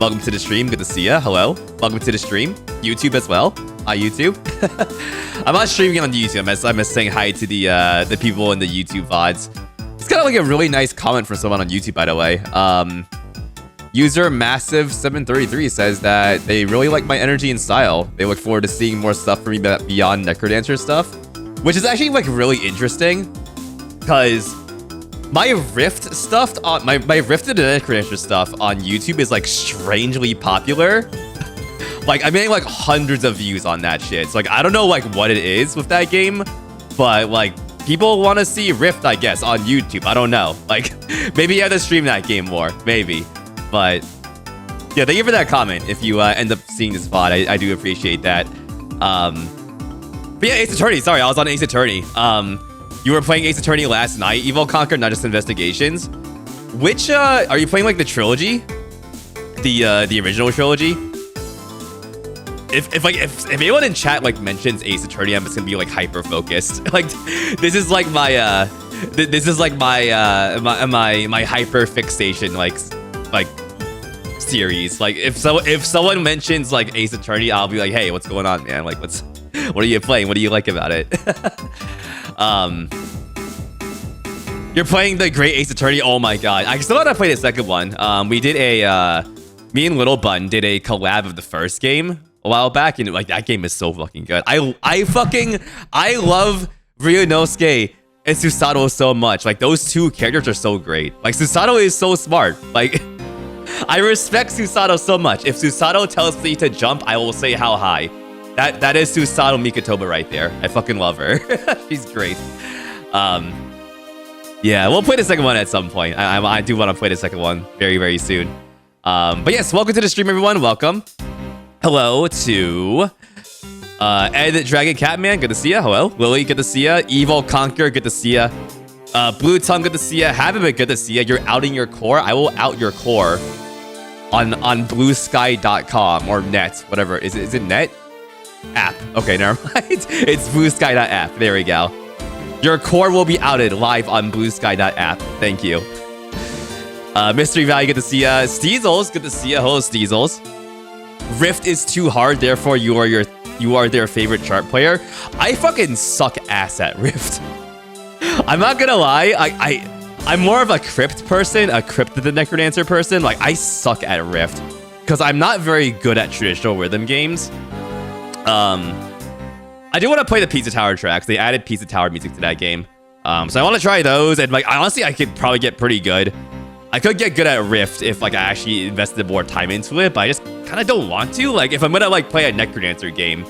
Welcome to the stream. Good to see ya. Hello. Welcome to the stream. YouTube as well. Hi, YouTube. I'm not streaming on YouTube. I'm just saying hi to the people in the YouTube VODs. It's kind of like a really nice comment from someone on YouTube, by the way. User Massive733 says that they really like my energy and style. They look forward to seeing more stuff from me beyond Necrodancer stuff, which is actually like really interesting, because my Rift stuff on my Rift and Necrodancer stuff on YouTube is like strangely popular. Like I'm getting like hundreds of views on that shit. So like I don't know like what it is with that game, but like people want to see Rift, I guess, on YouTube. I don't know. Like maybe you have to stream that game more, maybe. But yeah, thank you for that comment. If you end up seeing this VOD, I do appreciate that. But yeah, Ace Attorney. Sorry, I was on Ace Attorney. You were playing Ace Attorney last night. Evil Conquer, not just Investigations. Which are you playing? Like the trilogy, the original trilogy? If anyone in chat like mentions Ace Attorney, I'm just gonna be like hyper focused. Like this is like my my hyper fixation like series. Like if someone mentions like Ace Attorney, I'll be like, hey, what's going on, man? Like what are you playing? What do you like about it? You're playing the Great Ace Attorney. Oh my god, I still gotta play the second one. We did me and Little Bun did a collab of the first game a while back, and like that game is so fucking good. I love Ryunosuke and Susato so much. Like those two characters are so great. Like Susato is so smart. Like I respect Susato so much. If Susato tells me to jump, I will say how high. That is Susato Mikotoba right there. I fucking love her. She's great. Yeah, we'll play the second one at some point. I do want to play the second one very, very soon. But yes, welcome to the stream, everyone. Welcome. Hello to Ed Dragon Catman. Good to see ya. Hello. Lily, good to see ya. Evil Conquer, good to see ya. Blue Tongue, good to see ya. Haven't been good to see ya. You're outing your core. I will out your core on bluesky.com or net, whatever. Is it net? App. Okay, never mind. It's bluesky.app. There we go. Your core will be outed live on bluesky.app. Thank you. Mystery Valley, good to see ya. Steezels, good to see ya. Hello, Steezels. Rift is too hard, therefore you are their favorite chart player. I fucking suck ass at Rift. I'm not gonna lie, I'm more of a Crypt person, a Crypt the Necrodancer person. Like, I suck at Rift, because I'm not very good at traditional rhythm games. I do want to play the Pizza Tower tracks. They added Pizza Tower music to that game. So I want to try those, and like, honestly, I could probably get pretty good. I could get good at Rift if like I actually invested more time into it, but I just kind of don't want to. Like, if I'm gonna like play a Necrodancer game,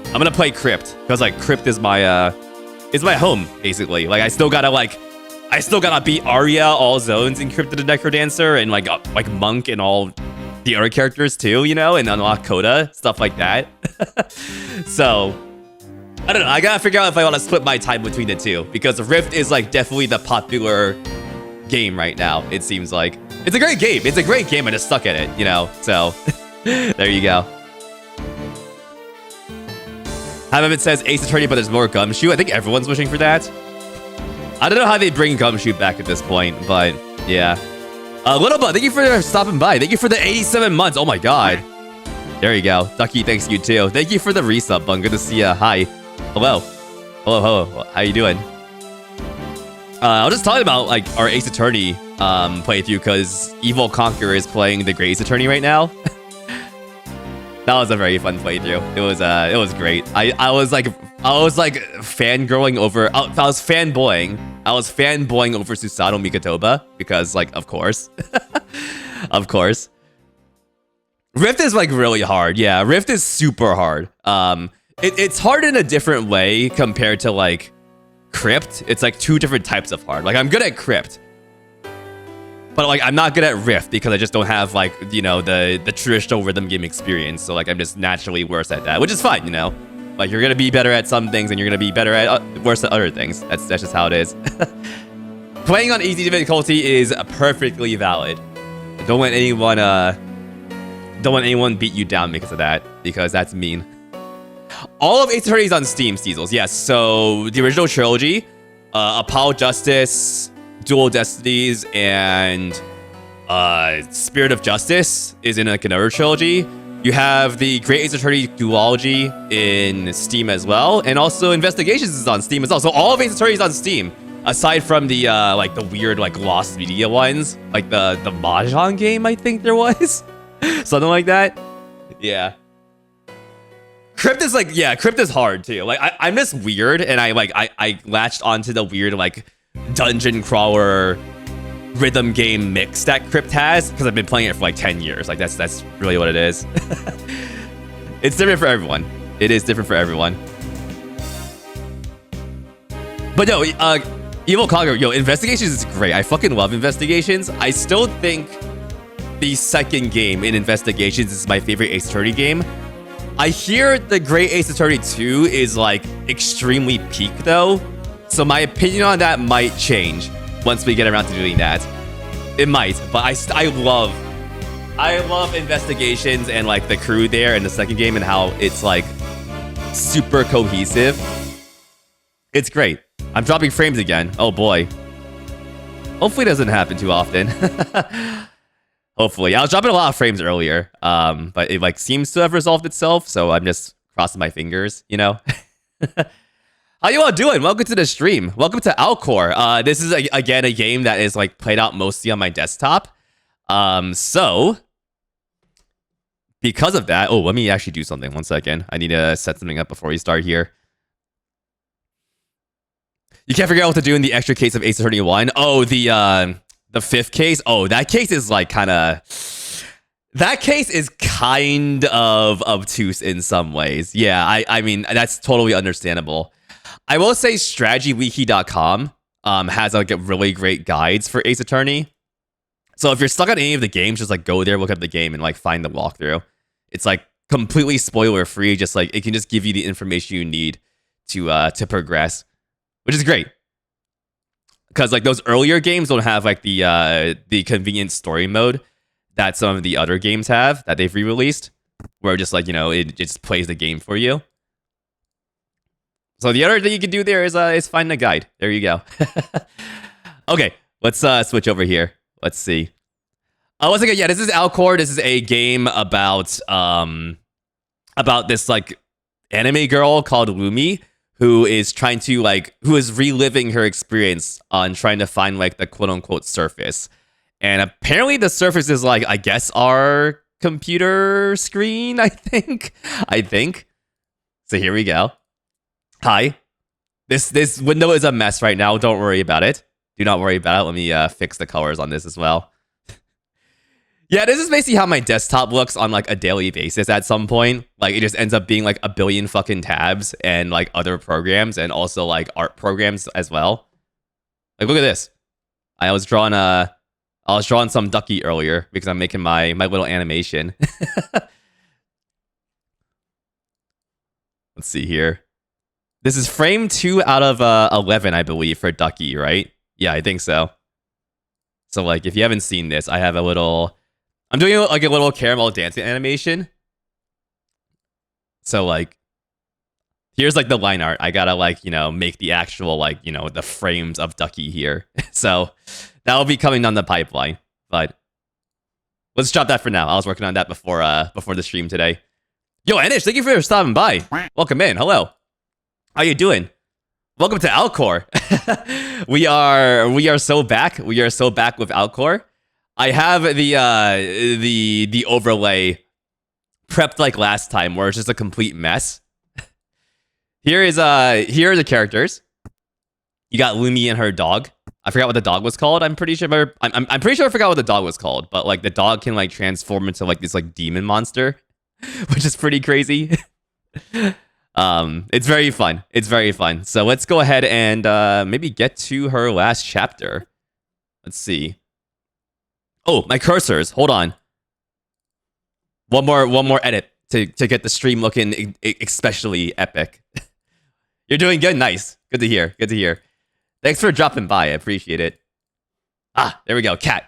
I'm gonna play Crypt, because like Crypt is my home, basically. Like I still gotta beat Arya all zones in Crypt of the Necrodancer, and like Monk and all the other characters too, you know, and unlock Coda, stuff like that. So I don't know, I gotta figure out if I want to split my time between the two, because Rift is like definitely the popular game right now. It seems like it's a great game. It's a great game. I just suck at it, you know. So there you go. Hamid says Ace Attorney, but there's more Gumshoe. I think everyone's wishing for that. I don't know how they bring Gumshoe back at this point, but yeah. Little Bud, thank you for stopping by. Thank you for the 87 months. Oh my god. There you go. Ducky, thanks you too. Thank you for the resub, Bun. Good to see ya. Hi. Hello. Hello. How you doing? I was just talking about like our Ace Attorney playthrough, because Evil Conquer is playing the Great Ace Attorney right now. That was a very fun playthrough. It was great. I was fangirling over. I was fanboying. I was fanboying over Susato Mikotoba, because like of course, of course. Rift is like really hard. Yeah, Rift is super hard. It's hard in a different way compared to like Crypt. It's like two different types of hard. Like I'm good at Crypt, but like I'm not good at Rift, because I just don't have like, you know, the traditional rhythm game experience. So like I'm just naturally worse at that, which is fine, you know. Like you're gonna be better at some things and you're gonna be better at worse at other things. That's just how it is. Playing on easy difficulty is perfectly valid. Don't let anyone beat you down because of that, because that's mean. All of Ace Attorney is on Steam, Steezels. Yes, so the original trilogy, Apollo Justice, Dual Destinies, and Spirit of Justice is in like another trilogy. You have the Great Ace Attorney duology in Steam as well, and also Investigations is on Steam as well. So all of Ace Attorney is on Steam, aside from the like the weird like lost media ones, like the Mahjong game. I think there was something like that. Yeah. Crypt is like, yeah, Crypt is hard too. Like I'm just weird, and I latched onto the weird like dungeon crawler rhythm game mix that Crypt has because I've been playing it for like 10 years. Like that's really what it is. It's different for everyone. It is different for everyone. But no, Evil Conqueror, yo, Investigations is great. I fucking love Investigations. I still think the second game in Investigations is my favorite Ace Attorney game. I hear the Great Ace Attorney 2 is like extremely peak though, so my opinion on that might change once we get around to doing that. It might, but I love Investigations and like the crew there in the second game and how it's like super cohesive. It's great. I'm dropping frames again. Oh boy. Hopefully it doesn't happen too often. Hopefully. I was dropping a lot of frames earlier, but it like seems to have resolved itself, so I'm just crossing my fingers, you know? How you all doing? Welcome to the stream. Welcome to Outcore. This is, again, a game that is like played out mostly on my desktop. So, because of that... Oh, let me actually do something. 1 second. I need to set something up before we start here. You can't figure out what to do in the extra case of Ace Attorney 1. Oh, the fifth case. Oh, that case is like kind of... That case is kind of obtuse in some ways. Yeah, I mean, that's totally understandable. I will say strategywiki.com has like really great guides for Ace Attorney. So if you're stuck on any of the games, just like go there, look up the game, and like find the walkthrough. It's like completely spoiler free. Just like it can just give you the information you need to progress, which is great. Because like those earlier games don't have like the convenient story mode that some of the other games have that they've re-released, where just like, you know, it just plays the game for you. So the other thing you can do there is find a guide. There you go. Okay, let's switch over here. Let's see. Once again, yeah, this is Outcore. This is a game about this like anime girl called Lumi, who is trying to who is reliving her experience on trying to find like the quote unquote surface. And apparently the surface is like, I guess, our computer screen, I think. So here we go. Hi. This window is a mess right now. Don't worry about it. Do not worry about it. Let me fix the colors on this as well. Yeah, this is basically how my desktop looks on like a daily basis at some point. Like it just ends up being like a billion fucking tabs and like other programs and also like art programs as well. Like look at this. I was drawing some ducky earlier because I'm making my little animation. Let's see here. This is frame 2 out of 11, I believe, for ducky, right? Yeah, I think so. So like if you haven't seen this, I have a little... I'm doing like a little caramel dancing animation. So like, here's like the line art. I gotta like, you know, make the actual like, you know, the frames of Ducky here. So that'll be coming down the pipeline. But let's drop that for now. I was working on that before the stream today. Yo, Anish, thank you for stopping by. Welcome in. Hello. How you doing? Welcome to Outcore. we are so back. We are so back with Outcore. I have the overlay prepped like last time, where it's just a complete mess. Here are the characters. You got Lumi and her dog. I forgot what the dog was called. I'm pretty sure I'm pretty sure I forgot what the dog was called, but like the dog can like transform into like this like demon monster, which is pretty crazy. It's very fun. It's very fun. So let's go ahead and maybe get to her last chapter. Let's see. Oh, my cursors. Hold on. One more edit to get the stream looking especially epic. You're doing good. Nice. Good to hear. Good to hear. Thanks for dropping by. I appreciate it. Ah, there we go. Cat.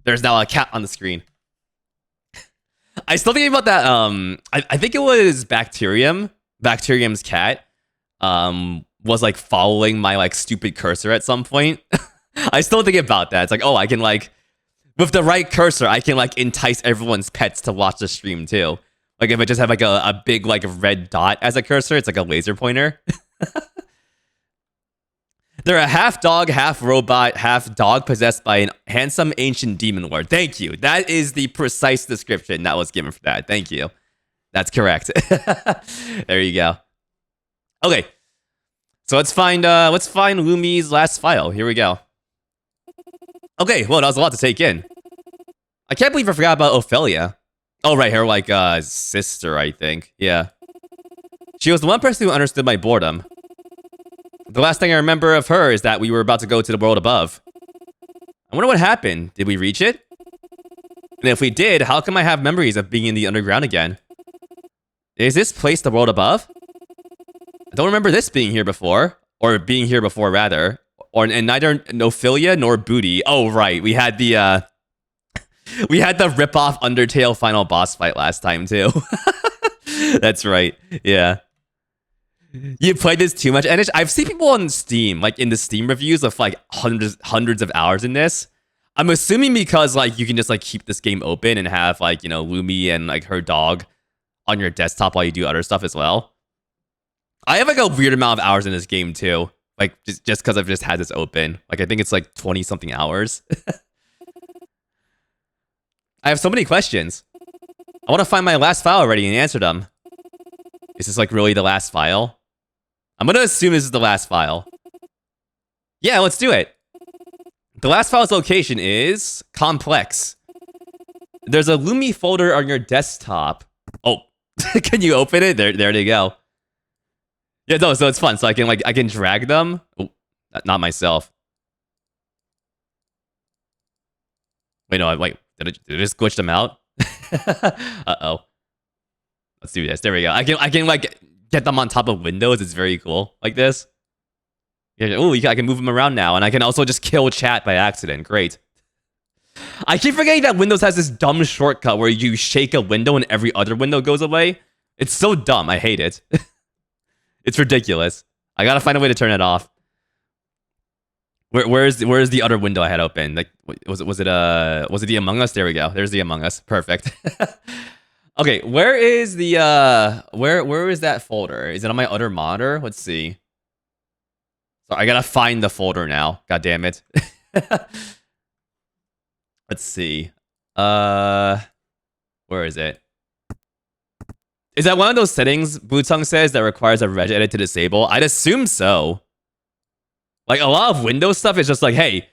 There's now a cat on the screen. I still thinking about that. I think it was Bacterium. Bacterium's cat was like following my like stupid cursor at some point. I still think about that. It's like, oh, I can like With the right cursor, I can like entice everyone's pets to watch the stream too. Like if I just have like a big like red dot as a cursor, it's like a laser pointer. They're a half dog, half robot, half dog possessed by an handsome ancient demon lord. Thank you. That is the precise description that was given for that. Thank you. That's correct. There you go. Okay. So let's find Lumi's last file. Here we go. Okay, well, that was a lot to take in. I can't believe I forgot about Ophelia. Oh, right, her, like, sister, I think. Yeah. She was the one person who understood my boredom. The last thing I remember of her is that we were about to go to the world above. I wonder what happened. Did we reach it? And if we did, how come I have memories of being in the underground again? Is this place the world above? I don't remember this being here before. Or being here before, rather. And neither Ophelia nor Booty. Oh, right. We had the, we had the rip-off Undertale final boss fight last time, too. That's right. Yeah. You played this too much, and I've seen people on Steam, like in the Steam reviews of like hundreds of hours in this. I'm assuming because like you can just like keep this game open and have like, you know, Lumi and like her dog on your desktop while you do other stuff as well. I have like a weird amount of hours in this game too, like just because I've just had this open. Like I think it's like 20 something hours. I have so many questions. I want to find my last file already and answer them. Is this like really the last file? I'm gonna assume this is the last file. Yeah, let's do it. The last file's location is complex. There's a Lumi folder on your desktop. Oh, can you open it? There they go. Yeah, no, so it's fun. So I can drag them. Oh, not myself. Wait, no, wait. Did I just glitch them out? Uh-oh. Let's do this. There we go. I can like get them on top of windows. It's very cool. Like this. Yeah, oh, I can move them around now. And I can also just kill chat by accident. Great. I keep forgetting that Windows has this dumb shortcut where you shake a window and every other window goes away. It's so dumb. I hate it. It's ridiculous. I gotta find a way to turn it off. Where's the other window I had open? Like, was it the Among Us? There we go. There's the Among Us. Perfect. Okay, where is the where is that folder? Is it on my other monitor? Let's see. So I gotta find the folder now. God damn it. Let's see. Where is it? Is that one of those settings Bluetongue says that requires a regedit to disable? I'd assume so. Like a lot of Windows stuff is just like, hey,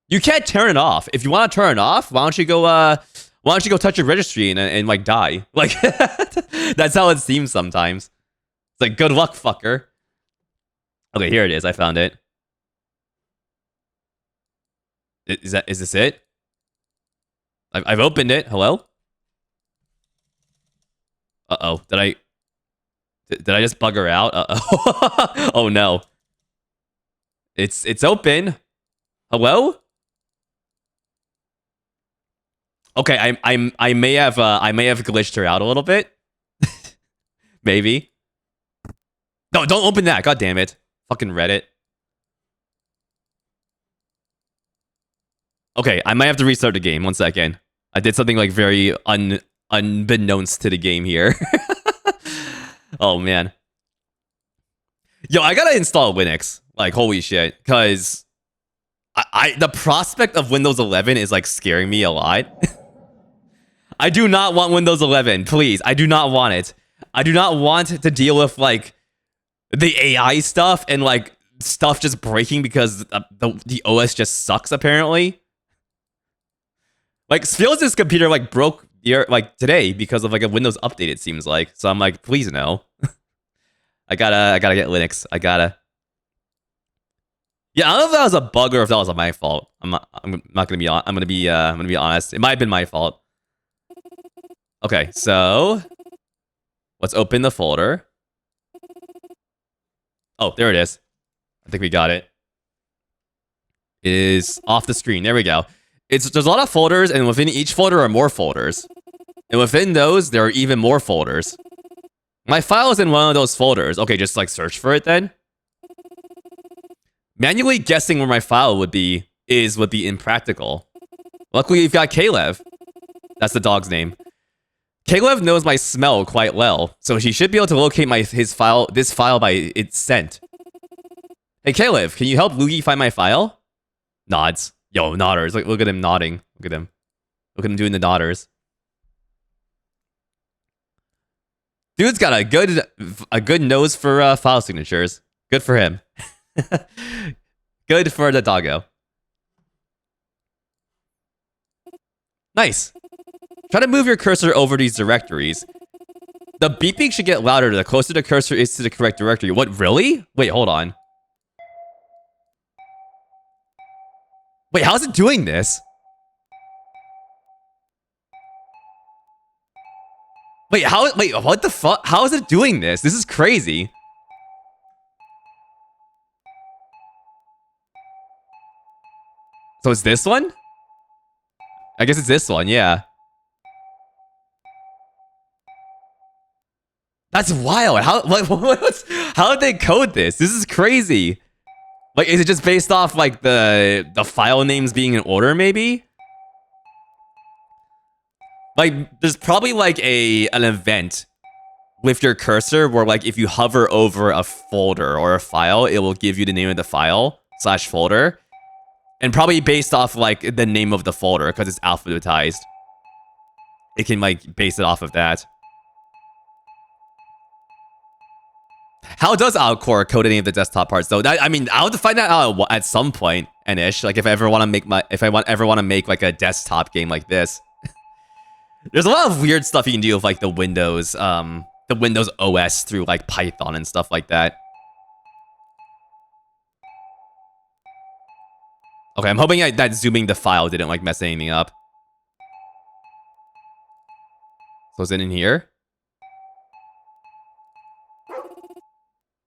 you can't turn it off. If you want to turn it off, why don't you go touch your registry and like die? Like that's how it seems sometimes. It's like, good luck, fucker. Okay, here it is. I found it. Is this it? I've opened it. Hello? Uh-oh. Did I just bugger out? Uh-oh. Oh no. It's open. Hello? Okay, I may have glitched her out a little bit. Maybe. No, don't open that. God damn it. Fucking Reddit. Okay, I might have to restart the game. 1 second. I did something like very unbeknownst to the game here. Oh man. Yo, I gotta install Linux. Like, holy shit. Because the prospect of Windows 11 is like scaring me a lot. I do not want Windows 11. Please, I do not want it. I do not want to deal with like the AI stuff and like stuff just breaking because the OS just sucks apparently. Like Spheels' computer like broke like today because of like a Windows update, it seems like. So I'm like, please no. I gotta get Linux. I gotta. Yeah, I don't know if that was a bug or if that was my fault. I'm not gonna be I'm gonna be honest. It might have been my fault. Okay, so let's open the folder. Oh, there it is. I think we got it. It is off the screen. There we go. There's a lot of folders, and within each folder are more folders. And within those, there are even more folders. My file is in one of those folders. Okay, just like search for it then. Manually guessing where my file would be impractical. Luckily, you've got Kalev. That's the dog's name. Kalev knows my smell quite well, so she should be able to locate this file by its scent. Hey, Kalev, can you help Luigi find my file? Nods. Yo, nodders. Like, look at him nodding. Look at him. Look at him doing the nodders. Dude's got a good nose for file signatures. Good for him. Good for the doggo. Nice. Try to move your cursor over these directories. The beeping should get louder the closer the cursor is to the correct directory. What, really? Wait, hold on. Wait, how's it doing this? Wait, what the fuck? How is it doing this? This is crazy. So it's this one? I guess it's this one, yeah. That's wild. How did they code this? This is crazy. Like, is it just based off like the file names being in order, maybe? Like, there's probably like an event with your cursor where like if you hover over a folder or a file, it will give you the name of the file / folder. And probably based off like the name of the folder because it's alphabetized. It can like base it off of that. How does Outcore code any of the desktop parts though? I mean, I'll have to find that out at some point, Anish. Like if I ever want to make like a desktop game like this. There's a lot of weird stuff you can do with like the Windows OS through like Python and stuff like that. Okay, I'm hoping that zooming the file didn't like mess anything up. So is it in here?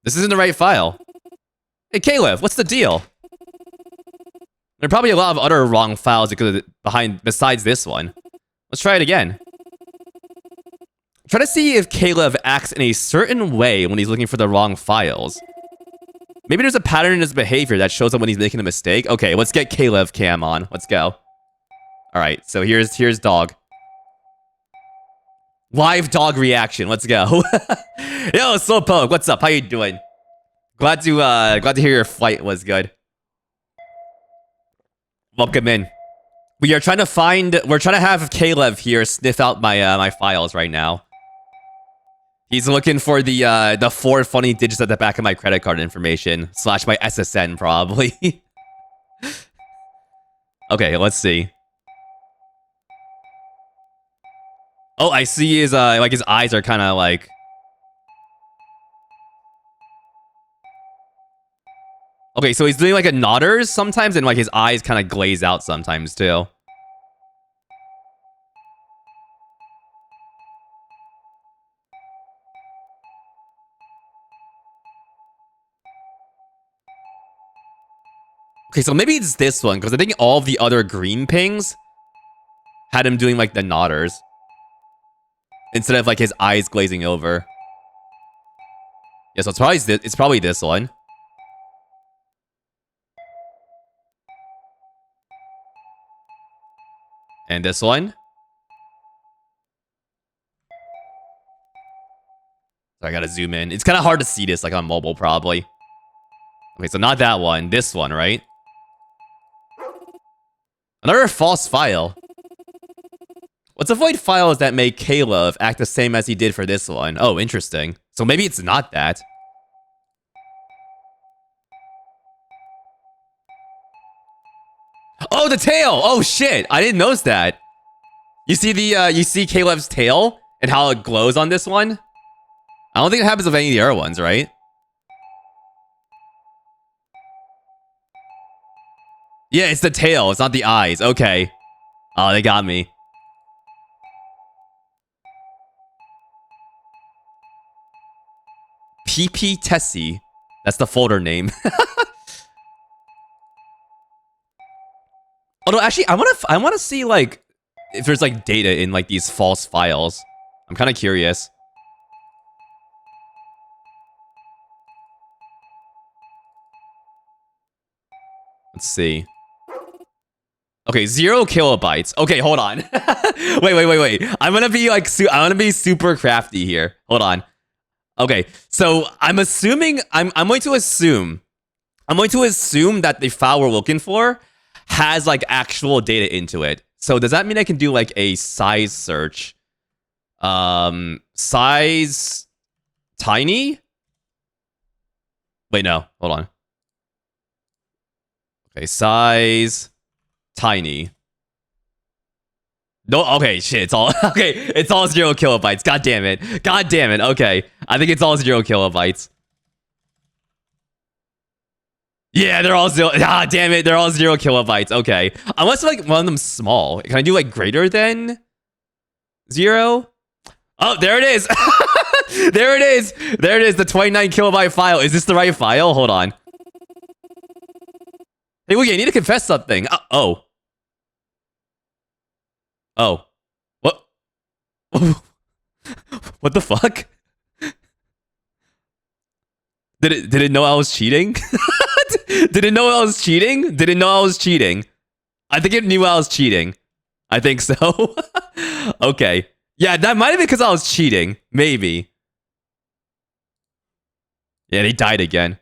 This isn't the right file. Hey, Kalev, what's the deal? There are probably a lot of other wrong files besides this one. Let's try it again. Try to see if Kalev acts in a certain way when he's looking for the wrong files. Maybe there's a pattern in his behavior that shows up when he's making a mistake. Okay, let's get Kalev cam on. Let's go. All right, so here's dog. Live dog reaction. Let's go. Yo, Slowpoke, what's up? How you doing? Glad to hear your flight was good. Welcome in. We're trying to have Kalev here sniff out my files right now. He's looking for the 4 funny digits at the back of my credit card information / my SSN probably. Okay, let's see. Oh, I see his his eyes are kind of like. Okay, so he's doing like a nodders sometimes, and like his eyes kind of glaze out sometimes too. Okay, so maybe it's this one, because I think all of the other green pings had him doing like the nodders instead of like his eyes glazing over. Yeah, so it's probably this one. And this one. So I gotta zoom in. It's kind of hard to see this like on mobile probably. Okay, so not that one. This one, right? Another false file. Let's avoid files that make Kalev act the same as he did for this one. Oh, interesting. So maybe it's not that. Oh, the tail! Oh shit! I didn't notice that. You see Kalev's tail and how it glows on this one? I don't think it happens with any of the other ones, right? Yeah, it's the tail. It's not the eyes. Okay. Oh, they got me. PP Tessie. That's the folder name. Although, actually, I want to see, like, if there's, like, data in, like, these false files. I'm kind of curious. Let's see. Okay, 0 kilobytes. Okay, hold on. wait. I'm gonna be like, I'm gonna be super crafty here. Hold on. Okay, so I'm going to assume that the file we're looking for has like actual data into it. So does that mean I can do like a size search? Size tiny? Wait, no. Hold on. Okay, size tiny. No, okay, shit, it's all okay. It's all 0 kilobytes. God damn it. Okay, I think it's all 0 kilobytes. Yeah, they're all 0. Ah, damn it, they're all 0 kilobytes. Okay, unless like one of them's small. Can I do like greater than 0? Oh, there it is. There it is. The 29 kilobyte file. Is this the right file? Hold on. Hey, Wiggy, I need to confess something. Oh. What? What the fuck? Did it know I was cheating? Did it know I was cheating? I think it knew I was cheating. I think so. Okay. Yeah, that might have been because I was cheating. Maybe. Yeah, they died again.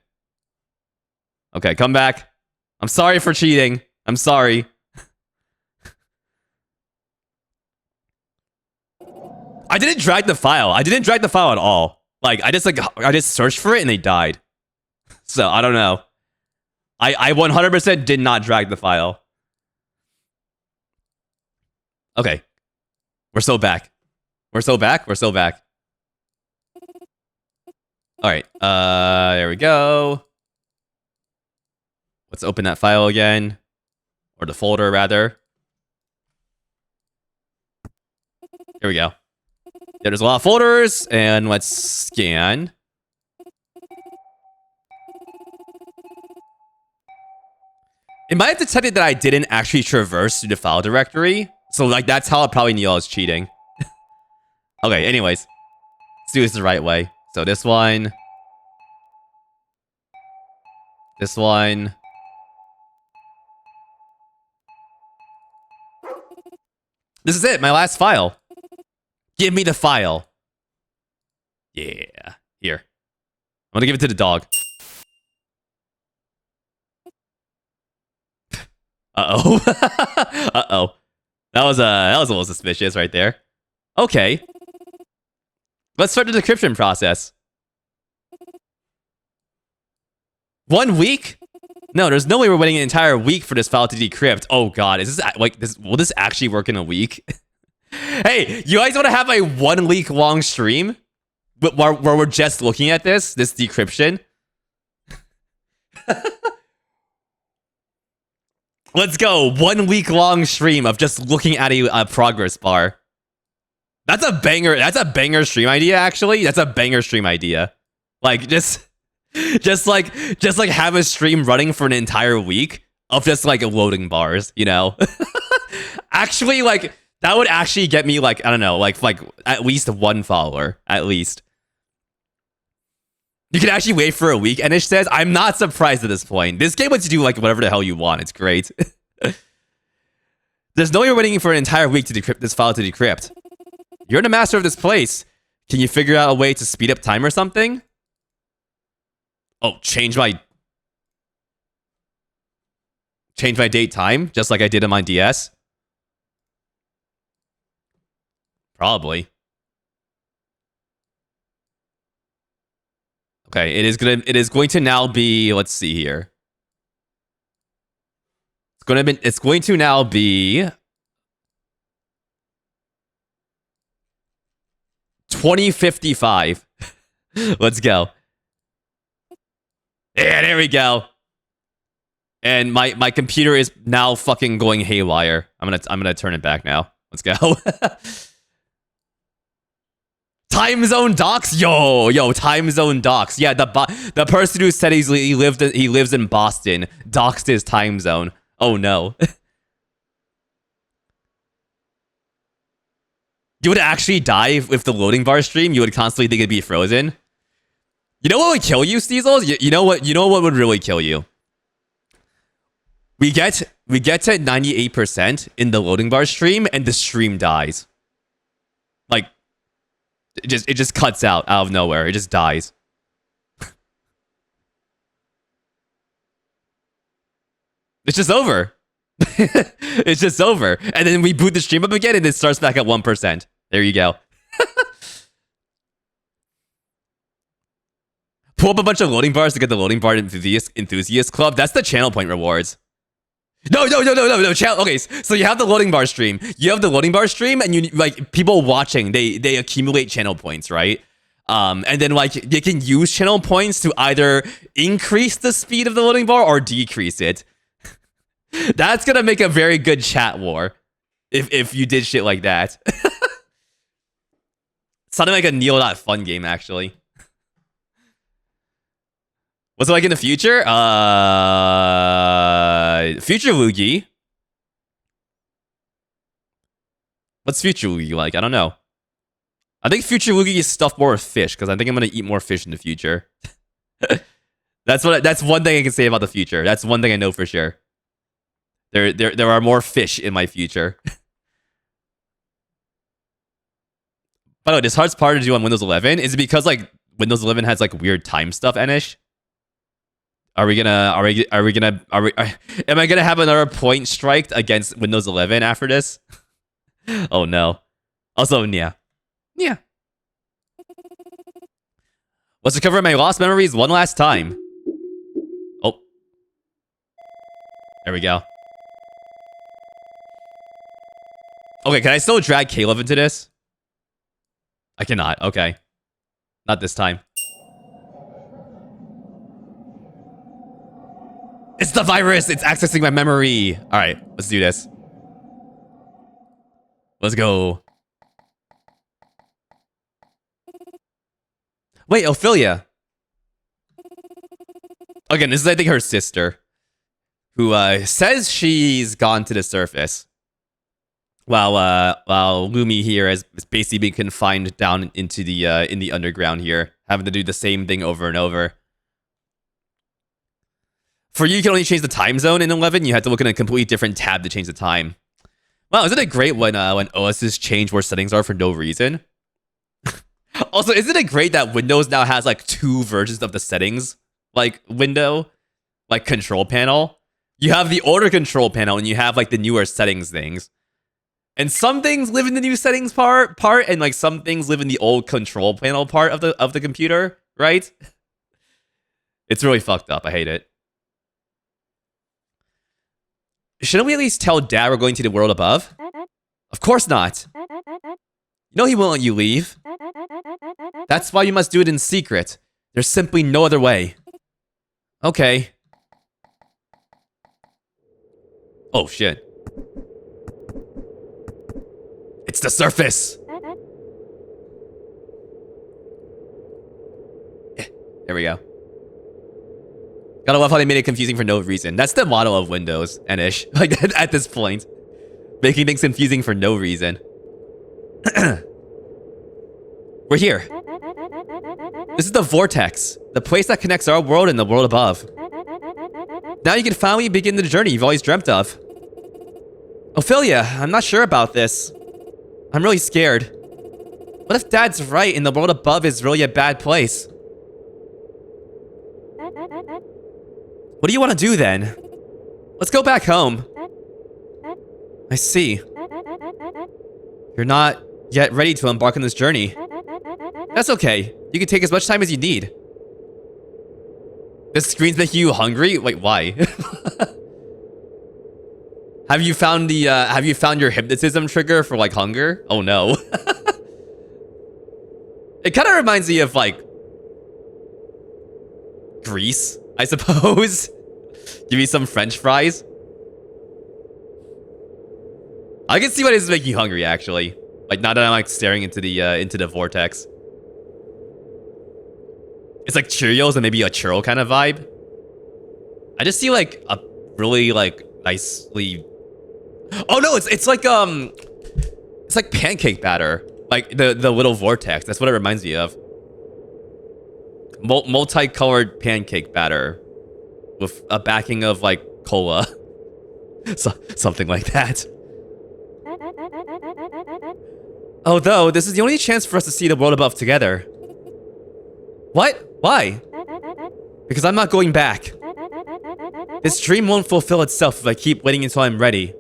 Okay, come back. I'm sorry for cheating. I'm sorry. I didn't drag the file. I didn't drag the file at all. Like, I just searched for it and they died. So, I don't know. I 100% did not drag the file. Okay. We're so back. We're so back. Alright. There we go. Let's open that file again. Or the folder, rather. Here we go. Yeah, there's a lot of folders, and let's scan. It might have detected that I didn't actually traverse through the file directory. So, like, that's how it probably knew I was cheating. Okay, anyways. Let's do this the right way. So, this one. This one. This is it, my last file. Give me the file. Yeah. Here. I'm gonna give it to the dog. Uh-oh. Uh-oh. That was a little suspicious right there. Okay. Let's start the decryption process. 1 week? No, there's no way we're waiting an entire week for this file to decrypt. Oh god, is this like this? Will this actually work in a week? Hey, you guys want to have a 1 week long stream where we're just looking at this decryption? Let's go. 1 week long stream of just looking at a progress bar. That's a banger. That's a banger stream idea. Actually, that's a banger stream idea. Like just like have a stream running for an entire week of just like loading bars. You know, actually like. That would actually get me, like, I don't know, like at least 1 follower, at least. You can actually wait for a week, and it says, I'm not surprised at this point. This game lets you do, like, whatever the hell you want. It's great. There's no way you're waiting for an entire week to decrypt this file to decrypt. You're the master of this place. Can you figure out a way to speed up time or something? Oh, change my date time, just like I did on my DS? Probably. Okay, it is going to now be, let's see here. It's going to now be 2055. Let's go. Yeah, there we go. And my computer is now fucking going haywire. I'm gonna turn it back now. Let's go. Time zone docs, yo, time zone docs. Yeah, the person who said he lives in Boston doxed his time zone. Oh no. You would actually die if the loading bar stream. You would constantly think it'd be frozen. You know what would kill you, Steezles? You know what would really kill you? We get We get to 98% in the loading bar stream, and the stream dies. Like, it just cuts out of nowhere. It just dies. It's just over. It's just over. And then we boot the stream up again, and it starts back at 1%. There you go. Pull up a bunch of loading bars to get the loading bar enthusiast club. That's the channel point rewards. No. Okay, so you have the loading bar stream. You have the loading bar stream, and you like people watching. They accumulate channel points, right? And then like they can use channel points to either increase the speed of the loading bar or decrease it. That's gonna make a very good chat war if you did shit like that. Sounded like a Neo.fun game, actually. What's it like in the future? Future Luigi. What's future Luigi like? I don't know. I think future Luigi is stuffed more with fish, because I think I'm gonna eat more fish in the future. That's one thing I can say about the future. That's one thing I know for sure. There are more fish in my future. By the way, this hard's part to do on Windows 11. Is it because like Windows 11 has like weird time stuff, Anish? Am I gonna have another point striked against Windows 11 after this? Oh no. Also, yeah. Let's recover my lost memories one last time. Oh. There we go. Okay, can I still drag Caleb into this? I cannot. Okay. Not this time. It's the virus! It's accessing my memory! Alright, let's do this. Let's go. Wait, Ophelia. Again, this is, I think, her sister. Who, says she's gone to the surface. While Lumi here has basically been confined down into the, in the underground here. Having to do the same thing over and over. For you can only change the time zone in 11. You have to look in a completely different tab to change the time. Wow, isn't it great when OSs change where settings are for no reason? Also, isn't it great that Windows now has like 2 versions of the settings like window, like control panel? You have the older control panel and you have like the newer settings things. And some things live in the new settings part, and like some things live in the old control panel part of the computer, right? It's really fucked up. I hate it. Shouldn't we at least tell Dad we're going to the world above? Of course not. You know he won't let you leave. That's why you must do it in secret. There's simply no other way. Okay. Oh, shit. It's the surface! There we go. Gotta love how they made it confusing for no reason. That's the motto of Windows, Anish. Like, at this point. Making things confusing for no reason. We're here. This is the vortex. The place that connects our world and the world above. Now you can finally begin the journey you've always dreamt of. Ophelia, I'm not sure about this. I'm really scared. What if Dad's right and the world above is really a bad place? What do you want to do then? Let's go back home. I see. You're not yet ready to embark on this journey. That's okay. You can take as much time as you need. This screen's making you hungry? Wait, why? Have you found your hypnotism trigger for like hunger? Oh no. It kind of reminds me of like Grease, I suppose. Give me some French fries. I can see why this is making you hungry, actually. Like, now that I'm like staring into the vortex. It's like Cheerios and maybe a churro kind of vibe. I just see like a really like nicely. Oh no, it's like pancake batter. Like the little vortex. That's what it reminds me of. Multicolored pancake batter with a backing of like cola. Something like that. Although, this is the only chance for us to see the world above together. What? Why? Because I'm not going back. This dream won't fulfill itself if I keep waiting until I'm ready.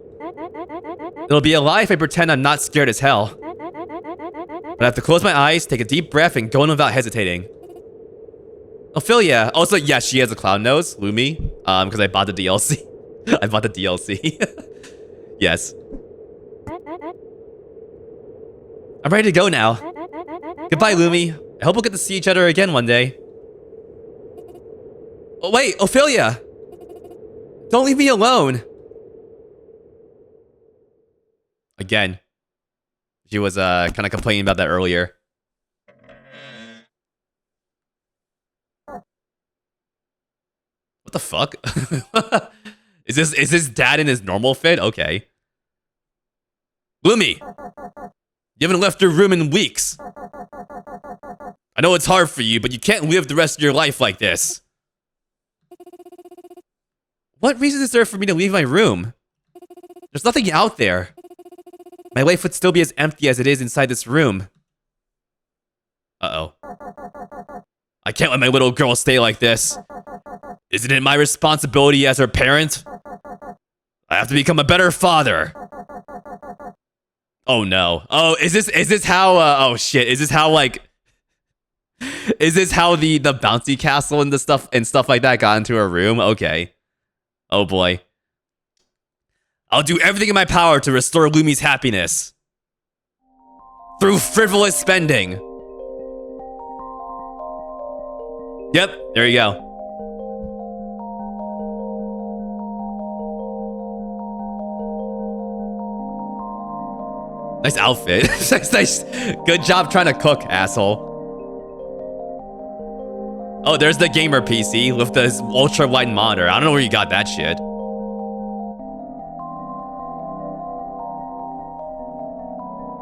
It'll be a lie if I pretend I'm not scared as hell. But I have to close my eyes, take a deep breath, and go in without hesitating. Ophelia. Also, yes, she has a clown nose. Lumi. Because I bought the DLC. I bought the DLC. Yes. I'm ready to go now. Goodbye, Lumi. I hope we'll get to see each other again one day. Oh, wait, Ophelia! Don't leave me alone! Again. She was, kind of complaining about that earlier. What the fuck? Is this dad in his normal fit? Okay. Lumi! You haven't left your room in weeks. I know it's hard for you, but you can't live the rest of your life like this. What reason is there for me to leave my room? There's nothing out there. My life would still be as empty as it is inside this room. Uh-oh. I can't let my little girl stay like this. Isn't it my responsibility as her parent? I have to become a better father. Oh no. Oh, is this how, oh shit, is this how, like... Is this how the bouncy castle and stuff like that got into her room? Okay. Oh boy. I'll do everything in my power to restore Lumi's happiness. Through frivolous spending. Yep, there you go. Nice outfit. Nice. Good job trying to cook, asshole. Oh, there's the gamer PC with the ultra wide monitor. I don't know where you got that shit.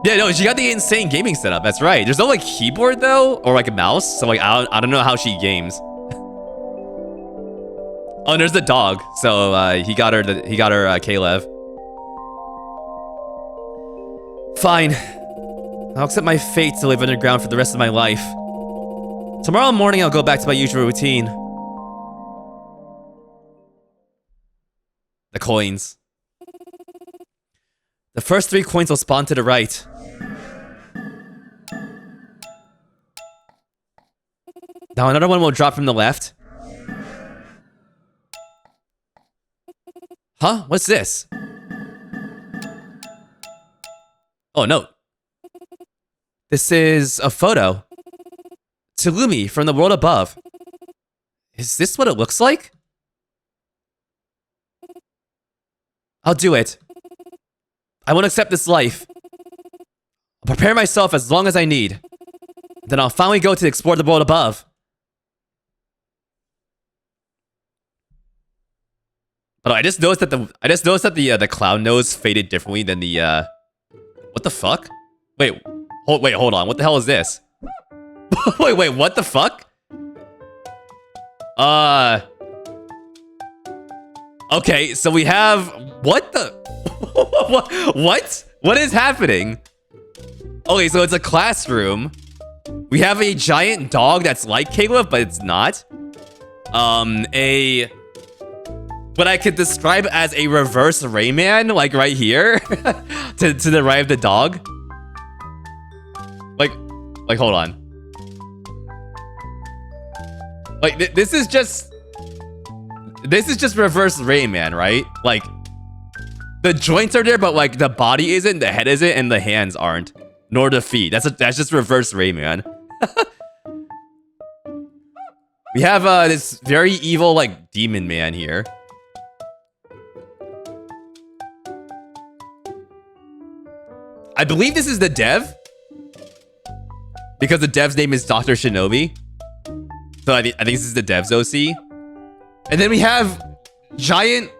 Yeah, no, she got the insane gaming setup. That's right. There's no like keyboard though, or like a mouse. So like I don't know how she games. Oh, and there's the dog. So he got her Kalev. Fine. I'll accept my fate to live underground for the rest of my life. Tomorrow morning, I'll go back to my usual routine. The coins. The first 3 coins will spawn to the right. Now another one will drop from the left. Huh? What's this? Oh, no. This is a photo. To Lumi from the world above. Is this what it looks like? I'll do it. I won't accept this life. I'll prepare myself as long as I need. Then I'll finally go to explore the world above. But I just noticed that the clown nose faded differently than the what the fuck? Wait, hold on. What the hell is this? wait, what the fuck? Okay, so we have what the what is happening? Okay, so it's a classroom. We have a giant dog that's like Caleb, but it's not. What I could describe as a reverse Rayman, like right here, to the right of the dog. Like, hold on. Like, this is just reverse Rayman, right? Like, the joints are there, but like the body isn't, the head isn't, and the hands aren't, nor the feet. That's just reverse Rayman. We have this very evil like demon man here. I believe this is the dev, because the dev's name is Dr. Shinobi. So I think this is the dev's OC. And then we have giant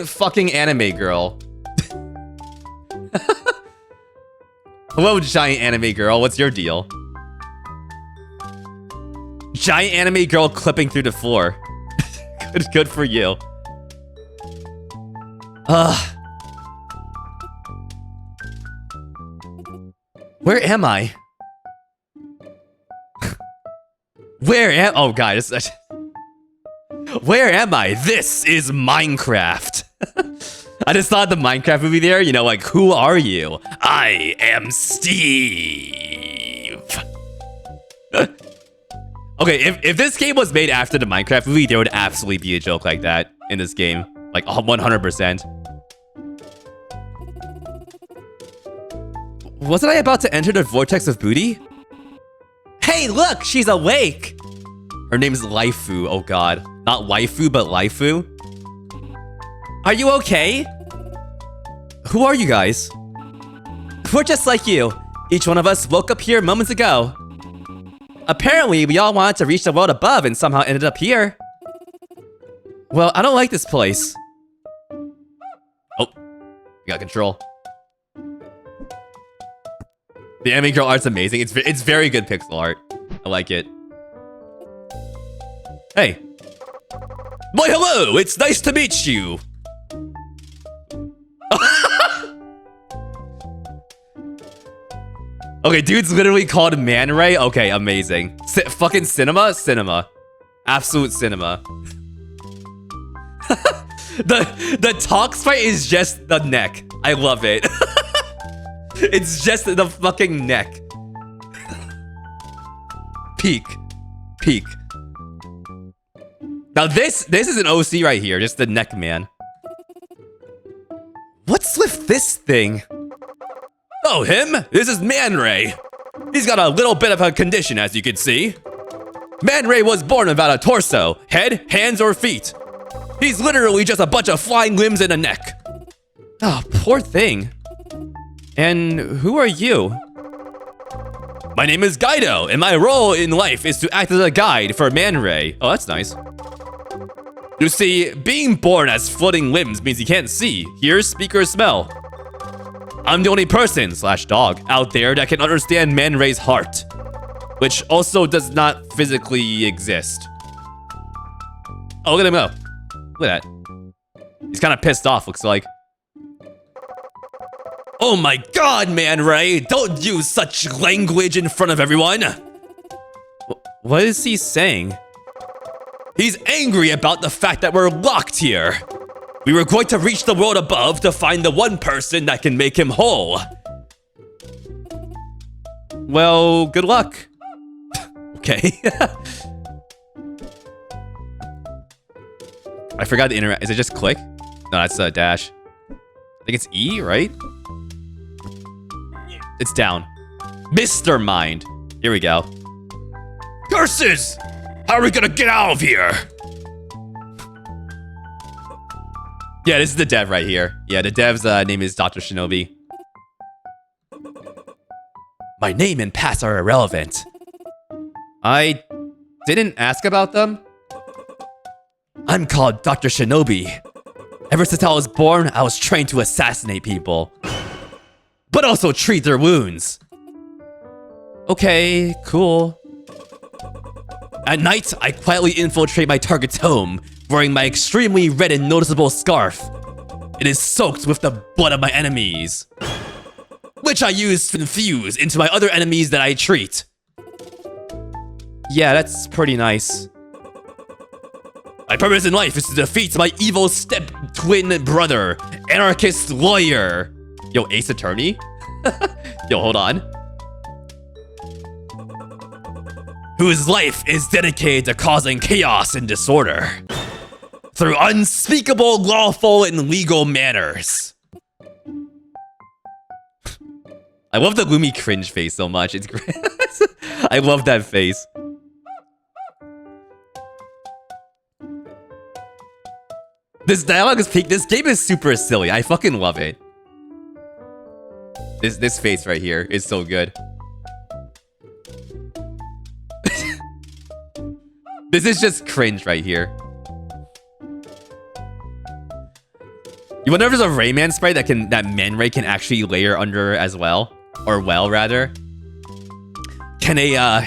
fucking anime girl. Hello, giant anime girl. What's your deal? Giant anime girl clipping through the floor. Good for you. Ugh. Where am I? Where am- Oh god, where am I? This is Minecraft. I just thought the Minecraft movie there, you know, like, who are you? I am Steve. Okay, if this game was made after the Minecraft movie, there would absolutely be a joke like that in this game. Like, 100%. Wasn't I about to enter the vortex of booty? Hey, look! She's awake! Her name's Laifu. Oh god. Not waifu, but Laifu. Are you okay? Who are you guys? We're just like you. Each one of us woke up here moments ago. Apparently, we all wanted to reach the world above and somehow ended up here. Well, I don't like this place. Oh, we got control. The anime girl art's amazing. It's very good pixel art. I like it. Hey. Why, hello! It's nice to meet you! Okay, dude's literally called Man Ray? Okay, amazing. Fucking cinema? Cinema. Absolute cinema. The talk sprite is just the neck. I love it. It's just the fucking neck. Peak. Peak. Now this is an OC right here, just the neck man. What's with this thing? Oh, him? This is Man Ray. He's got a little bit of a condition, as you can see. Man Ray was born without a torso, head, hands, or feet. He's literally just a bunch of flying limbs and a neck. Oh, poor thing. And who are you? My name is Guido, and my role in life is to act as a guide for Man Ray. Oh, that's nice. You see, being born as floating limbs means he can't see, hear, speak, or smell. I'm the only person, / dog, out there that can understand Man Ray's heart, which also does not physically exist. Oh, look at him go. Look at that. He's kind of pissed off, looks like. Oh my god, Man Ray! Don't use such language in front of everyone! What is he saying? He's angry about the fact that we're locked here. We were going to reach the world above to find the one person that can make him whole. Well, good luck. Okay. I forgot the interact. Is it just click? No, that's a dash. I think it's E, right? It's down. Mr. Mind. Here we go. Curses! How are we gonna get out of here? Yeah, this is the dev right here. Yeah, the dev's name is Dr. Shinobi. My name and past are irrelevant. I didn't ask about them. I'm called Dr. Shinobi. Ever since I was born, I was trained to assassinate people, but also treat their wounds. Okay, cool. At night, I quietly infiltrate my target's home, wearing my extremely red and noticeable scarf. It is soaked with the blood of my enemies, which I use to infuse into my other enemies that I treat. Yeah, that's pretty nice. My purpose in life is to defeat my evil step-twin brother, anarchist lawyer. Yo, Ace Attorney? Yo, hold on. Whose life is dedicated to causing chaos and disorder through unspeakable, lawful, and legal manners. I love the Lumi cringe face so much. It's great. I love that face. This dialogue is peak. This game is super silly. I fucking love it. This face right here is so good. This is just cringe right here. You wonder if there's a Rayman sprite that Man Ray can actually layer under as well, or rather. Can a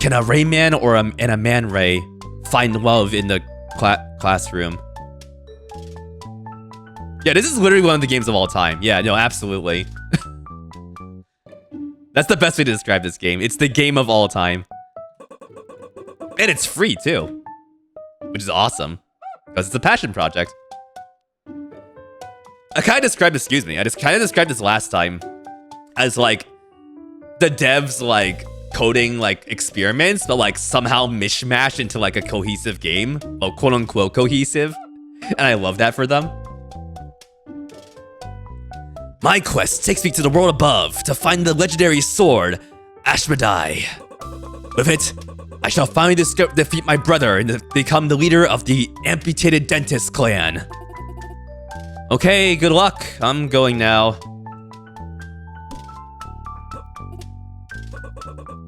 Rayman or a Man Ray find love in the classroom? Yeah, this is literally one of the games of all time. Yeah, no, absolutely. That's the best way to describe this game. It's the game of all time. And it's free, too. Which is awesome. Because it's a passion project. I kind of described, excuse me, I just kind of described this last time as, like, the devs, like, coding, like, experiments, but, like, somehow mishmashed into, like, a cohesive game. Well, quote-unquote cohesive. And I love that for them. My quest takes me to the world above to find the legendary sword, Ashmedai. With it, I shall finally defeat my brother and become the leader of the amputated dentist clan. Okay, good luck. I'm going now.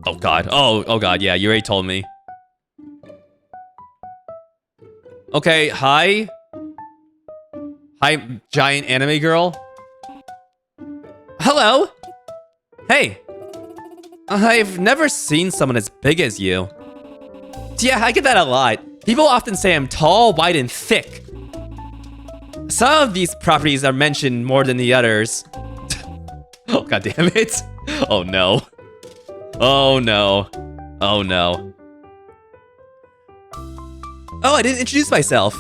Oh god. Oh god, yeah, you already told me. Okay, hi. Hi, giant anime girl. Hello. Hey. I've never seen someone as big as you. Yeah, I get that a lot. People often say I'm tall, wide, and thick. Some of these properties are mentioned more than the others. Oh, god damn it. Oh, no. Oh, no. Oh, no. Oh, I didn't introduce myself.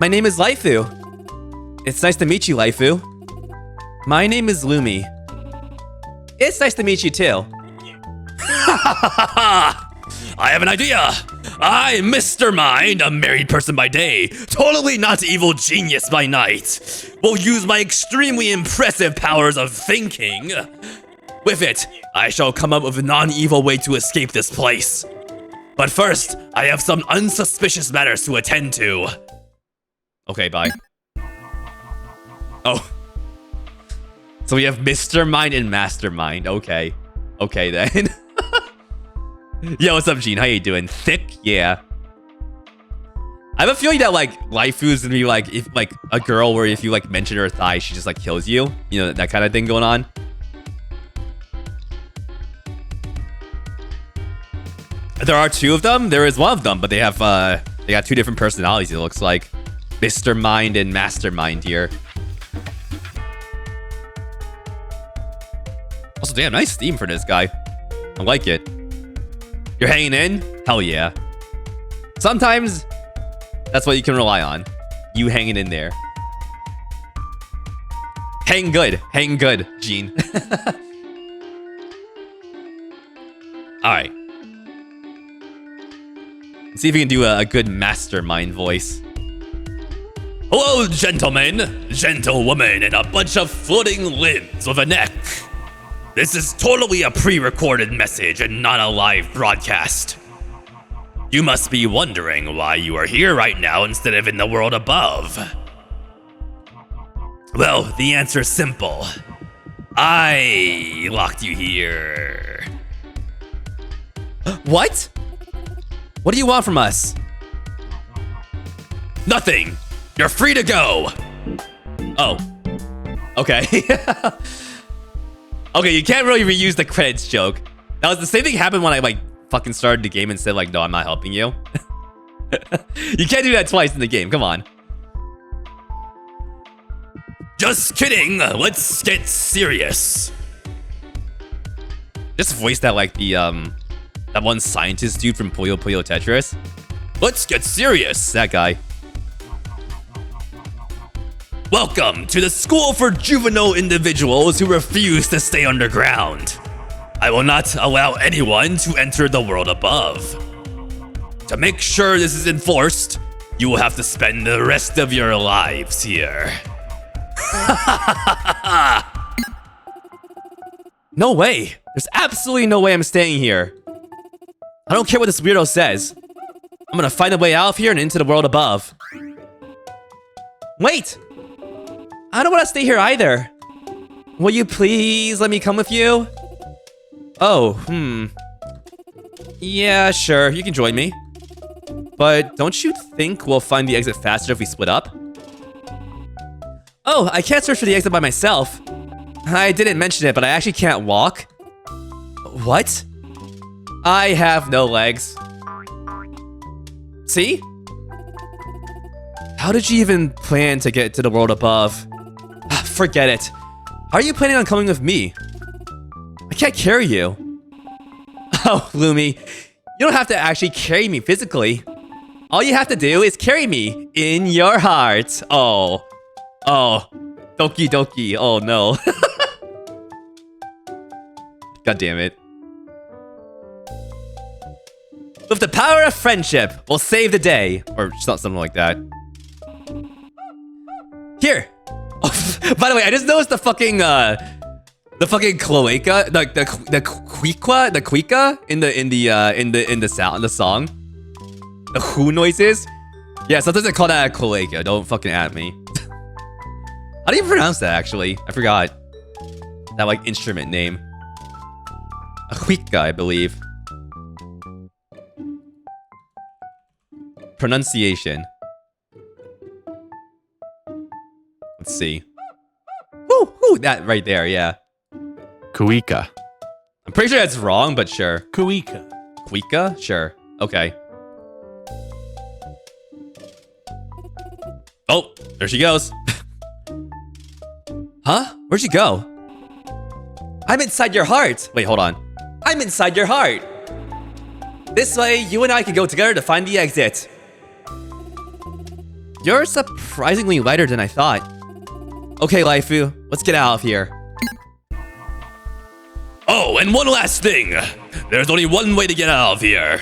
My name is Laifu. It's nice to meet you, Laifu. My name is Lumi. It's nice to meet you, too. I have an idea! I'm Mr. Mind, a married person by day, totally not evil genius by night. Will use my extremely impressive powers of thinking. With it, I shall come up with a non-evil way to escape this place. But first, I have some unsuspicious matters to attend to. Okay, bye. Oh. So we have Mr. Mind and Mastermind. Okay. Okay, then. Yo, what's up, Gene? How you doing? Thick? Yeah. I have a feeling that, like, Laifu's gonna be, like, if like a girl where if you, like, mention her thigh, she just, like, kills you. You know, that kind of thing going on. There are two of them. There is one of them, but they have, they got two different personalities, it looks like. Mr. Mind and Mastermind here. Also, damn, nice theme for this guy. I like it. You're hanging in? Hell yeah. Sometimes, that's what you can rely on. You hanging in there. Hang good. Hang good, Gene. Alright. Let's see if we can do a good mastermind voice. Hello, gentlemen, gentlewoman, and a bunch of floating limbs with a neck. This is totally a pre-recorded message and not a live broadcast. You must be wondering why you are here right now instead of in the world above. Well, the answer's simple. I locked you here. What? What do you want from us? Nothing. You're free to go. Oh. Okay. Okay, you can't really reuse the credits joke. That was the same thing happened when I, like, fucking started the game and said, like, no, I'm not helping you. You can't do that twice in the game. Come on. Just kidding. Let's get serious. Just voice that like the, that one scientist dude from Puyo Puyo Tetris. Let's get serious. That guy. Welcome to the school for juvenile individuals who refuse to stay underground. I will not allow anyone to enter the world above. To make sure this is enforced, you will have to spend the rest of your lives here. No way. There's absolutely no way I'm staying here. I don't care what this weirdo says. I'm gonna find a way out of here and into the world above. Wait! I don't want to stay here either. Will you please let me come with you? Oh, yeah, sure, you can join me. But don't you think we'll find the exit faster if we split up? Oh, I can't search for the exit by myself. I didn't mention it, but I actually can't walk. What? I have no legs. See? How did you even plan to get to the world above? forget it. How are you planning on coming with me? I can't carry you. Oh, Lumi, you don't have to actually carry me physically. All you have to do is carry me in your heart. Oh. Oh. Doki doki. Oh, no. God damn it. With the power of friendship, we'll save the day. Or something like that. Here. Oh, by the way, I just noticed the fucking cloaca, the cuica in the song. The who noises. Yeah, sometimes I call that a cloaca. Don't fucking at me. How do you pronounce that, actually? I forgot. That, like, instrument name. A cuica, I believe. Pronunciation. Let's see. Woo, that right there, yeah. Kuika. I'm pretty sure that's wrong, but sure. Kuika. Cuica? Sure. Okay. Oh, there she goes. Huh? Where'd she go? I'm inside your heart. Wait, hold on. I'm inside your heart. This way, you and I can go together to find the exit. You're surprisingly lighter than I thought. Okay, Laifu, let's get out of here. Oh, and one last thing. There's only one way to get out of here.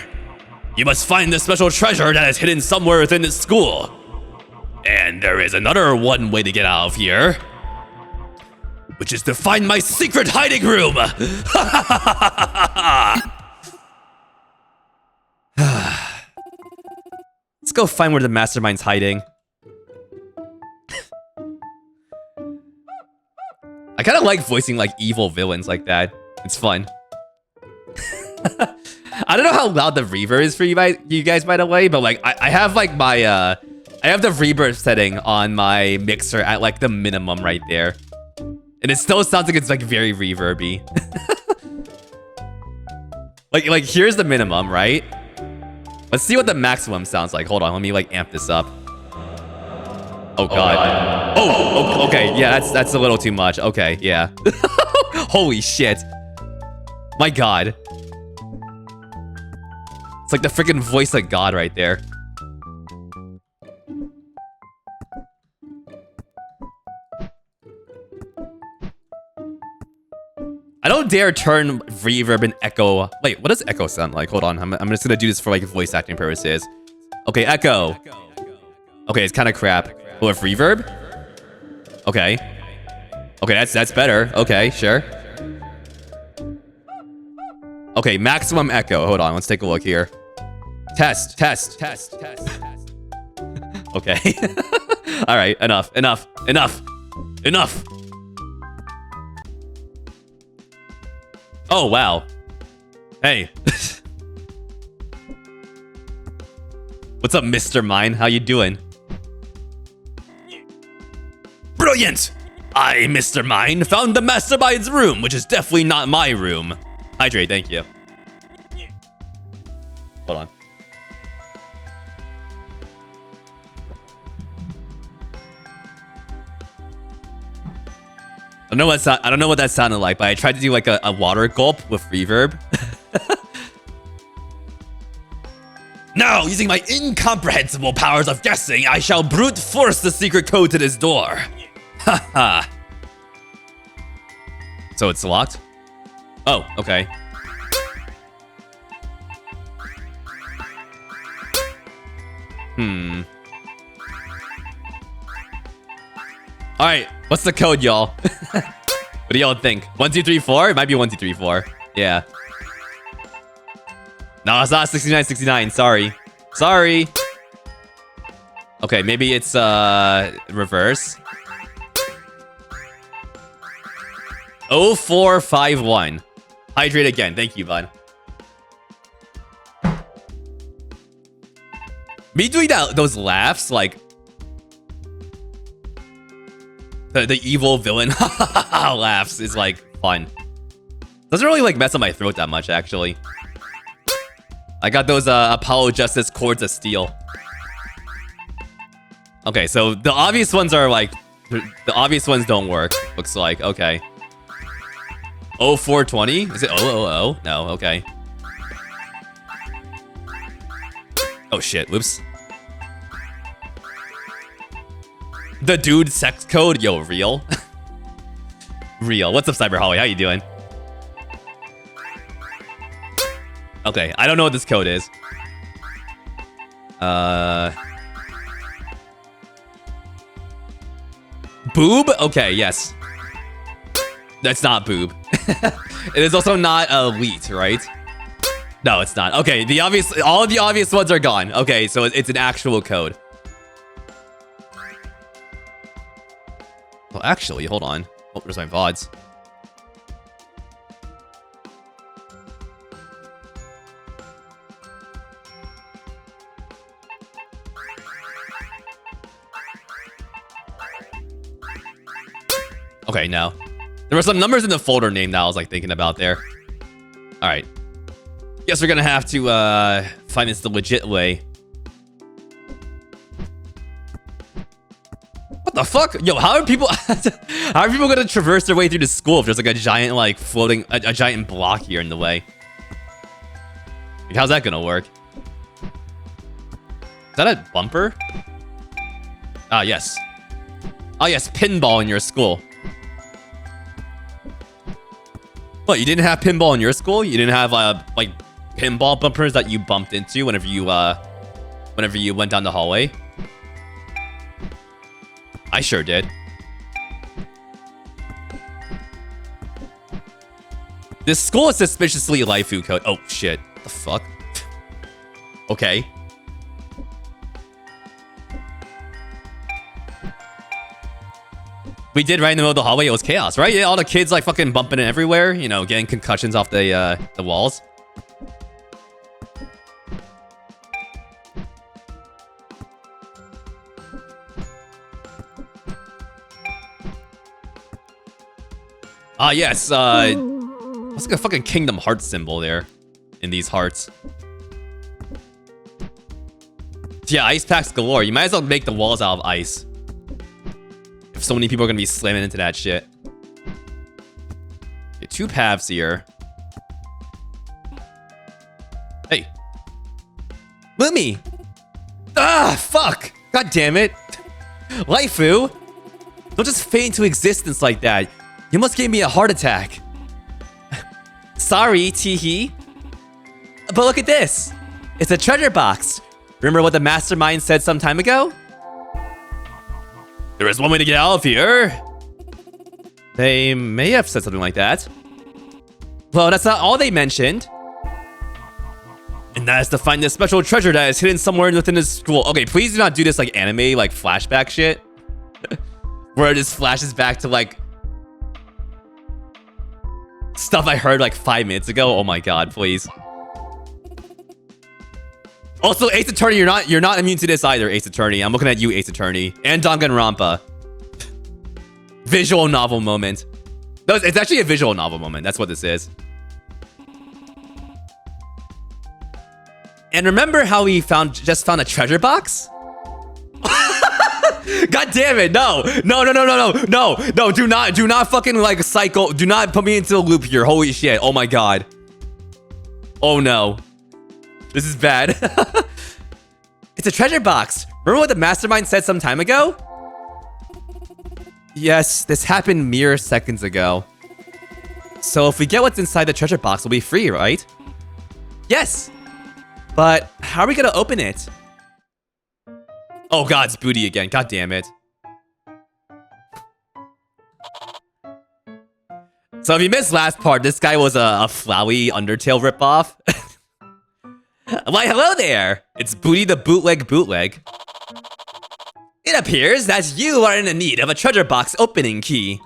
You must find the special treasure that is hidden somewhere within this school. And there is another one way to get out of here. Which is to find my secret hiding room! Let's go find where the mastermind's hiding. I kind of like voicing like evil villains like that. It's fun. I don't know how loud the reverb is for you guys, by the way, but like I have like my I have the reverb setting on my mixer at like the minimum right there. And it still sounds like it's like very reverby. like here's the minimum, right? Let's see what the maximum sounds like. Hold on, let me like amp this up. Oh god. Oh, okay, yeah, that's a little too much. Okay, yeah. Holy shit. My god. It's like the freaking voice of God right there. I don't dare turn reverb and echo. Wait, what does echo sound like? Hold on, I'm just gonna do this for like voice acting purposes. Okay, echo. Okay, it's kind of crap. But with reverb? Okay. Okay, that's better. Okay, sure. Okay, maximum echo. Hold on, let's take a look here. Test. Okay. All right, enough. Oh, wow. Hey. What's up, Mr. Mine? How you doing? Brilliant! I, Mr. Mine, found the mastermind's room, which is definitely not my room. Hydrate, thank you. Hold on. I don't know what that sounded like, but I tried to do like a water gulp with reverb. Now, using my incomprehensible powers of guessing, I shall brute force the secret code to this door. Haha. So it's locked? Oh, okay. Alright, what's the code, y'all? What do y'all think? 1, 2, 3, 4? It might be 1, 2, 3, 4. Yeah. No, it's not 69, 69. Sorry. Okay, maybe it's reverse. 0451. Hydrate again. Thank you, bud. Me doing those laughs, like the evil villain laughs is like fun. Doesn't really like mess up my throat that much, actually. I got those Apollo Justice cords of steel. Okay, so the obvious ones are like The obvious ones don't work, looks like. Okay. 0420? Is it 000? No, okay. Oh shit, whoops. The dude sex code? Yo, real? Real. What's up, Cyber Holly? How you doing? Okay, I don't know what this code is. Boob? Okay, yes. That's not boob. It is also not elite, right? No, it's not. Okay, all of the obvious ones are gone. Okay, so it's an actual code. Well, actually, hold on. Oh, there's my VODs. Okay, no. There were some numbers in the folder name that I was like thinking about there. All right. Guess we're gonna have to find this the legit way. What the fuck? Yo, how are people gonna traverse their way through the school if there's like a giant like floating a giant block here in the way? Like, how's that gonna work? Is that a bumper? Ah, yes. Oh yes, pinball in your school. What, you didn't have pinball in your school? You didn't have like pinball bumpers that you bumped into whenever you went down the hallway? I sure did. This school is suspiciously Laifu code. Oh shit. What the fuck? Okay. We did right in the middle of the hallway. It was chaos, right? Yeah, all the kids like fucking bumping it everywhere. You know, getting concussions off the walls. Ah, yes. What's like a fucking Kingdom Hearts symbol there in these hearts? Yeah, ice packs galore. You might as well make the walls out of ice. If so many people are gonna be slamming into that shit. Okay, 2 paths here. Hey. Lumi! Ah, fuck! God damn it. Laifu! Don't just fade into existence like that. You must give me a heart attack. Sorry, Teehee. But look at this. It's a treasure box. Remember what the mastermind said some time ago? There is one way to get out of here. They may have said something like that. Well, that's not all they mentioned. And that is to find this special treasure that is hidden somewhere within this school. Okay, please do not do this like anime, like flashback shit. Where it just flashes back to like stuff I heard like 5 minutes ago. Oh my god, please. Also, Ace Attorney, you're not immune to this either, Ace Attorney. I'm looking at you, Ace Attorney. And Danganronpa. Visual novel moment. No, it's actually a visual novel moment. That's what this is. And remember how we just found a treasure box? God damn it, no. No, do not fucking like cycle. Do not put me into a loop here. Holy shit. Oh my god. Oh no. This is bad. It's a treasure box. Remember what the mastermind said some time ago? Yes, this happened mere seconds ago. So if we get what's inside the treasure box, we'll be free, right? Yes. But how are we gonna open it? Oh god, it's booty again. God damn it. So if you missed last part, this guy was a Flowey Undertale ripoff. Why, hello there! It's Booty the bootleg. It appears that you are in need of a treasure box opening key.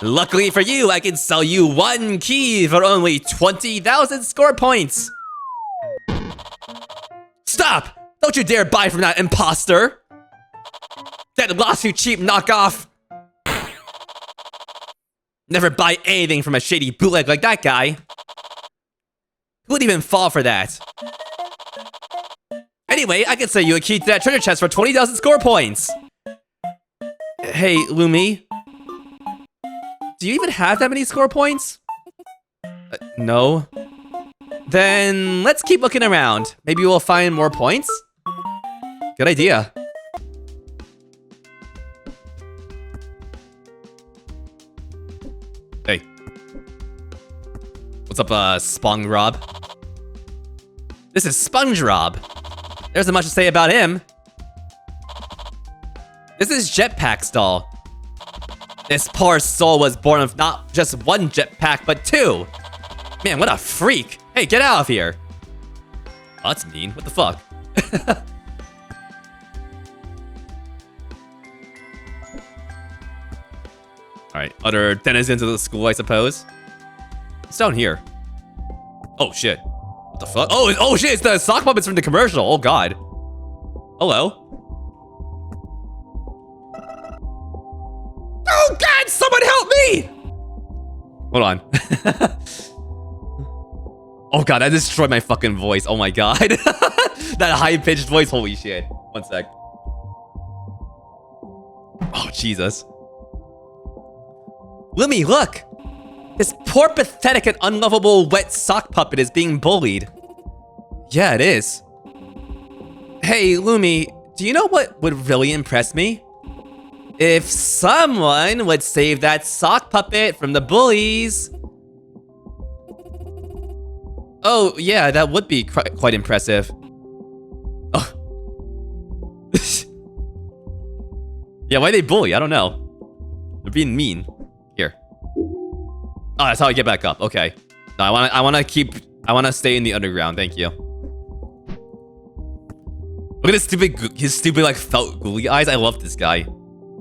Luckily for you, I can sell you 1 key for only 20,000 score points. Stop! Don't you dare buy from that imposter! Get lost, you cheap knockoff! Never buy anything from a shady bootleg like that guy. Who would even fall for that? Anyway, I can sell you a key to that treasure chest for 20,000 score points. Hey, Lumi. Do you even have that many score points? No. Then let's keep looking around. Maybe we'll find more points? Good idea. Hey. What's up, Spong Rob? This is Sponge Rob. There isn't much to say about him. This is Jetpack Stall. This poor soul was born with not just one jetpack, but two. Man, what a freak. Hey, get out of here. Oh, that's mean. What the fuck? Alright, other denizens of the school, I suppose. It's down here. Oh, shit. What the fuck? Oh shit, it's the sock puppets from the commercial. Oh, God. Hello. Oh, God, someone help me! Hold on. Oh, God, I destroyed my fucking voice. Oh, my God. That high-pitched voice. Holy shit. One sec. Oh, Jesus. Lumi, look! This poor, pathetic, and unlovable wet sock puppet is being bullied. Yeah, it is. Hey, Lumi, do you know what would really impress me? If someone would save that sock puppet from the bullies. Oh, yeah, that would be quite impressive. Oh. Yeah, why they bully? I don't know. They're being mean. Here. Oh, that's how I get back up. Okay. No, I wanna stay in the underground. Thank you. Look at his stupid like felt googly eyes. I love this guy.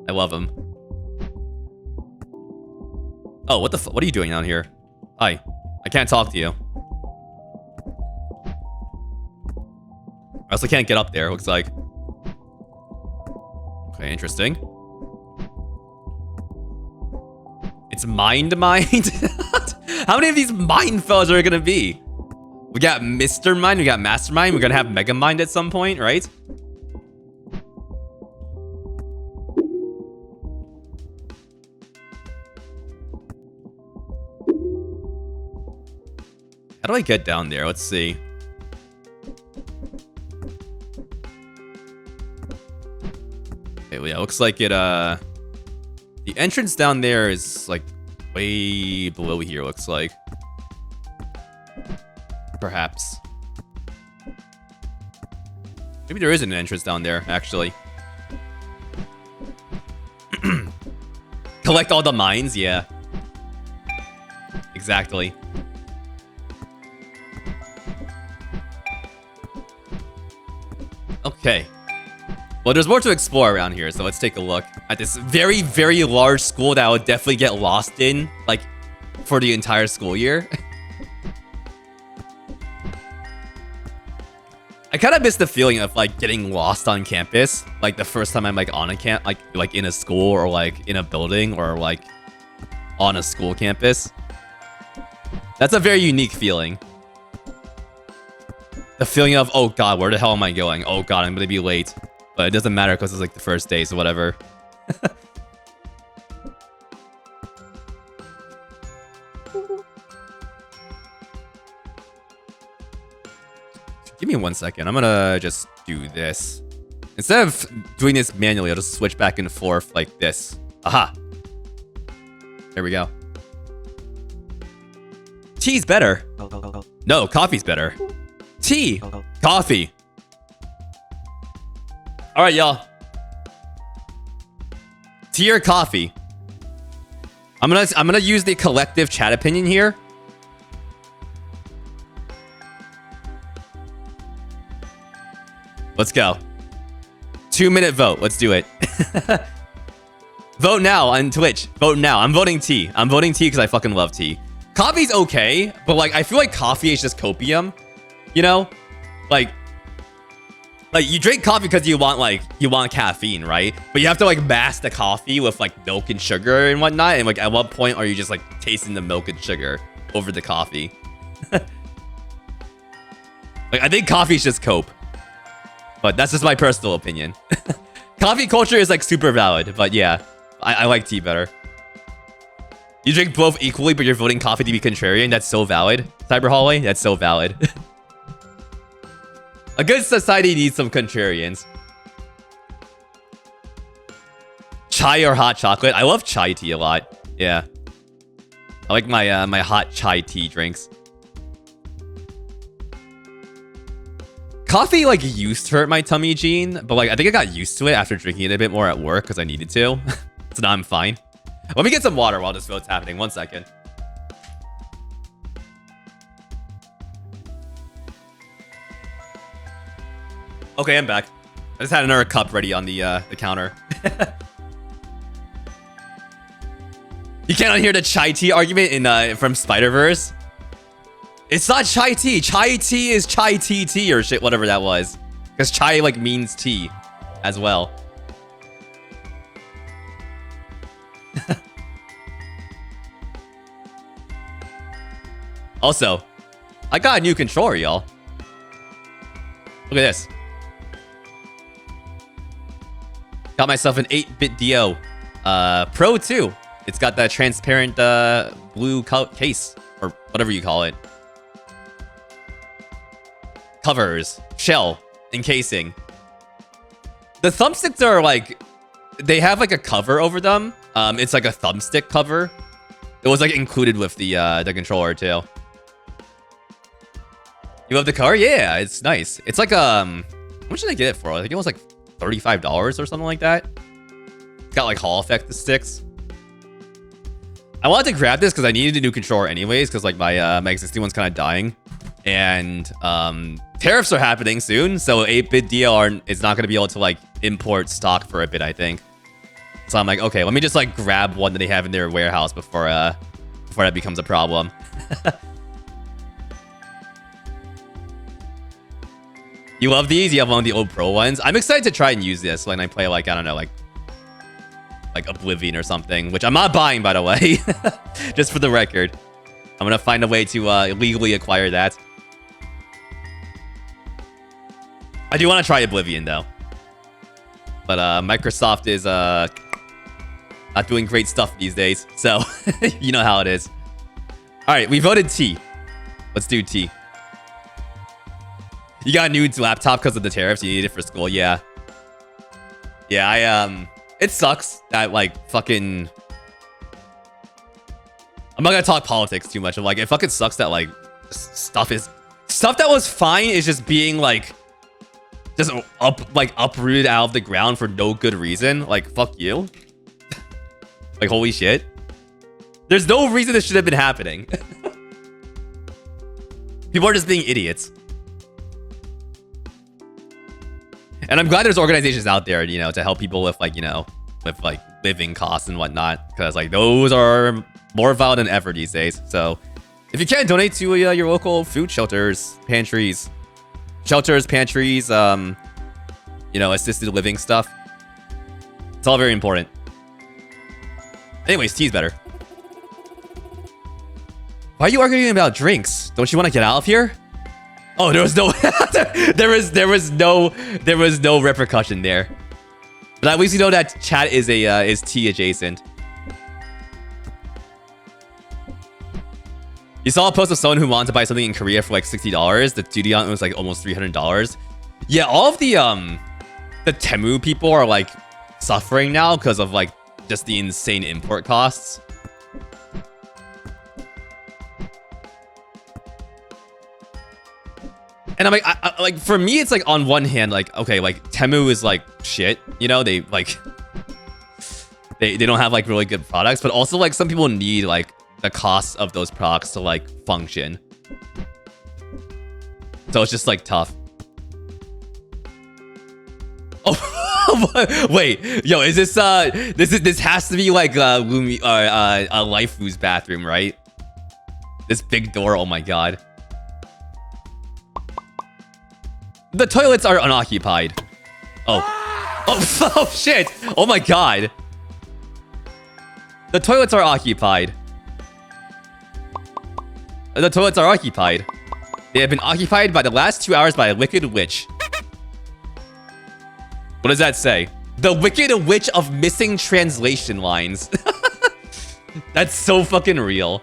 I love him. Oh, what the what are you doing down here? Hi. I can't talk to you. I also can't get up there, looks like. Okay, interesting. It's mind. How many of these mind fellas are there gonna be? We got Mr. Mind, we got Mastermind, we're gonna have Mega Mind at some point, right? How do I get down there? Let's see. Okay, well, yeah, looks like it, the entrance down there is, like, way below here, looks like. Perhaps. Maybe there is an entrance down there, actually. Collect all the mines, yeah. Exactly. Okay. Well, there's more to explore around here, so let's take a look at this very, very large school that I would definitely get lost in, like, for the entire school year. I kind of miss the feeling of, like, getting lost on campus, like, the first time I'm, like, on a camp, like in a school, or, like, in a building, or, like, on a school campus. That's a very unique feeling. The feeling of, oh god, where the hell am I going? Oh god, I'm gonna be late. But it doesn't matter because it's like the first day, so whatever. Give me 1 second. I'm gonna just do this. Instead of doing this manually, I'll just switch back and forth like this. Aha! There we go. Tea's better. No, coffee's better. Tea! Coffee! Alright, y'all. Tea or coffee? I'm gonna use the collective chat opinion here. Let's go. 2-minute vote. Let's do it. Vote now on Twitch. Vote now. I'm voting tea. I'm voting tea because I fucking love tea. Coffee's okay, but like I feel like coffee is just copium. You know? Like you drink coffee because you want caffeine, right? But you have to like mask the coffee with like milk and sugar and whatnot. And like at what point are you just like tasting the milk and sugar over the coffee? Like I think coffee is just cope. But that's just my personal opinion. Coffee culture is like super valid, but yeah. I like tea better. You drink both equally, but you're voting coffee to be contrarian. That's so valid. Cyber Hallway, that's so valid. A good society needs some contrarians. Chai or hot chocolate? I love chai tea a lot. Yeah. I like my my hot chai tea drinks. Coffee like used to hurt my tummy, Gene, but like I think I got used to it after drinking it a bit more at work because I needed to. So now I'm fine. Let me get some water while this vote's happening. 1 second. Okay, I'm back. I just had another cup ready on the counter. You cannot hear the chai tea argument in from Spider-Verse. It's not chai tea. Chai tea is chai tea or shit, whatever that was. Because chai like means tea as well. Also, I got a new controller, y'all. Look at this. Got myself an 8-bit Dio Pro 2. It's got that transparent blue case, or whatever you call it. Covers, shell, encasing. The thumbsticks are like, they have like a cover over them. It's like a thumbstick cover. It was like included with the controller too. You love the car? Yeah, it's nice. It's like how much did I get it for? I think it was like $35 or something like that. It's got like Hall effect sticks. I wanted to grab this because I needed a new controller anyways, because like my my existing one's kind of dying, and tariffs are happening soon, so 8-bit DL is not going to be able to like import stock for a bit, I think. So I'm like, okay, let me just like grab one that they have in their warehouse before that becomes a problem. You love these? You have one of the old Pro ones? I'm excited to try and use this when I play like, I don't know, like Oblivion or something, which I'm not buying, by the way. Just for the record. I'm gonna find a way to legally acquire that. I do want to try Oblivion though. But Microsoft is not doing great stuff these days, so you know how it is. Alright, we voted T. Let's do T. You got a new laptop because of the tariffs. You need it for school. Yeah. Yeah, it sucks that like fucking... I'm not gonna talk politics too much. I'm like, it fucking sucks that like stuff that was fine is just being like just uprooted out of the ground for no good reason. Like, fuck you. Like, holy shit. There's no reason this should have been happening. People are just being idiots. And I'm glad there's organizations out there, you know, to help people with like, you know, with like living costs and whatnot, because like those are more valid than ever these days. So if you can, donate to your local food shelters, pantries, you know, assisted living stuff. It's all very important. Anyways, tea's better. Why are you arguing about drinks? Don't you want to get out of here? Oh, there was no there was no repercussion there. But at least you know that chat is tea adjacent. You saw a post of someone who wanted to buy something in Korea for like $60. The duty on it was like almost $300. Yeah, all of the Temu people are like suffering now because of like just the insane import costs. And I'm like, like for me, it's like on one hand, like, okay, like Temu is like shit, you know, they like, they don't have like really good products, but also like some people need like the cost of those products to like function. So it's just like tough. Oh, wait, yo, is this this has to be like Lumi, Life's bathroom, right? This big door, oh my god. The toilets are unoccupied. Oh. Oh, oh shit. Oh my god. The toilets are occupied. The toilets are occupied. They have been occupied by the last 2 hours by a wicked witch. What does that say? The Wicked Witch of missing translation lines. That's so fucking real.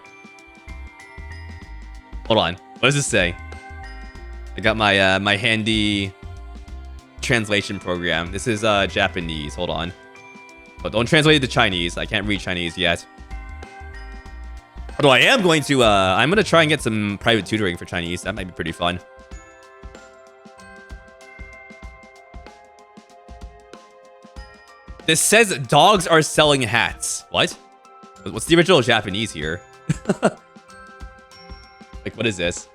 Hold on. What does this say? I got my my handy translation program. This is Japanese. Hold on. But don't translate it to Chinese. I can't read Chinese yet. Although I am going to I'm gonna try and get some private tutoring for Chinese. That might be pretty fun. This says dogs are selling hats. What? What's the original Japanese here? Like, what is this?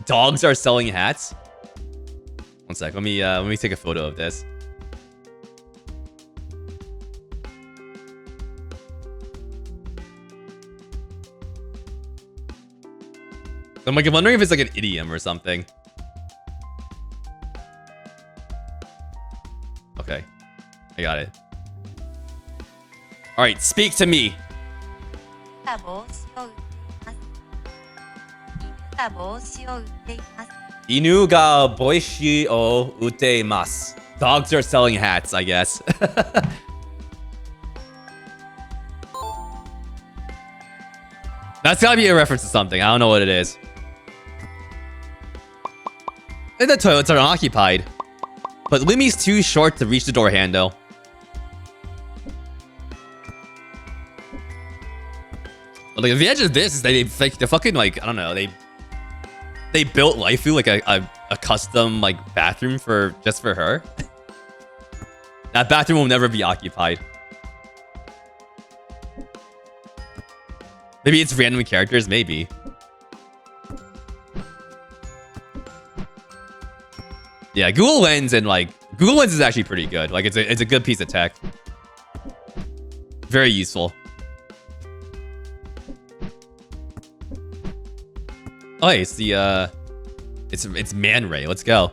Dogs are selling hats? One sec. Let me take a photo of this. I'm like, I'm wondering if it's like an idiom or something. Okay. I got it. Alright, speak to me. Inu ga boishi o utemasu. Dogs are selling hats, I guess. That's gotta be a reference to something. I don't know what it is. And the toilets are unoccupied. But Lumi's too short to reach the door handle. Like, the edge of this is they like the fucking like I don't know, they built Laifu like a custom like bathroom for just for her. That bathroom will never be occupied. Maybe it's random characters, maybe. Yeah, Google Lens and like Google Lens is actually pretty good. Like it's a good piece of tech. Very useful. Oh, hey, it's the it's Man Ray. Let's go.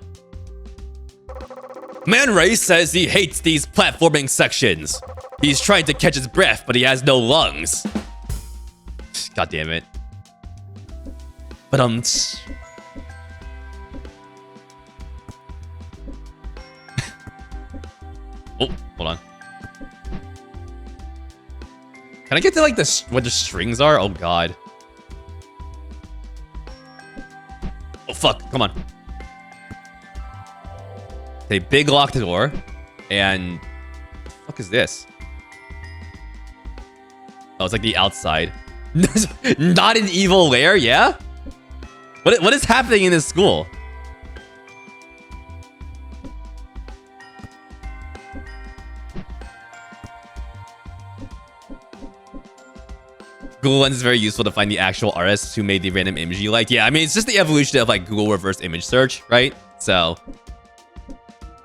Man Ray says he hates these platforming sections. He's trying to catch his breath, but he has no lungs. God damn it. But oh, hold on. Can I get to like what the strings are? Oh god. Oh fuck, come on. Okay, big lock the door. And what the fuck is this? Oh, it's like the outside. Not an evil lair, yeah? What is happening in this school? Google Lens is very useful to find the actual artists who made the random image you liked. Yeah, I mean, it's just the evolution of like Google reverse image search, right? So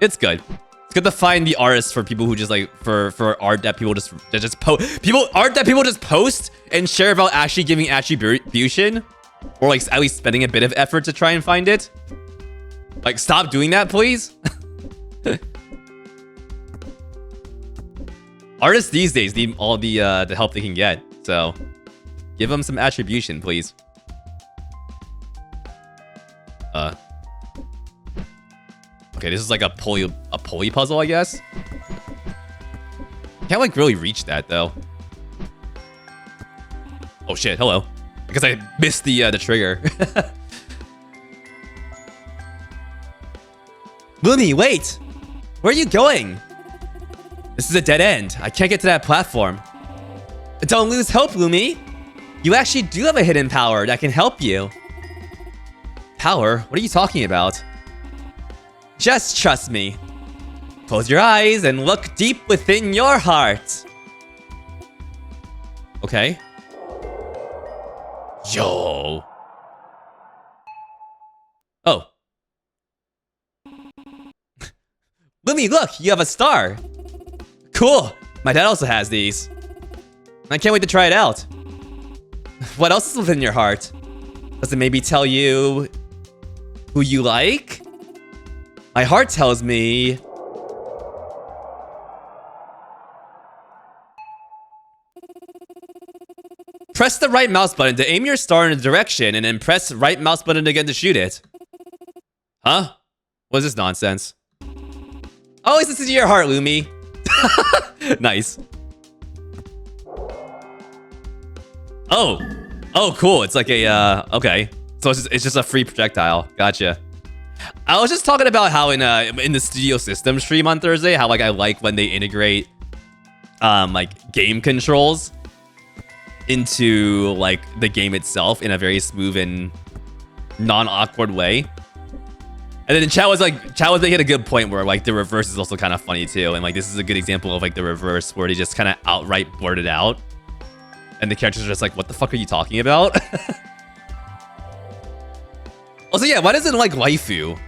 it's good. It's good to find the artists for people who just like for art that people just post art that people just post and share without actually giving attribution, or like at least spending a bit of effort to try and find it. Like, stop doing that, please. Artists these days need all the help they can get, so give them some attribution, please. Okay, this is like a pulley puzzle, I guess. Can't like really reach that though. Oh shit! Hello. Because I missed the trigger. Lumi, wait! Where are you going? This is a dead end. I can't get to that platform. Don't lose hope, Lumi. You actually do have a hidden power that can help you. Power? What are you talking about? Just trust me. Close your eyes and look deep within your heart. Okay. Yo. Oh. Lumi, look, you have a star. Cool. My dad also has these. I can't wait to try it out. What else is within your heart? Does it maybe tell you who you like? My heart tells me... Press the right mouse button to aim your star in a direction, and then press right mouse button again to shoot it. Huh? What is this nonsense? Always listen to your heart, Lumi. Nice. Oh. Oh, cool. It's like a, okay. So it's just a free projectile. Gotcha. I was just talking about how in the Studio System stream on Thursday, how like I like when they integrate like game controls into like the game itself in a very smooth and non-awkward way. And then chat was making a good point where like the reverse is also kind of funny too, and like this is a good example of like the reverse where they just kind of outright blurt it out, and the characters are just like, "What the fuck are you talking about?" Also, yeah, why doesn't like waifu?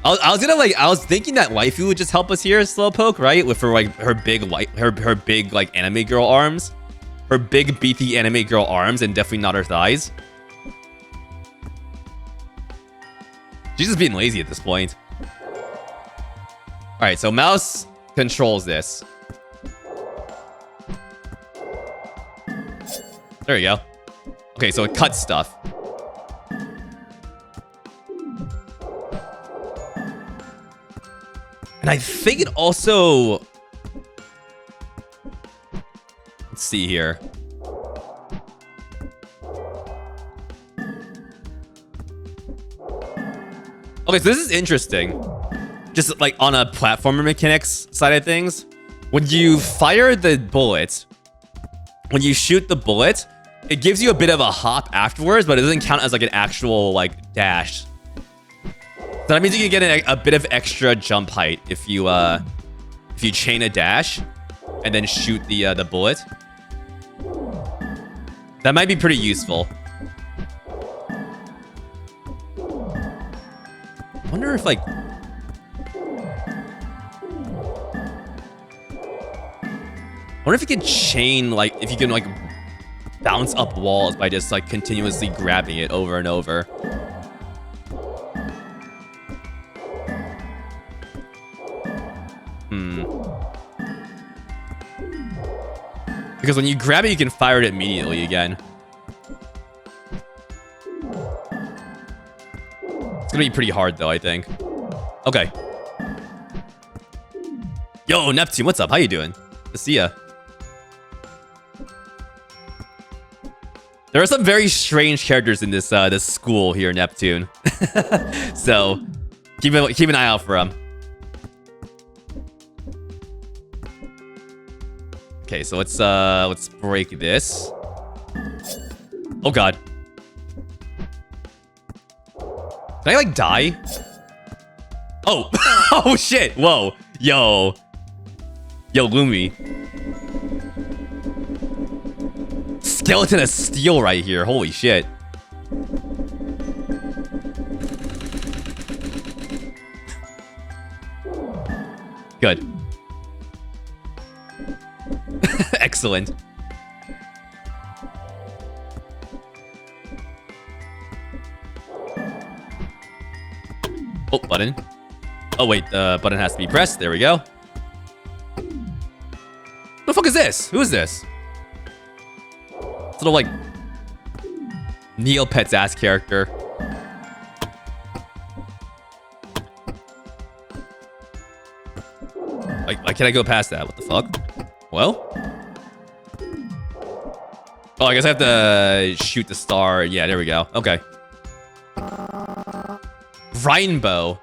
I was thinking that waifu would just help us here, Slowpoke, right? With her big like anime girl arms, her big beefy anime girl arms, and definitely not her thighs. She's just being lazy at this point. Alright, so mouse controls this. There you go. Okay, so it cuts stuff. And I think it also... Let's see here. Okay, so this is interesting. Just like on a platformer mechanics side of things, when you fire the bullet, when you shoot the bullet, it gives you a bit of a hop afterwards, but it doesn't count as like an actual like dash. So that means you can get a bit of extra jump height if you chain a dash and then shoot the bullet. That might be pretty useful. I wonder if like... I wonder if you can chain, like, if you can like bounce up walls by just like continuously grabbing it over and over. Because when you grab it, you can fire it immediately again. It's gonna be pretty hard though, I think. Okay. Yo, Neptune, what's up? How you doing? Good to see ya. There are some very strange characters in this this school here, Neptune. So keep an eye out for them. Okay, so let's break this. Oh god. Can I like die? Oh. Oh shit. Whoa. Yo, Lumi. Skeleton of steel right here. Holy shit. Good. Excellent. Oh, button. Oh, wait. Button has to be pressed. There we go. What the fuck is this? Who is this? Little like Neopet's ass character. Like, why can't I go past that? What the fuck? Well? Oh, I guess I have to shoot the star. Yeah, there we go. Okay. Rainbow.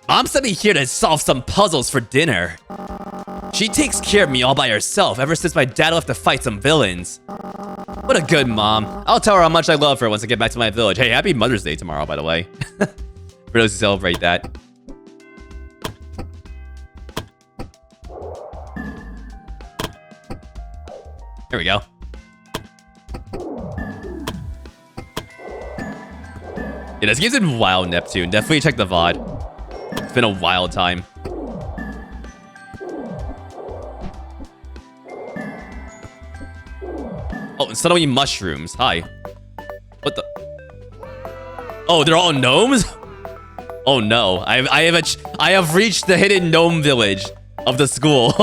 Mom sent me here to solve some puzzles for dinner. She takes care of me all by herself ever since my dad left to fight some villains. What a good mom. I'll tell her how much I love her once I get back to my village. Hey, happy Mother's Day tomorrow, by the way. For those who celebrate that. There we go. Yeah, this game's been wild, Neptune. Definitely check the VOD. It's been a wild time. Oh, and suddenly mushrooms. Hi. What the? Oh, they're all gnomes? Oh no. I have reached the hidden gnome village of the school.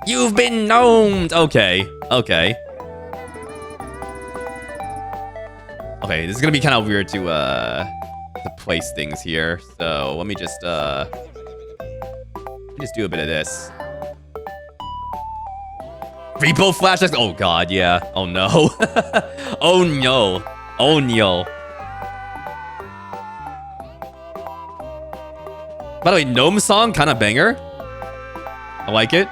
You've been gnomed. Okay. Okay. Okay, Okay, this is gonna be kind of weird to place things here. So let me just do a bit of this. Repo flashbacks. Oh god, yeah. Oh no. Oh no. Oh no. By the way, Gnome song, kind of banger. I like it.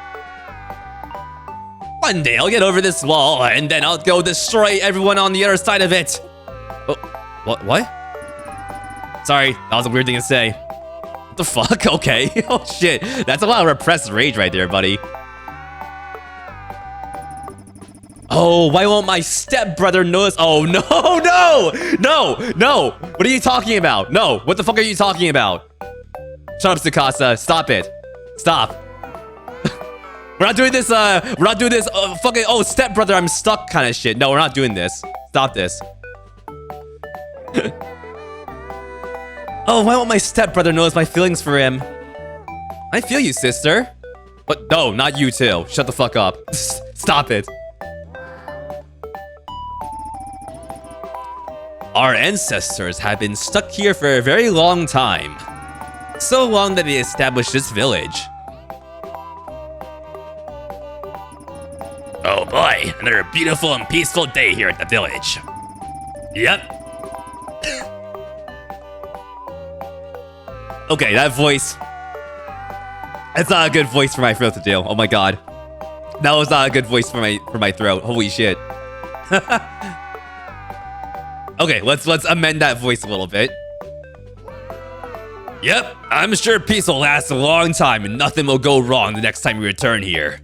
One day I'll get over this wall, and then I'll go destroy everyone on the other side of it. Oh, what? Sorry, that was a weird thing to say. What the fuck? Okay. Oh shit, that's a lot of repressed rage right there, buddy. Oh, why won't my stepbrother notice? Oh no, no! What are you talking about? No, what the fuck are you talking about? Shut up, Tsukasa. Stop it. Stop. We're not doing this, fucking, oh, stepbrother, I'm stuck kind of shit. No, we're not doing this. Stop this. Oh, why won't my stepbrother notice my feelings for him? I feel you, sister. But no, not you too. Shut the fuck up. Stop it. Our ancestors have been stuck here for a very long time. So long that they established this village. Oh boy, another beautiful and peaceful day here at the village. Yep. Okay, that voice. That's not a good voice for my throat to do. Oh my god. That was not a good voice for my throat. Holy shit. Okay, let's amend that voice a little bit. Yep, I'm sure peace will last a long time and nothing will go wrong the next time we return here.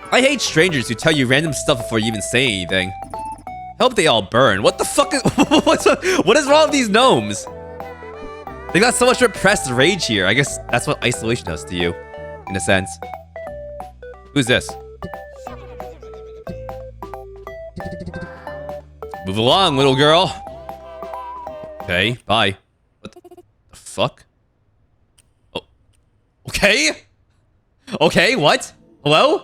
I hate strangers who tell you random stuff before you even say anything. Hope they all burn. What the fuck is what is wrong with these gnomes? They got so much repressed rage here. I guess that's what isolation does to you, in a sense. Who's this? Move along, little girl. Okay, bye. What the fuck? Oh, okay. Okay, what? Hello?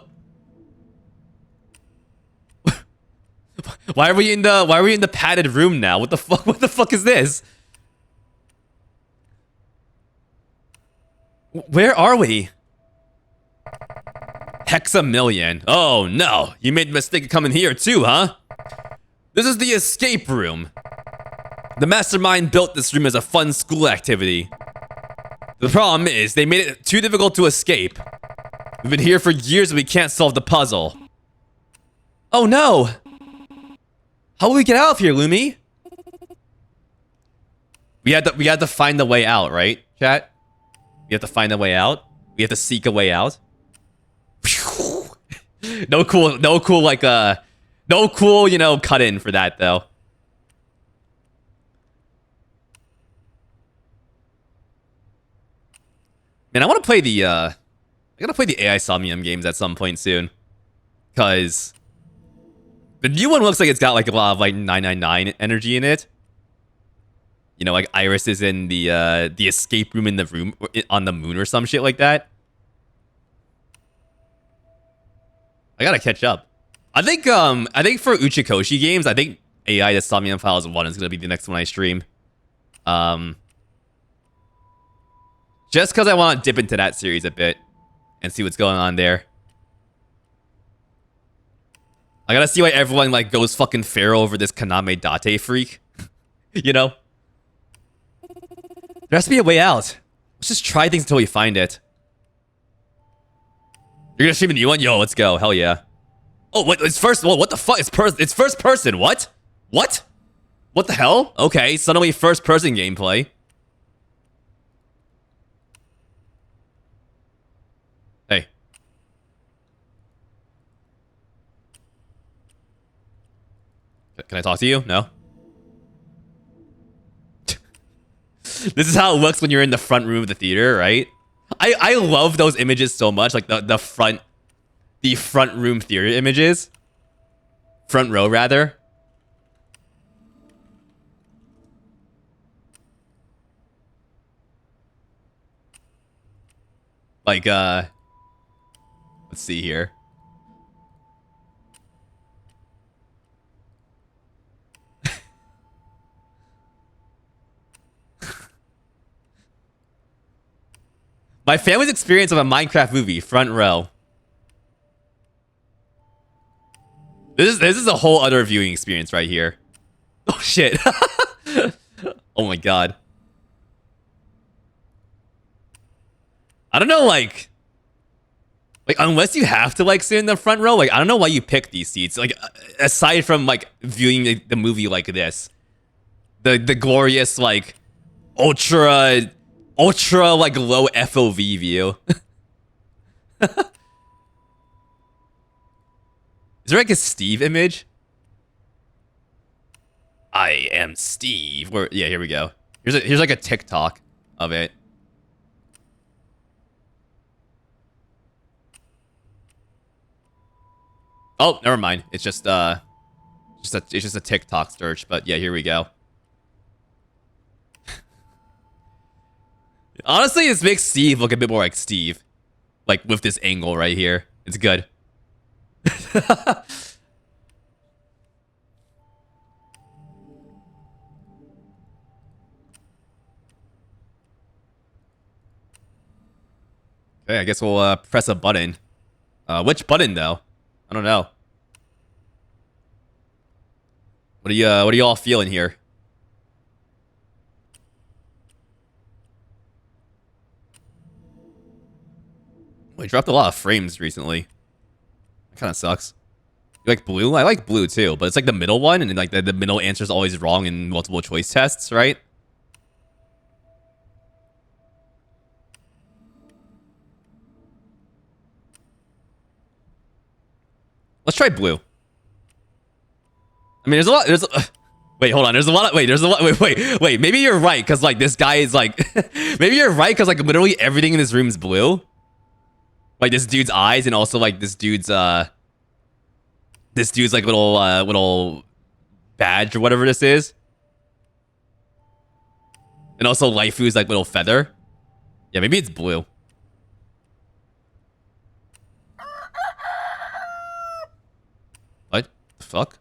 Why are we in the padded room now? What the fuck? What the fuck is this? Where are we? Hexamillion. Oh no, you made the mistake of coming here too, huh? This is the escape room. The mastermind built this room as a fun school activity. The problem is, they made it too difficult to escape. We've been here for years and we can't solve the puzzle. Oh no! How will we get out of here, Lumi? We had to find the way out, right, chat? We have to find a way out. We have to seek a way out. No cool, you know, cut in for that though. Man, I want to play the, I gotta play the AI Somnium games at some point soon. Cause the new one looks like it's got like a lot of like 999 energy in it. You know, like Iris is in the escape room in the room on the moon or some shit like that. I gotta catch up. I think for Uchikoshi games, I think AI the Somnium Files 1 is gonna be the next one I stream. Just because I want to dip into that series a bit and see what's going on there. I gotta see why everyone like goes fucking feral over this Kaname Date freak. You know? There has to be a way out. Let's just try things until we find it. You're gonna stream a new one? Yo, let's go. Hell yeah. Oh, wait, it's first. Well, what the fuck? It's first person. What? What? What the hell? Okay, suddenly first person gameplay. Hey. Can I talk to you? No? This is how it looks when you're in the front room of the theater, right? I love those images so much, like the front room theater images. Front row, rather. Like, let's see here. My family's experience of a Minecraft movie, front row. This is a whole other viewing experience right here. Oh shit. Oh my god. I don't know, like unless you have to like sit in the front row, like I don't know why you pick these seats. Like aside from like viewing the movie like this, the glorious like ultra like low FOV view. Is there like a Steve image? I am Steve. Yeah, here we go. Here's like a TikTok of it. Oh, never mind. It's just a TikTok search. But yeah, here we go. Honestly, this makes Steve look a bit more like Steve, like with this angle right here. It's good. Okay, I guess we'll press a button. Which button though? I don't know. What are you all feeling here? We dropped a lot of frames recently. That kind of sucks. You like blue? I like blue too, but it's like the middle one, and then like the middle answer is always wrong in multiple choice tests, right? Let's try blue. I mean, there's a lot. Wait, hold on. There's a lot. Wait. Maybe you're right, because like this guy is like. Maybe you're right, because like literally everything in this room is blue. Like this dude's eyes, and also like this dude's like little badge or whatever this is, and also Laifu's like little feather. Yeah, maybe it's blue. What the fuck?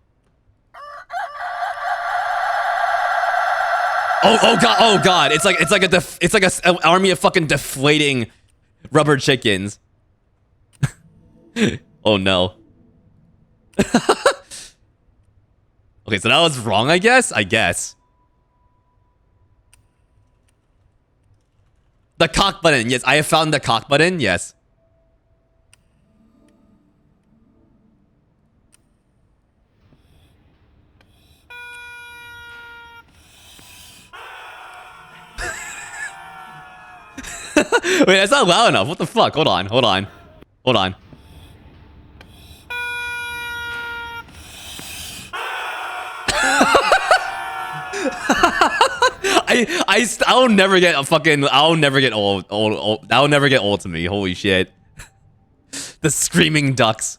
Oh god! It's like an army of fucking deflating rubber chickens. Oh no. Okay, so that was wrong, I guess? The cock button. Yes, I have found the cock button. Yes. Wait, that's not loud enough. What the fuck? Hold on. I'll never get a fucking. I'll never get old. I'll never get old to me. Holy shit. The screaming ducks.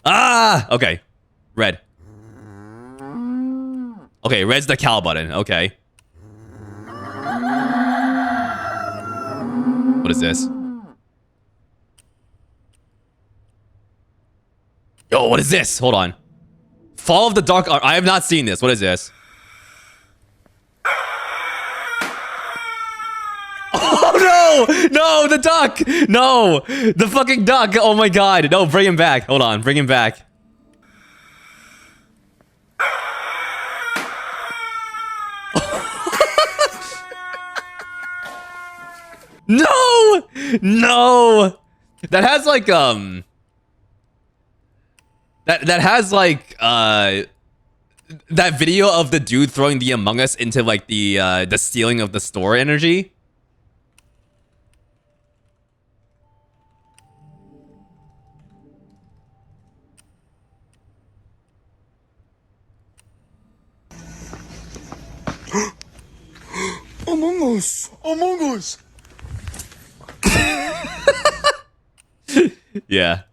Ah. Okay. Red. Okay, red's the cow button. Okay. What is this? Yo, what is this? Hold on. Fall of the Dark Ark. I have not seen this. What is this? Oh no! No, the duck! No! The fucking duck! Oh my god. No, bring him back. Hold on. Bring him back. No! No! That has like that has like that video of the dude throwing the Among Us into like the stealing of the store energy. Among Us! Among Us! Yeah.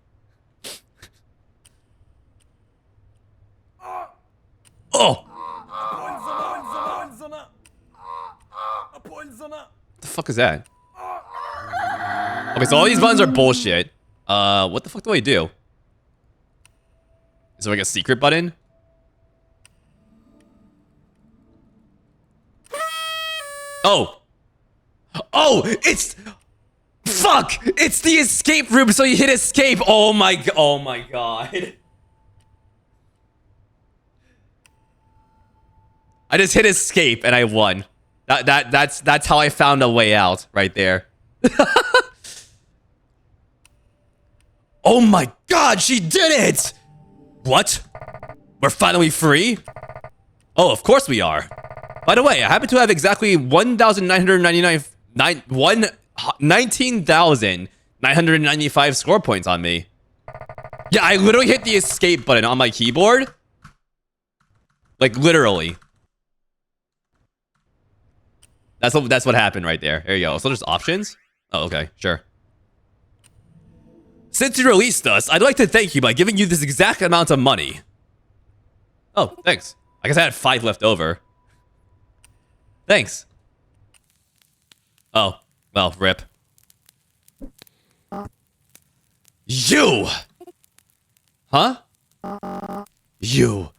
Oh! What the fuck is that? Okay, so all these buttons are bullshit. What the fuck do I do? Is there like a secret button? Oh! Oh, it's... Fuck! It's the escape room, so you hit escape. Oh my god. I just hit escape and I won. That's how I found a way out right there. Oh my god, she did it! What? We're finally free? Oh, of course we are. By the way, I happen to have exactly 19,995 score points on me. Yeah, I literally hit the escape button on my keyboard. Like, literally. That's what happened right there. There you go. So there's options? Oh, okay. Sure. Since you released us, I'd like to thank you by giving you this exact amount of money. Oh, thanks. I guess I had 5 left over. Thanks. Oh, well, rip. You! Huh? You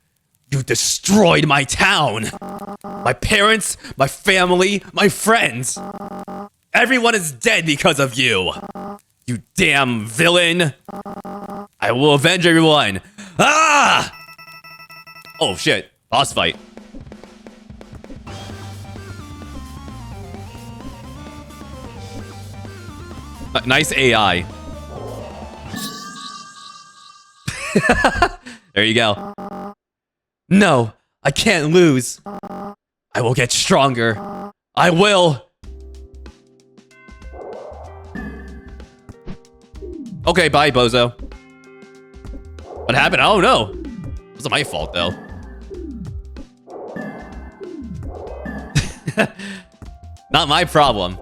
destroyed my town! My parents, my family, my friends! Everyone is dead because of you! You damn villain! I will avenge everyone! Ah! Oh shit, boss fight. Nice AI. There you go. No, I can't lose. I will get stronger. I will. Okay, bye, bozo. What happened? Oh no. It wasn't my fault though. Not my problem.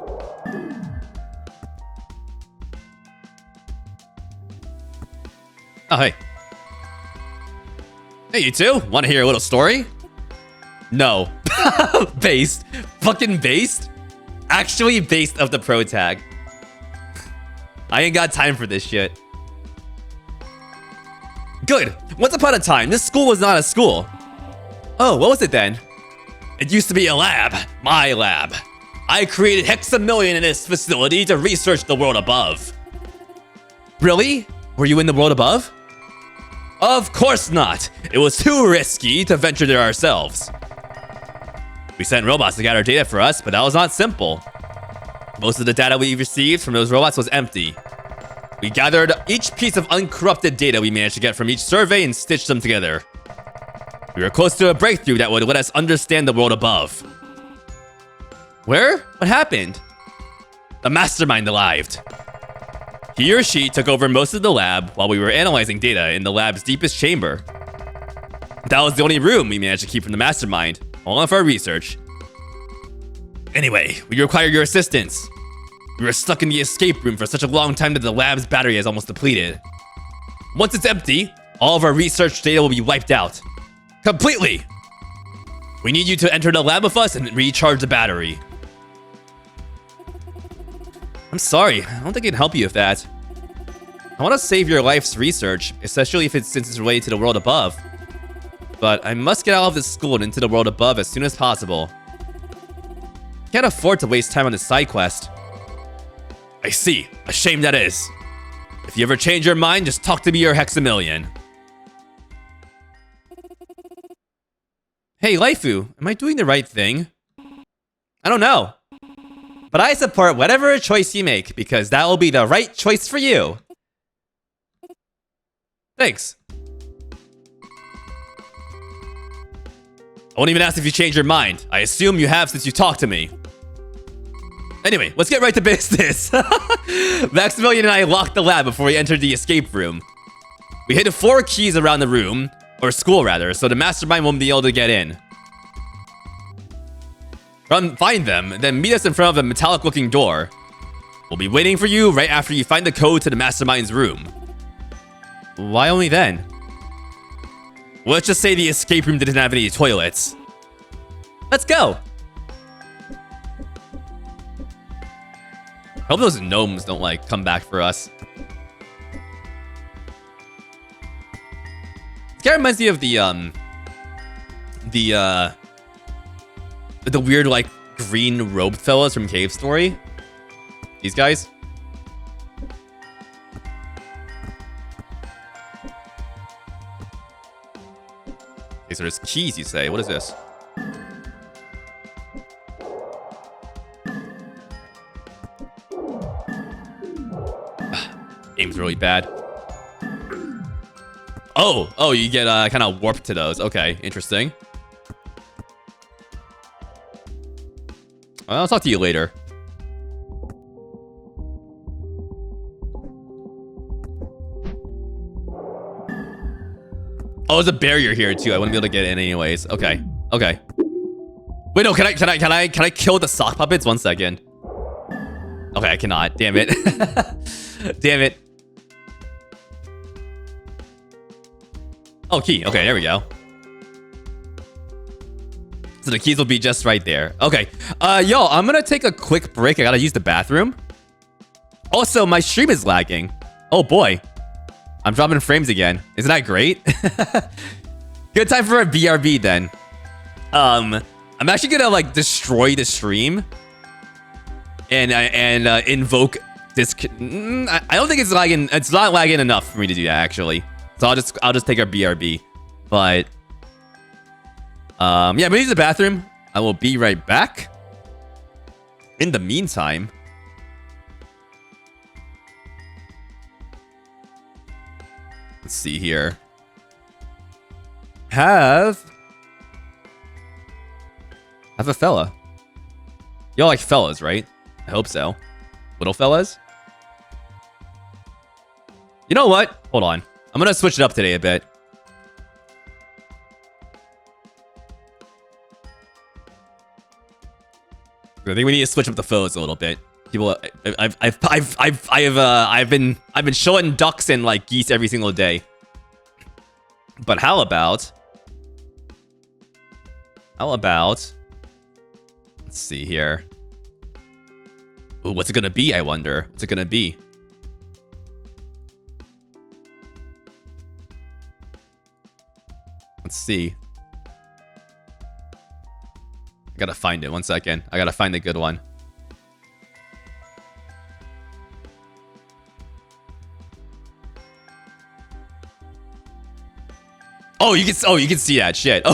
Oh, hey. Hey, you two? Want to hear a little story? No. Based. Fucking based? Actually based of the pro tag. I ain't got time for this shit. Good. Once upon a time, this school was not a school. Oh, what was it then? It used to be a lab. My lab. I created Hexamillion in this facility to research the world above. Really? Were you in the world above? Of course not. It was too risky to venture there ourselves. We sent robots to gather data for us, but that was not simple. Most of the data we received from those robots was empty. We gathered each piece of uncorrupted data we managed to get from each survey and stitched them together. We were close to a breakthrough that would let us understand the world above. Where? What happened? The mastermind arrived. He or she took over most of the lab while we were analyzing data in the lab's deepest chamber. That was the only room we managed to keep from the mastermind, all of our research. Anyway, we require your assistance. We were stuck in the escape room for such a long time that the lab's battery is almost depleted. Once it's empty, all of our research data will be wiped out. Completely! We need you to enter the lab with us and recharge the battery. I'm sorry, I don't think I can help you with that. I want to save your life's research, especially since it's related to the world above. But I must get out of this school and into the world above as soon as possible. Can't afford to waste time on this side quest. I see. A shame that is. If you ever change your mind, just talk to me or Hexamillion. Hey, Laifu, am I doing the right thing? I don't know. But I support whatever choice you make, because that will be the right choice for you. Thanks. I won't even ask if you change your mind. I assume you have since you talked to me. Anyway, let's get right to business. Maximilian and I locked the lab before we entered the escape room. We hid 4 keys around the room, or school rather, so the mastermind won't be able to get in. Find them, then meet us in front of a metallic-looking door. We'll be waiting for you right after you find the code to the mastermind's room. Why only then? Well, let's just say the escape room didn't have any toilets. Let's go! I hope those gnomes don't, like, come back for us. This guy reminds me of the weird, like, green robed fellas from Cave Story. These guys. Okay, so there's keys, you say. What is this? Aim's really bad. Oh, you get kind of warped to those. Okay, interesting. I'll talk to you later. Oh, there's a barrier here too. I wouldn't be able to get in anyways. Okay. Okay. Wait, no, can I kill the sock puppets? 1 second. Okay, I cannot. Damn it. Damn it. Oh, key. Okay, there we go. So the keys will be just right there. Okay. Yo, I'm gonna take a quick break. I gotta use the bathroom. Also, my stream is lagging. Oh boy. I'm dropping frames again. Isn't that great? Good time for a BRB then. I'm actually gonna like destroy the stream and invoke this. I don't think it's lagging. It's not lagging enough for me to do that actually. So I'll just take our BRB. But yeah, I'm gonna use the bathroom. I will be right back. In the meantime, let's see here. Have a fella. Y'all like fellas, right? I hope so. Little fellas? You know what? Hold on. I'm gonna switch it up today a bit. I think we need to switch up the foes a little bit. People, I've been showing ducks and like geese every single day. But how about? Let's see here. Ooh, what's it gonna be? I wonder. What's it gonna be? Let's see. I gotta find it. 1 second. I gotta find the good one. Oh, you can see that shit. Oh,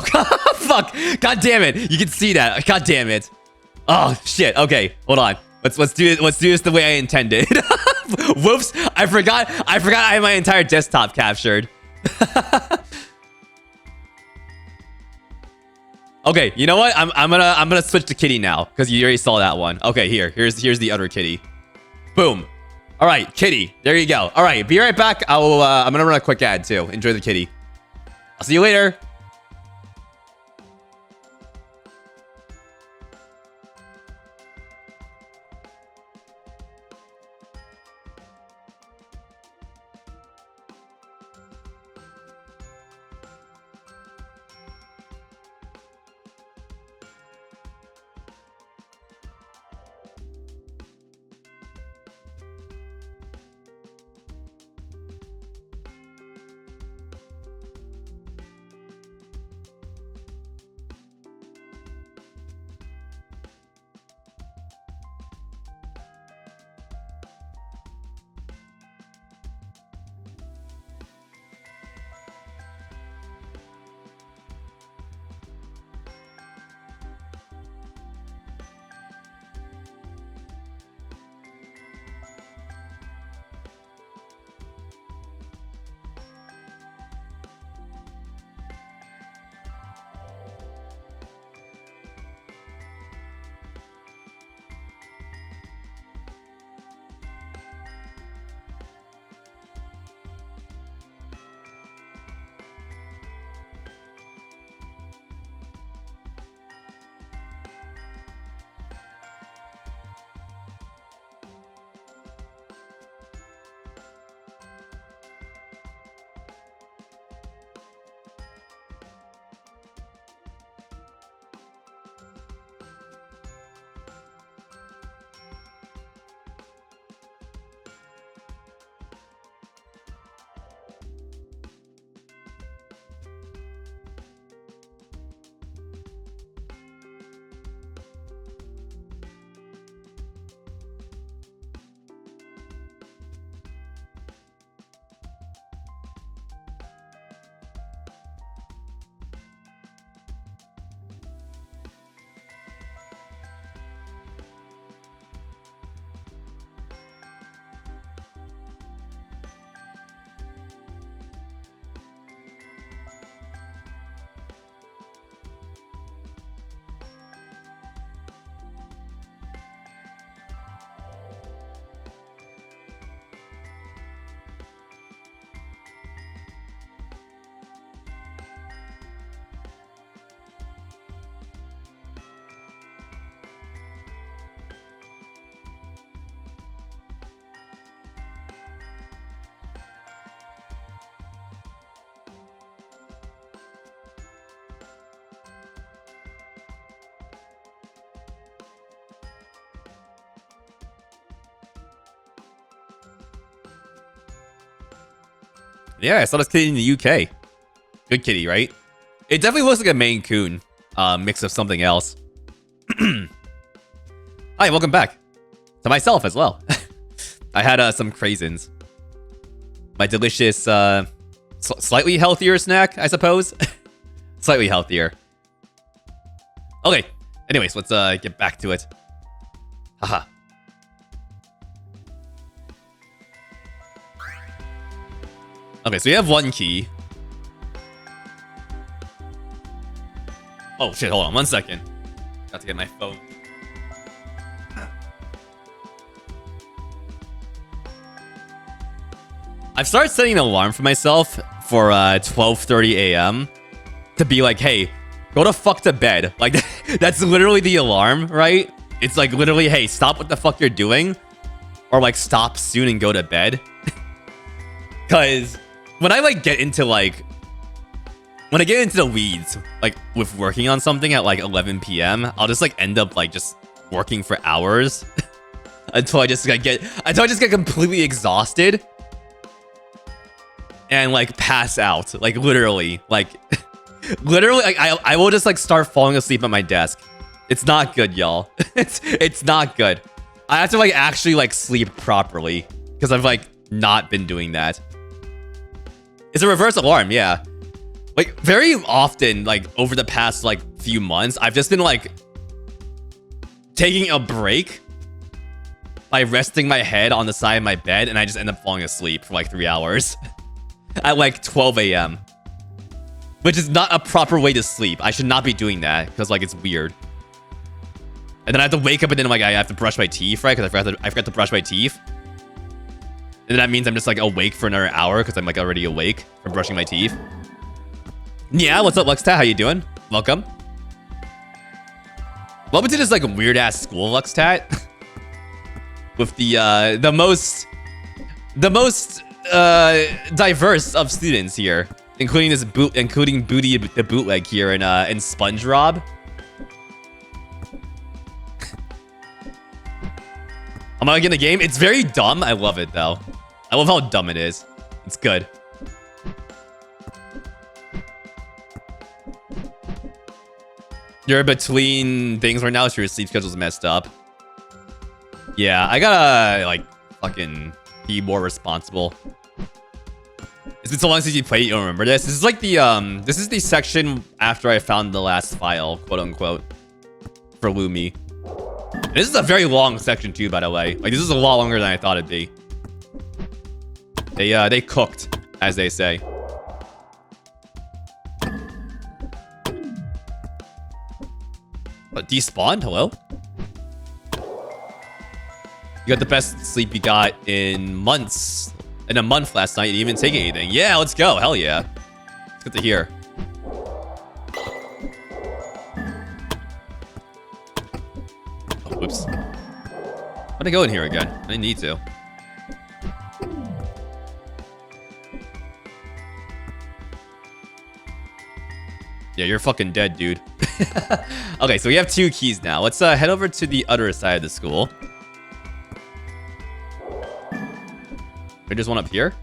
fuck. God damn it. You can see that. God damn it. Oh, shit. Okay, hold on. Let's do this the way I intended. Whoops. I forgot I had my entire desktop captured. Okay, you know what? I'm gonna switch to kitty now because you already saw that one. Okay, here's the other kitty. Boom. All right, kitty. There you go. All right, be right back. I'm gonna run a quick ad too. Enjoy the kitty. I'll see you later. Yeah, I saw this kitty in the UK. Good kitty, right? It definitely looks like a Maine Coon mix of something else. Hi, welcome back. To myself as well. I had some craisins. My delicious, slightly healthier snack, I suppose. Slightly healthier. Okay. Anyways, let's get back to it. Haha. Okay, so you have one key. Oh shit, hold on 1 second. Got to get my phone. I've started setting an alarm for myself for 12:30 a.m. to be like, hey, go the fuck to bed. Like, that's literally the alarm, right? It's like literally, hey, stop what the fuck you're doing. Or like, stop soon and go to bed. Because when I like get into like, when I get into the weeds, like with working on something at like 11 p.m., I'll just like end up like just working for hours until I just get completely exhausted and like pass out. Like literally, like literally, like I will just like start falling asleep at my desk. It's not good, y'all. It's not good. I have to like actually like sleep properly because I've like not been doing that. It's a reverse alarm, yeah. Like very often, like over the past like few months, I've just been like taking a break by resting my head on the side of my bed, and I just end up falling asleep for like 3 hours at like 12 a.m. Which is not a proper way to sleep. I should not be doing that because like it's weird. And then I have to wake up and then like I have to brush my teeth, right? Because I forgot to brush my teeth. And then that means I'm just like awake for another hour because I'm like already awake from brushing my teeth. Yeah, what's up, Luxtat? How you doing? Welcome. Welcome to this like weird ass school, Luxtat. With the most diverse of students here, including Booty the bootleg here in SpongeRob. Am I liking the game? It's very dumb. I love it though. I love how dumb it is. It's good. You're between things right now, so your sleep schedule's messed up. Yeah, I gotta like fucking be more responsible. It's been so long since you played, you don't remember this. This is like the this is the section after I found the last file, quote unquote, for Lumi. And this is a very long section too, by the way. Like this is a lot longer than I thought it'd be. They cooked, as they say. What, despawned? Hello? You got the best sleep you got in months. In a month last night, you didn't even take anything. Yeah, let's go. Hell yeah. It's good to hear. Oh, whoops. How'd I go in here again? I didn't need to. Yeah, you're fucking dead, dude. Okay, so we have 2 keys now. Let's head over to the other side of the school. There's one up here.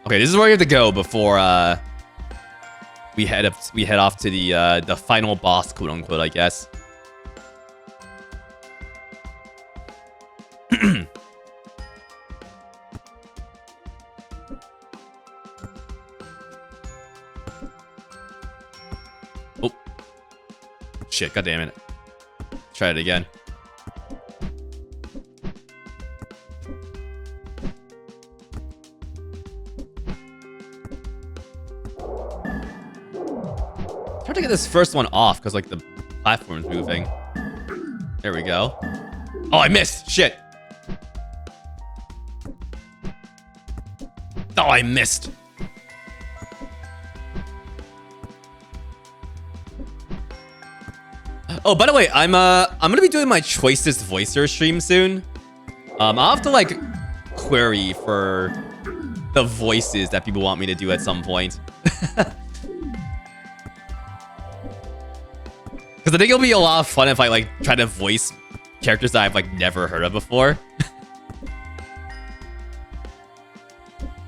Okay, this is where we have to go before we head off to the final boss, quote unquote, I guess. Oh shit! God damn it! Try it again. Hard to get this first one off because like the platform's moving. There we go. Oh, I missed. Shit. Oh, I missed. Oh, by the way, I'm gonna be doing my choicest voicer stream soon. I'll have to like query for the voices that people want me to do at some point. Because I think it'll be a lot of fun if I like try to voice characters that I've like never heard of before.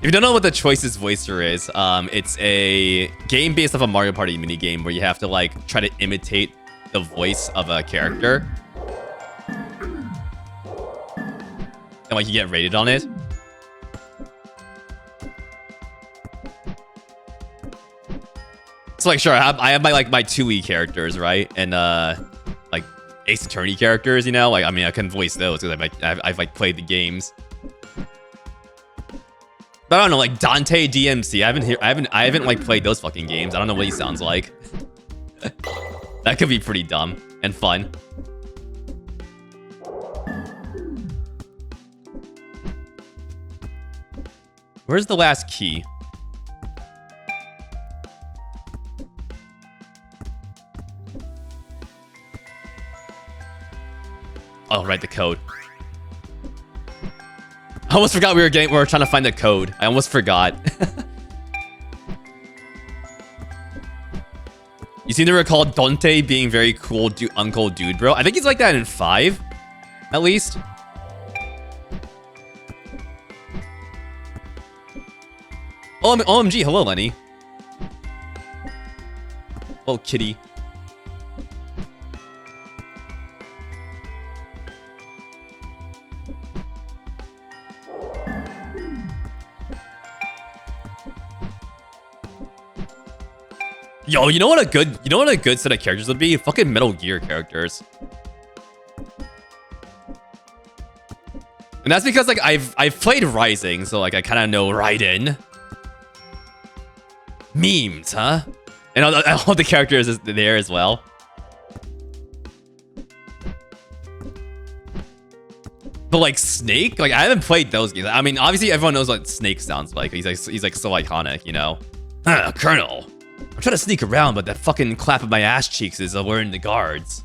you don't know what the Choices Voicer is, it's a game based off a Mario Party minigame where you have to like try to imitate the voice of a character. And like you get rated on it. So like sure, I have my 2E characters, right? And like Ace Attorney characters, you know? Like I mean I can voice those because I've like played the games. But I don't know, like Dante DMC. I haven't like played those fucking games. I don't know what he sounds like. That could be pretty dumb and fun. Where's the last key? Oh, right, the code. I almost forgot we were trying to find the code. I almost forgot. You seem to recall Dante being very cool uncle dude, bro. I think he's like that in 5, at least. Oh, OMG, hello, Lenny. Little kitty. Yo, you know what a good set of characters would be? Fucking Metal Gear characters. And that's because like I've played Rising, so like I kind of know Raiden. Memes, huh? And all the characters is there as well. But like Snake, like I haven't played those games. I mean, obviously everyone knows what Snake sounds like. He's like so iconic, you know. Colonel. I'm trying to sneak around, but that fucking clap of my ass cheeks is wearing the guards.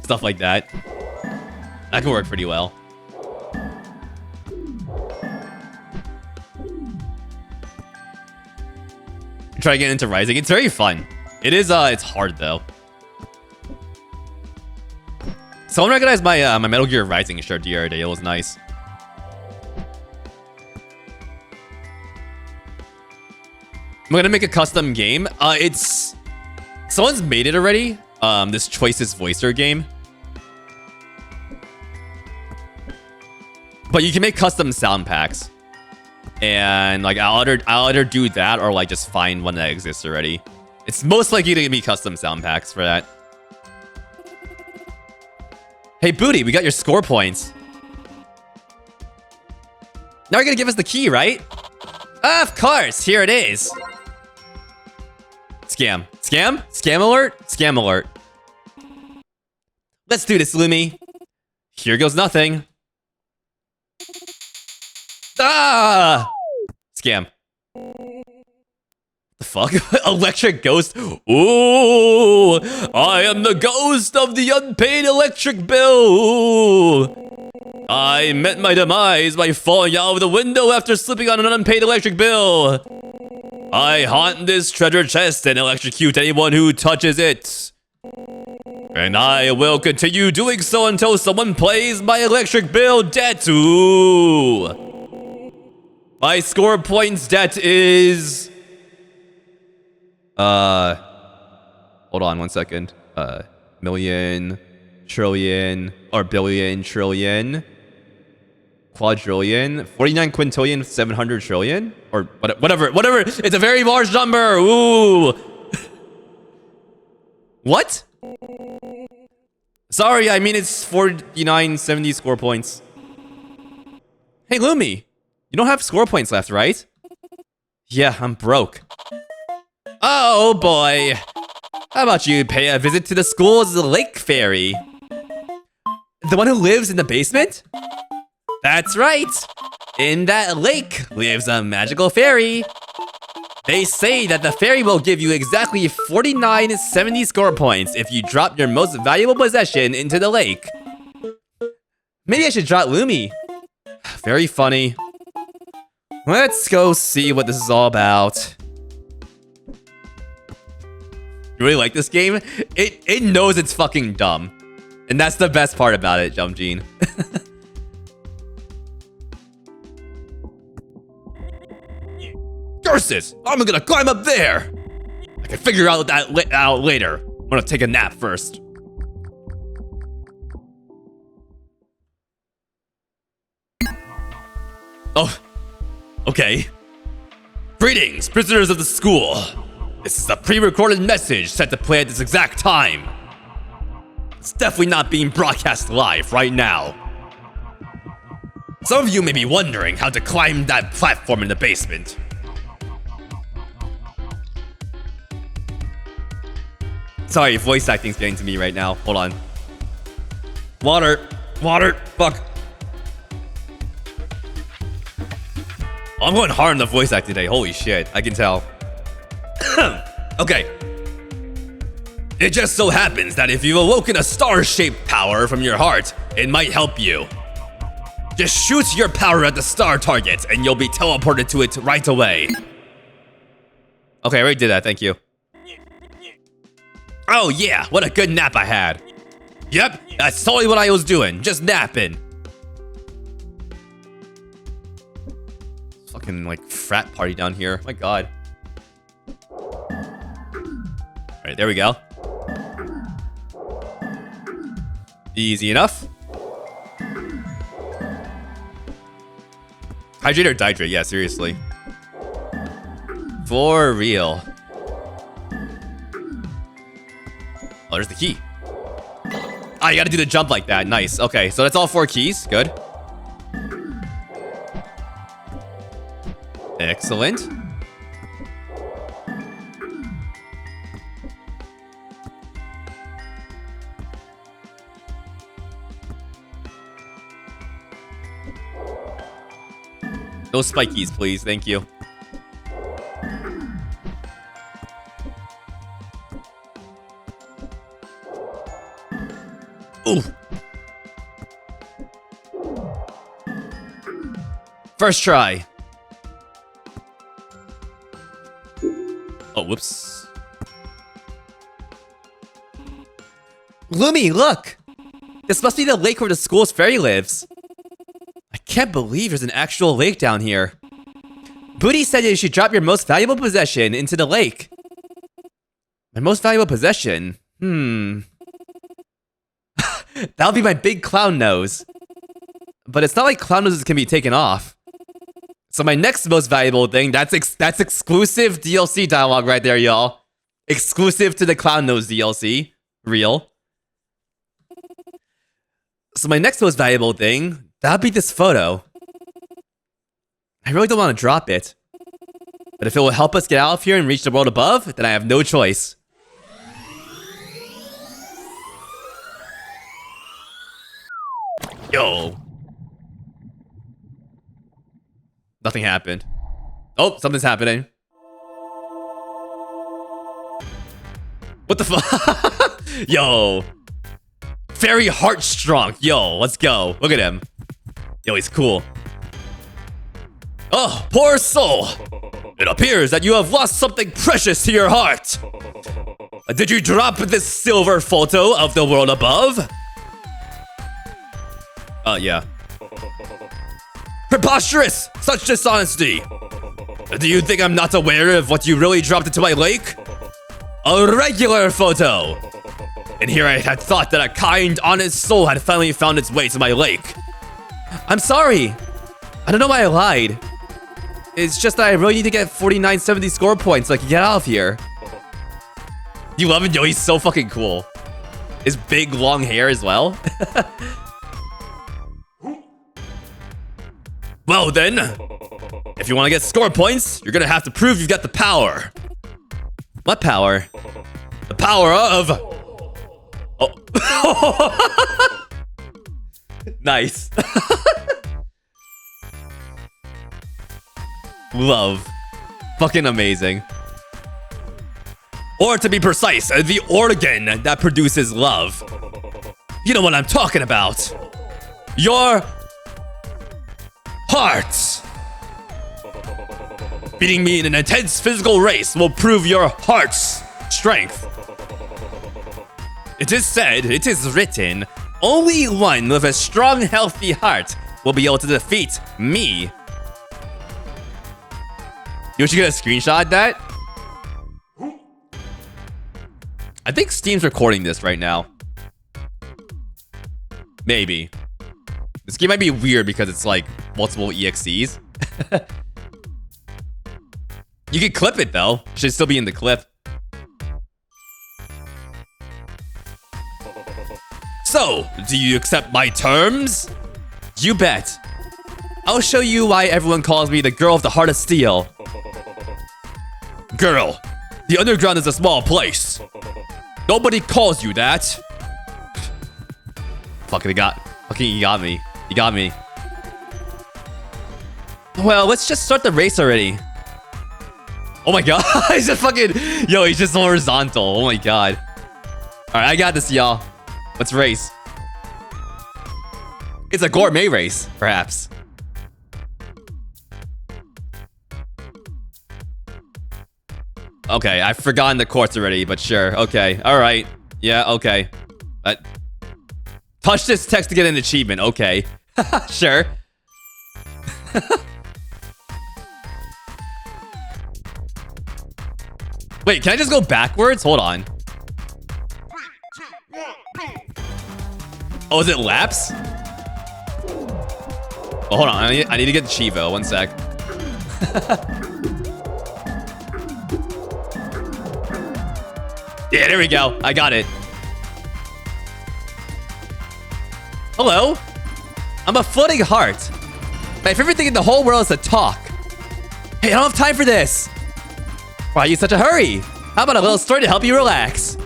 Stuff like that. That can work pretty well. Try to get into Rising. It's very fun. It is, it's hard though. Someone recognized my my Metal Gear Rising shirt the other day. It was nice. I'm gonna make a custom game. Someone's made it already. This Choices Voicer game. But you can make custom sound packs. And like I'll either do that or like just find one that exists already. It's most likely to be custom sound packs for that. Hey Booty, we got your score points. Now you're gonna give us the key, right? Of course, here it is. Scam. Scam? Scam alert? Scam alert. Let's do this, Lumi. Here goes nothing. Ah! Scam. The fuck? Electric ghost? Ooh! I am the ghost of the unpaid electric bill! I met my demise by falling out of the window after slipping on an unpaid electric bill. I haunt this treasure chest and electrocute anyone who touches it. And I will continue doing so until someone pays my electric bill debt. Ooh. My score points debt is... Hold on 1 second. Million, trillion, or billion, trillion, quadrillion, 49 quintillion, 700 trillion, or whatever. It's a very large number. Ooh. What? Sorry, I mean it's 4970 score points. Hey Lumi, you don't have score points left, right? Yeah, I'm broke. Oh boy. How about you pay a visit to the school's lake fairy? The one who lives in the basement? That's right. In that lake lives a magical fairy. They say that the fairy will give you exactly 4970 score points if you drop your most valuable possession into the lake. Maybe I should drop Lumi. Very funny. Let's go see what this is all about. You really like this game? It knows it's fucking dumb. And that's the best part about it, Jump Gene. Curses! I'm gonna climb up there! I can figure out that out later. I'm gonna take a nap first. Oh, okay. Greetings, prisoners of the school. This is a pre-recorded message set to play at this exact time. It's definitely not being broadcast live right now. Some of you may be wondering how to climb that platform in the basement. Sorry, voice acting's getting to me right now. Hold on. Water. Water. Fuck. I'm going hard on the voice act today. Holy shit. I can tell. Okay. It just so happens that if you've awoken a star-shaped power from your heart, it might help you. Just shoot your power at the star target and you'll be teleported to it right away. Okay, I already did that. Thank you. Oh yeah, what a good nap I had. Yep, that's totally what I was doing, just napping. Fucking like frat party down here. My god. Alright, there we go. Easy enough. Hydrate or dihydrate? Yeah, seriously. For real. Oh, there's the key. Ah, you gotta do the jump like that. Nice. Okay, so that's all 4 keys. Good. Excellent. No spikies, please. Thank you. Ooh. First try. Oh, whoops. Lumi, look! This must be the lake where the school's fairy lives. I can't believe there's an actual lake down here. Booty said you should drop your most valuable possession into the lake. My most valuable possession? That'll be my big clown nose. But it's not like clown noses can be taken off. So my next most valuable thing, that's exclusive DLC dialogue right there, y'all. Exclusive to the clown nose DLC. Real. So my next most valuable thing, that'll be this photo. I really don't want to drop it. But if it will help us get out of here and reach the world above, then I have no choice. Yo. Nothing happened. Oh, something's happening. What the fuck? Yo. Very heartstrong. Yo, let's go. Look at him. Yo, he's cool. Oh, poor soul. It appears that you have lost something precious to your heart. Did you drop this silver photo of the world above? Yeah. Preposterous! Such dishonesty! Do you think I'm not aware of what you really dropped into my lake? A regular photo! And here I had thought that a kind, honest soul had finally found its way to my lake. I'm sorry. I don't know why I lied. It's just that I really need to get 4970 score points so I can get out of here. You love him? Yo, he's so fucking cool. His big, long hair as well. Well then, if you want to get score points, you're gonna have to prove you've got the power. What power? The power of... Oh. Nice. Love. Fucking amazing. Or to be precise, the organ that produces love. You know what I'm talking about. Your... heart. Beating me in an intense physical race will prove your heart's strength. It is said, it is written, only one with a strong, healthy heart will be able to defeat me. You should get a screenshot of that? I think Steam's recording this right now. Maybe. This game might be weird because it's like multiple EXEs. You could clip it though. Should still be in the clip. So, do you accept my terms? You bet. I'll show you why everyone calls me the girl of the heart of steel. Girl, the underground is a small place. Nobody calls you that. Fucking you got me. You got me. Well, let's just start the race already. Oh my god, he's just fucking... Yo, he's just horizontal. Oh my god. Alright, I got this, y'all. Let's race. It's a gourmet race, perhaps. Okay, I've forgotten the course already, but sure. Okay, alright. Yeah, okay. Touch this text to get an achievement. Okay. Sure. Wait, can I just go backwards? Hold on. Oh, is it laps? Oh, hold on. I need to get the Chivo. One sec. Yeah, there we go. I got it. Hello. I'm a floating heart. My favorite thing in the whole world is to talk. Hey, I don't have time for this. Why are you in such a hurry? How about a little story to help you relax?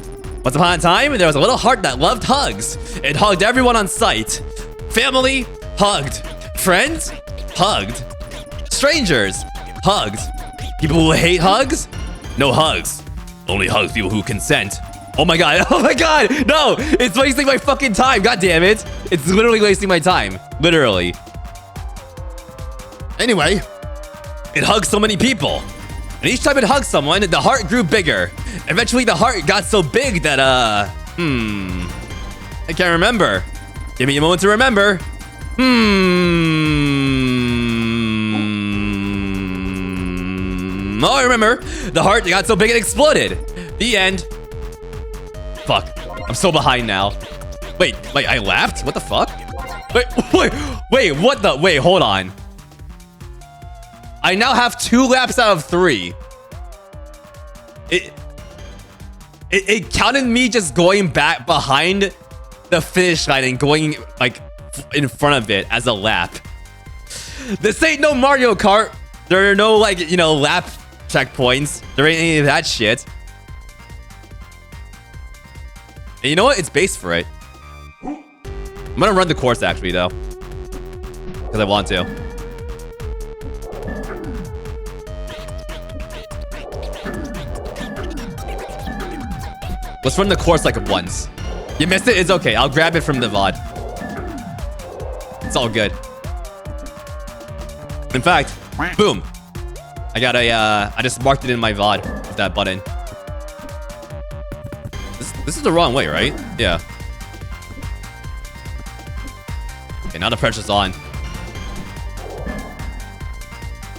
Once upon a time, there was a little heart that loved hugs. It hugged everyone on sight. Family, hugged. Friends, hugged. Strangers, hugged. People who hate hugs, no hugs. Only hugs people who consent. Oh my god, oh my god! No! It's wasting my fucking time, god damn it! It's literally wasting my time. Literally. Anyway, it hugged so many people. And each time it hugged someone, the heart grew bigger. Eventually, the heart got so big that, I can't remember. Give me a moment to remember. Oh, I remember. The heart got so big it exploded. The end. Fuck. I'm so behind now. Wait, I laughed? What the fuck? Wait, what the? Wait, hold on. I now have 2 laps out of 3. It counted me just going back behind the finish line and going like in front of it as a lap. This ain't no Mario Kart. There are no like, you know, lap checkpoints. There ain't any of that shit. And you know what? It's based for it. I'm gonna run the course actually though. Because I want to. Let's run the course like once. You missed it? It's okay. I'll grab it from the VOD. It's all good. In fact, boom. I got a, I just marked it in my VOD with that button. This is the wrong way, right? Yeah. Okay, now the pressure's on.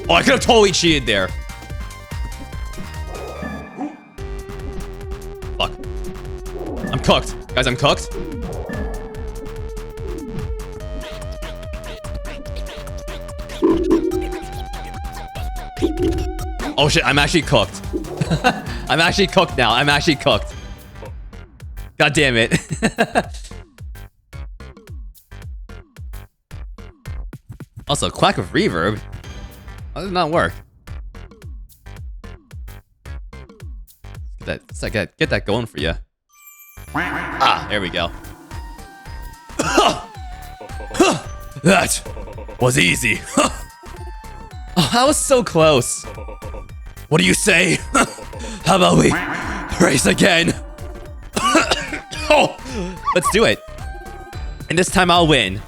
Oh, I could have totally cheated there. Fuck. I'm cooked. Guys, I'm cooked. Oh shit, I'm actually cooked. I'm actually cooked now. I'm actually cooked. God damn it. Also, quack of reverb. How did it not work? Get that going for you. Ah, there we go. That was easy. Oh, that was so close. What do you say? How about we race again? Oh, let's do it. And this time I'll win.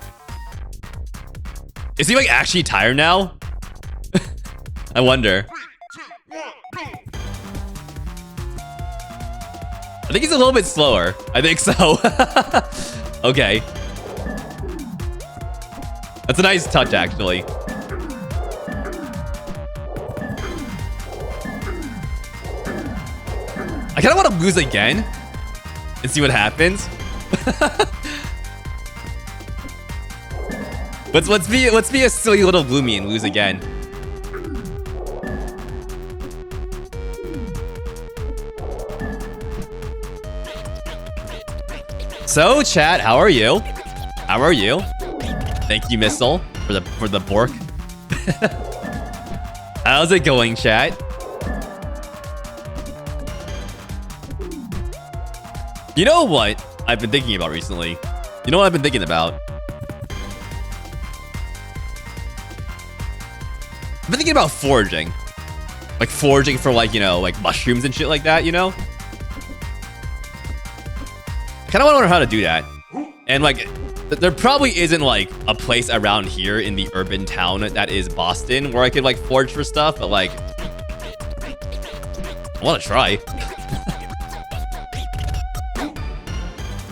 Is he like actually tired now? I wonder. I think he's a little bit slower. I think so. Okay. That's a nice touch, actually. I kind of want to lose again and see what happens. Let's be a silly little Lumi and lose again. So, chat, how are you? How are you? Thank you, Missile, for the bork. How's it going, chat? You know what I've been thinking about recently? You know what I've been thinking about? I've been thinking about foraging. Like foraging for like, you know, like mushrooms and shit like that, you know? I kind of want to learn how to do that. And like, there probably isn't like a place around here in the urban town that is Boston where I could like forage for stuff, but like, I want to try.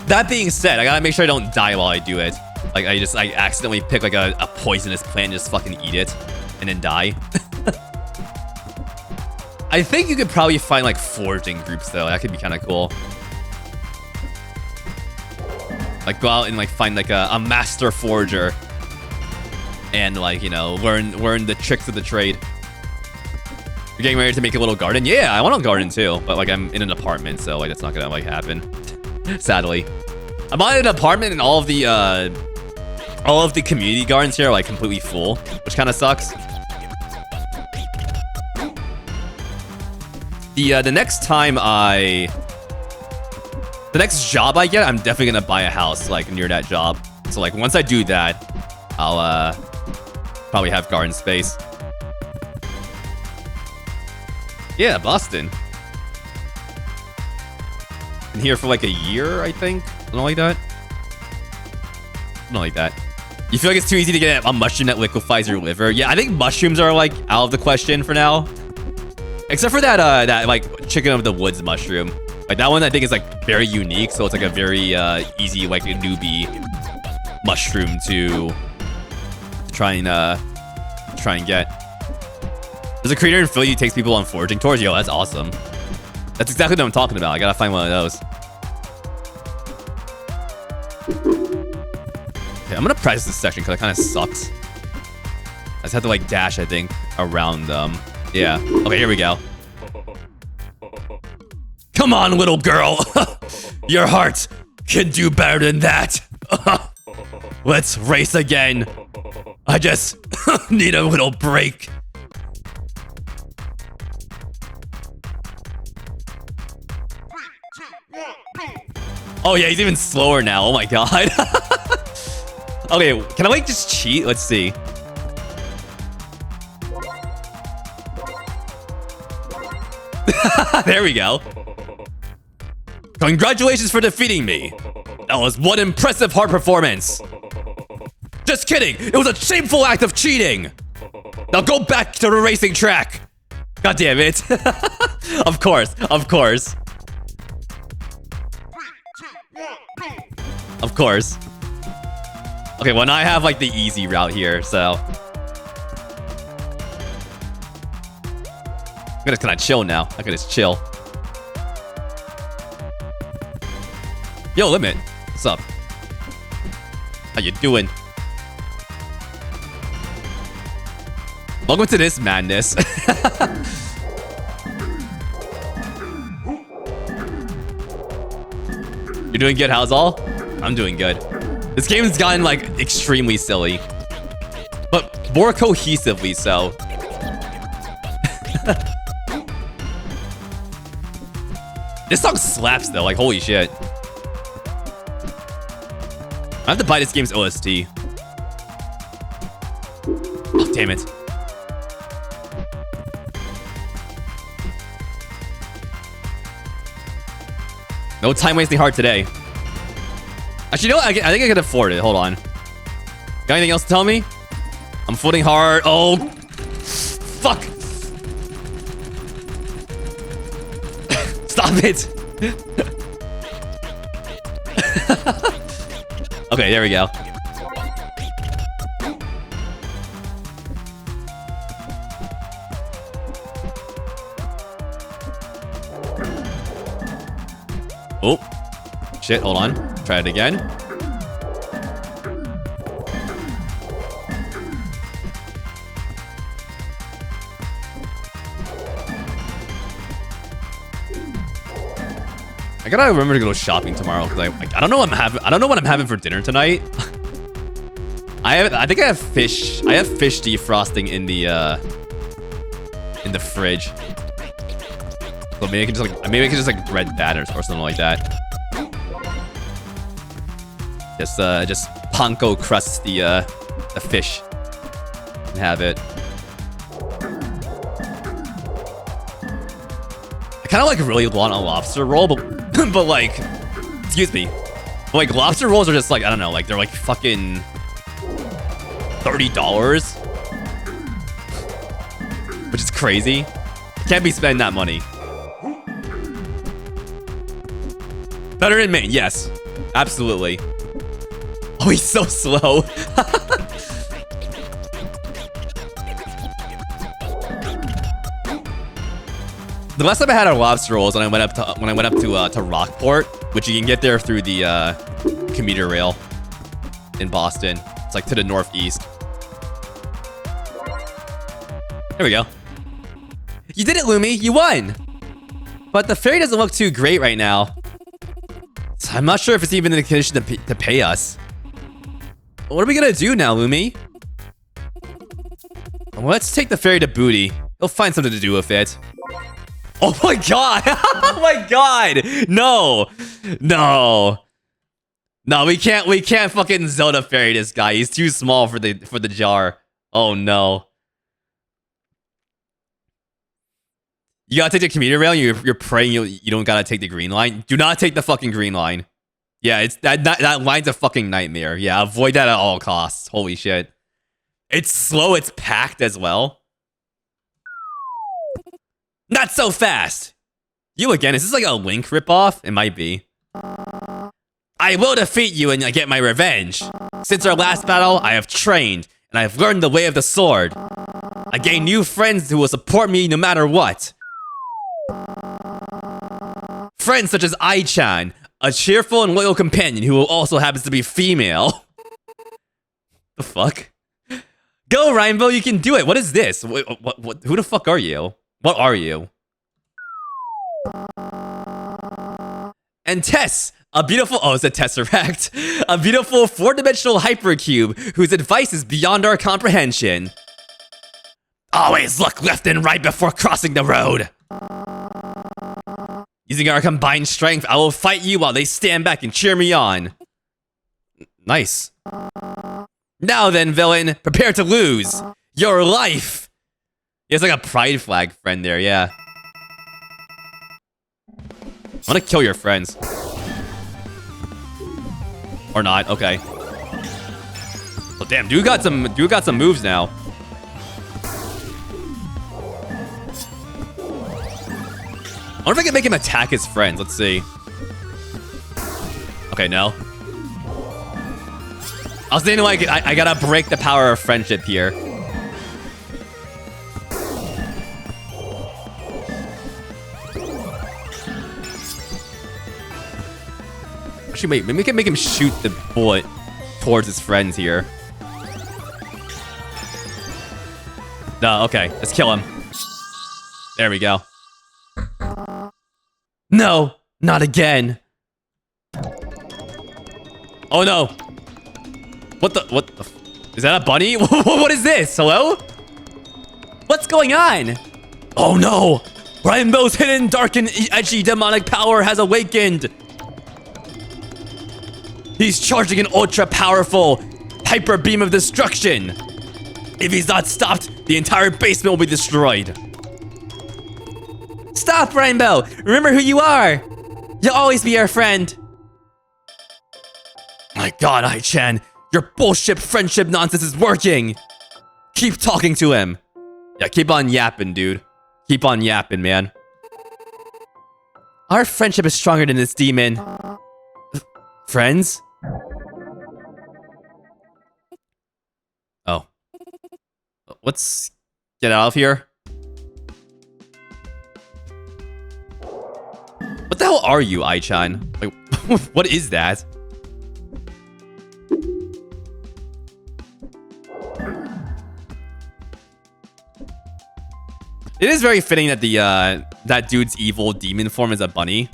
That being said, I gotta make sure I don't die while I do it. Like I accidentally pick like a poisonous plant and just fucking eat it and then die. I think you could probably find like foraging groups though. That could be kind of cool. Like go out and like find like a master forager and like, you know, learn the tricks of the trade. You're getting ready to make a little garden? Yeah, I want a garden too, but like I'm in an apartment, so like that's not gonna like happen. Sadly. I'm on an apartment and all of the community gardens here are like completely full, which kind of sucks. The next job I get, I'm definitely gonna buy a house like near that job. So like once I do that, I'll probably have garden space. Yeah, Boston. Been here for like a year, I think. Something like that. Something like that. You feel like it's too easy to get a mushroom that liquefies your liver? Yeah, I think mushrooms are like out of the question for now. Except for that like chicken of the woods mushroom. Like that one I think is like very unique, so it's like a very easy like a newbie mushroom to try and get. There's a creator in Philly who takes people on foraging tours. Yo, that's awesome. That's exactly what I'm talking about. I gotta find one of those. Okay, I'm gonna practice this section because it kind of sucks. I just have to like dash, I think, around them. Yeah. Okay, here we go. Come on, little girl. Your heart can do better than that. Let's race again. I just need a little break. Oh yeah, he's even slower now. Oh my god. Okay, can I like just cheat? Let's see. There we go. Congratulations for defeating me. That was one impressive hard performance. Just kidding. It was a shameful act of cheating. Now go back to the racing track. God damn it. Of course. Of course. Of course. Okay, well now I have like the easy route here, so I'm gonna kind of chill now. I can just chill. Yo, Limit. What's up? How you doing? Welcome to this madness. You're doing good, how's all? I'm doing good. This game's gotten like extremely silly, but more cohesively so. This song slaps though, like holy shit. I have to buy this game's OST. Oh, damn it. No time wasting hard today. Actually, you know what? I think I can afford it. Hold on. Got anything else to tell me? I'm floating hard. Oh, fuck. Stop it. Okay, there we go. Oh. Shit, hold on. Try it again. I gotta remember to go shopping tomorrow because I don't know what I'm having. I don't know what I'm having for dinner tonight. I think I have fish. I have fish defrosting in the fridge. So maybe I can just like bread batter or something like that. Just panko crust the fish and have it. I kind of like really want a lobster roll, but but like, excuse me, but like lobster rolls are just like, I don't know, like they're like fucking $30, which is crazy. Can't be spending that money. Better in Maine, yes, absolutely. Oh, he's so slow. The last time I had a lobster rolls when I went up to Rockport, which you can get there through the commuter rail in Boston. It's like to the northeast. There we go. You did it, Lumi. You won. But the ferry doesn't look too great right now. So I'm not sure if it's even in the condition to pay us. What are we gonna do now, Lumi? Well, let's take the ferry to Booty. He'll find something to do with it. Oh my god! Oh my god! No! No! No, we can't fucking Zelda ferry this guy. He's too small for the jar. Oh no. You gotta take the commuter rail, you're praying you don't gotta take the green line. Do not take the fucking green line. Yeah, it's that line's a fucking nightmare. Yeah, avoid that at all costs. Holy shit. It's slow, it's packed as well. Not so fast! You again, is this like a Link ripoff? It might be. I will defeat you and get my revenge. Since our last battle, I have trained, and I have learned the way of the sword. I gain new friends who will support me no matter what. Friends such as Ai-chan, a cheerful and loyal companion who also happens to be female. The fuck? Go, Rainbow, you can do it. What is this? What, who the fuck are you? What are you? And Tess, a beautiful... Oh, it's a Tesseract. A beautiful 4-dimensional hypercube whose advice is beyond our comprehension. Always look left and right before crossing the road. Using our combined strength, I will fight you while they stand back and cheer me on. Nice. Now then, villain, prepare to lose your life. He has like a pride flag friend there, yeah. I want to kill your friends. Or not, okay. Oh damn, dude got some moves now. I wonder if I can make him attack his friends. Let's see. Okay, no. I was thinking like I gotta break the power of friendship here. Actually, wait, maybe we can make him shoot the bullet towards his friends here. No, okay, let's kill him. There we go. No, not again. Oh no. What the is that a bunny? What is this? Hello? What's going on? Oh no! Rainbow's hidden, dark, and edgy demonic power has awakened. He's charging an ultra-powerful hyper beam of destruction. If he's not stopped, the entire basement will be destroyed. Stop, Rainbow! Remember who you are! You'll always be our friend. My god, Ai-chan, your bullshit friendship nonsense is working! Keep talking to him. Yeah, keep on yapping, dude. Keep on yapping, man. Our friendship is stronger than this demon. Friends? Oh. Let's get out of here. What the hell are you, Ai-chan? Like, what is that? It is very fitting that the that dude's evil demon form is a bunny.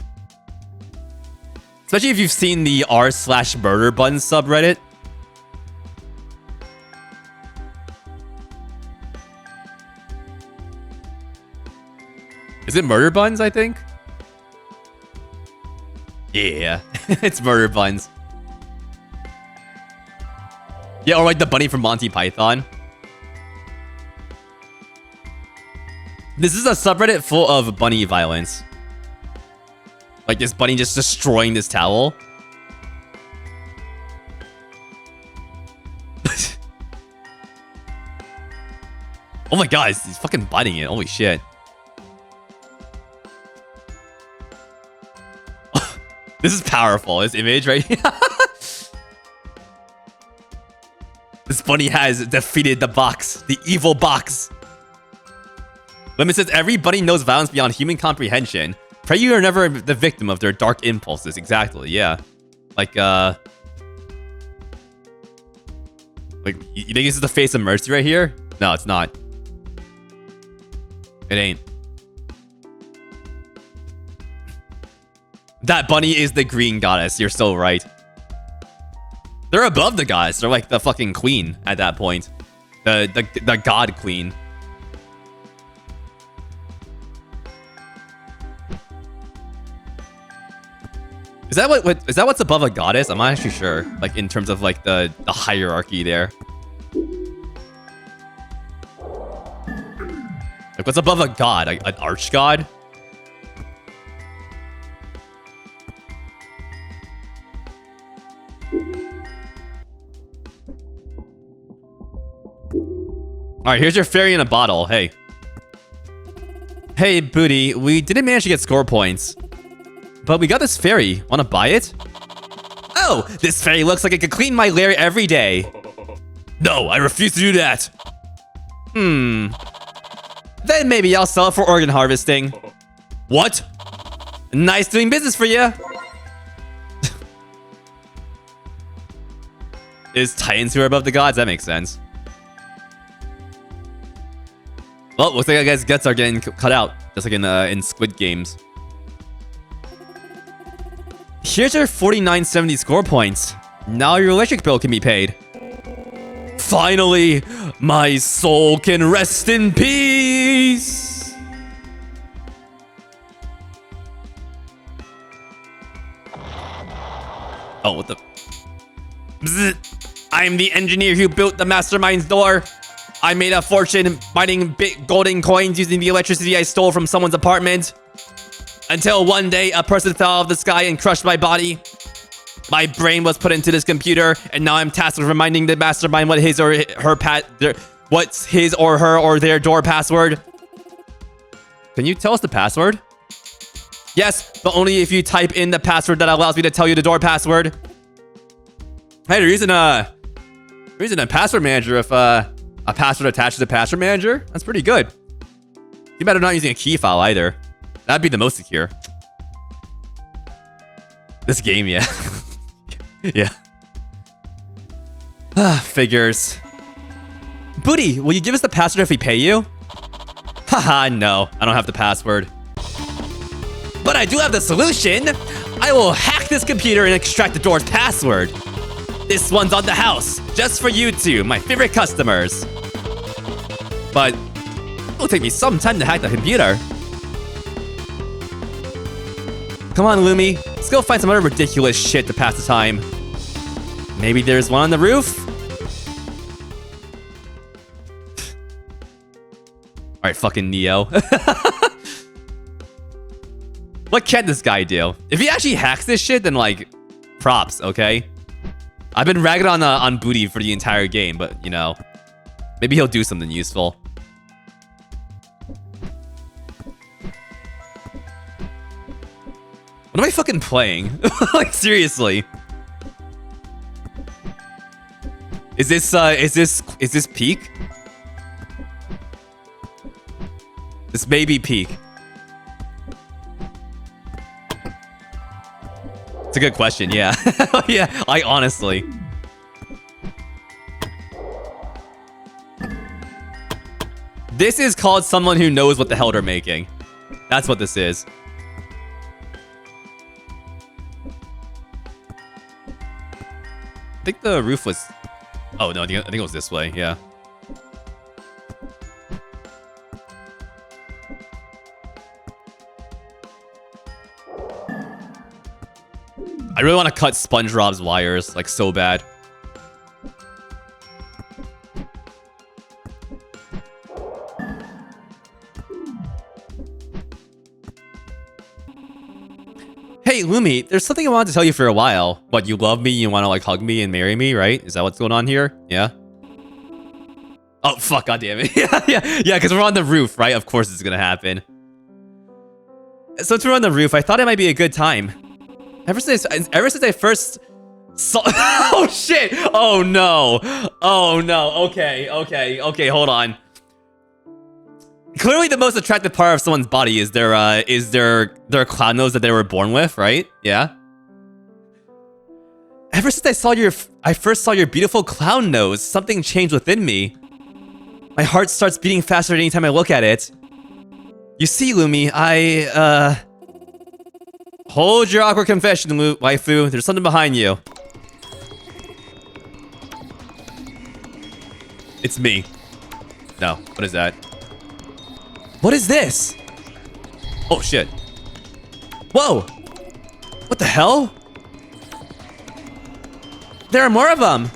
Especially if you've seen the r/murder bun subreddit. Is it murder buns, I think? Yeah, it's murder buns. Yeah, or like the bunny from Monty Python. This is a subreddit full of bunny violence. Like this bunny just destroying this towel. Oh my god, he's fucking biting it. Holy shit. This is powerful. This image right here. This bunny has defeated the box. The evil box. Limit says, every bunny knows violence beyond human comprehension. Pray you are never the victim of their dark impulses. Exactly, yeah. Like, you think this is the face of mercy right here? No, it's not. It ain't. That bunny is the green goddess. You're so right. They're above the goddess. They're like the fucking queen at that point. The god queen. Is that what's above a goddess? I'm not actually sure. Like in terms of like the hierarchy there. Like what's above a god? Like an arch god? Alright, here's your fairy in a bottle. Hey. Hey, Booty. We didn't manage to get score points. But we got this fairy. Wanna buy it? Oh! This fairy looks like it could clean my lair every day. No, I refuse to do that. Then maybe I'll sell it for organ harvesting. What? Nice doing business for you. Is Titans who are above the gods? That makes sense. Well, looks like I guess guts are getting cut out, just like in Squid Games. Here's your 4970 score points. Now your electric bill can be paid. Finally, my soul can rest in peace. Oh, what the? Bzz. I'm the engineer who built the mastermind's door. I made a fortune mining golden coins using the electricity I stole from someone's apartment. Until one day, a person fell out of the sky and crushed my body. My brain was put into this computer, and now I'm tasked with reminding the mastermind what his or her what's his or her or their door password. Can you tell us the password? Yes, but only if you type in the password that allows me to tell you the door password. Hey, they're using a password manager if a password attached to the password manager. That's pretty good. You better not using a key file either. That'd be the most secure. This game, yeah. Yeah. Figures. Booty, will you give us the password if we pay you? Haha, no. I don't have the password. But I do have the solution. I will hack this computer and extract the door's password. This one's on the house, just for you two, my favorite customers. But it'll take me some time to hack the computer. Come on, Lumi. Let's go find some other ridiculous shit to pass the time. Maybe there's one on the roof? Alright, fucking Neo. What can this guy do? If he actually hacks this shit, then like, props, okay? I've been ragging on Booty for the entire game, but you know, maybe he'll do something useful. What am I fucking playing? Like, seriously. Is this peak? This may be peak. It's a good question, yeah. Yeah, honestly. This is called someone who knows what the hell they're making. That's what this is. I think the roof was... Oh, no, I think it was this way, yeah. I really want to cut SpongeBob's wires, like, so bad. Hey, Lumi, there's something I wanted to tell you for a while. What, you love me, you want to, like, hug me and marry me, right? Is that what's going on here? Yeah? Oh, fuck, goddammit. yeah, because we're on the roof, right? Of course it's gonna happen. Since we're on the roof, I thought it might be a good time. Ever since I first saw... Oh, shit! Oh, no. Oh, no. Okay, hold on. Clearly the most attractive part of someone's body is their clown nose that they were born with, right? Yeah. Ever since I first saw your beautiful clown nose, something changed within me. My heart starts beating faster anytime I look at it. You see, Lumi, hold your awkward confession, waifu. There's something behind you. It's me. No, what is that? What is this? Oh, shit. Whoa! What the hell? There are more of them!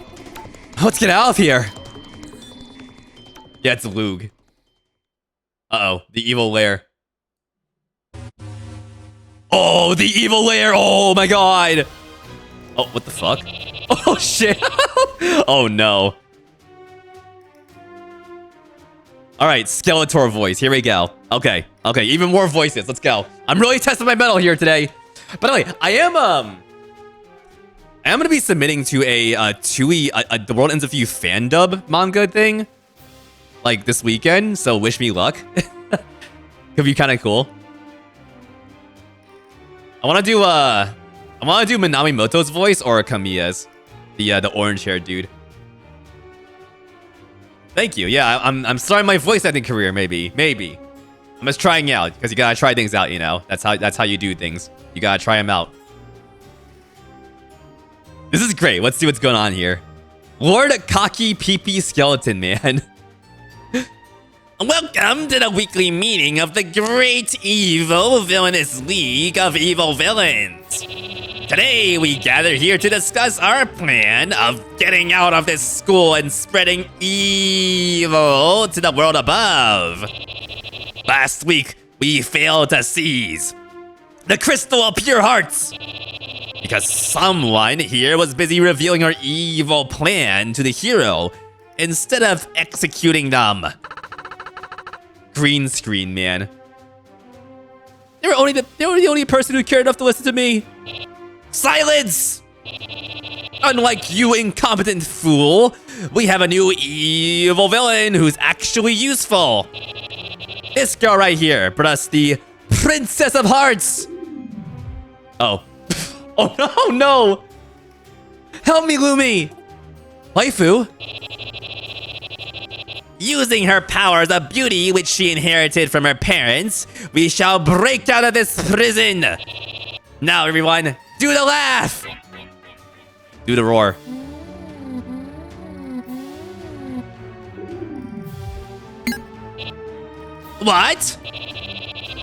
Let's get out of here! Yeah, it's Lug. Uh-oh, the evil lair. Oh, the evil lair! Oh my god! Oh, what the fuck? Oh, shit! Oh, no. Alright, Skeletor voice. Here we go. Okay, even more voices. Let's go. I'm really testing my mettle here today. By the way, I am gonna be submitting to a Tui, The World Ends With You fan dub manga thing, like, this weekend, so wish me luck. Could be kind of cool. I wanna do Minami Moto's voice or Kamiya's, the orange-haired dude. Thank you. Yeah, I'm starting my voice acting career. Maybe. I'm just trying out because you gotta try things out. You know, that's how you do things. You gotta try them out. This is great. Let's see what's going on here. Lord Cocky Pee-Pee Skeleton Man. Welcome to the weekly meeting of the Great Evil Villainous League of Evil Villains. Today, we gather here to discuss our plan of getting out of this school and spreading evil to the world above. Last week, we failed to seize the Crystal of Pure Hearts because someone here was busy revealing our evil plan to the hero instead of executing them. Green screen, man. They were the only person who cared enough to listen to me. Silence! Unlike you, incompetent fool, we have a new evil villain who's actually useful. This girl right here brought us the Princess of Hearts. Oh. Oh no! Help me, Lumi! Waifu? Using her powers of beauty, which she inherited from her parents, we shall break out of this prison. Now, everyone, do the laugh! Do the roar. What?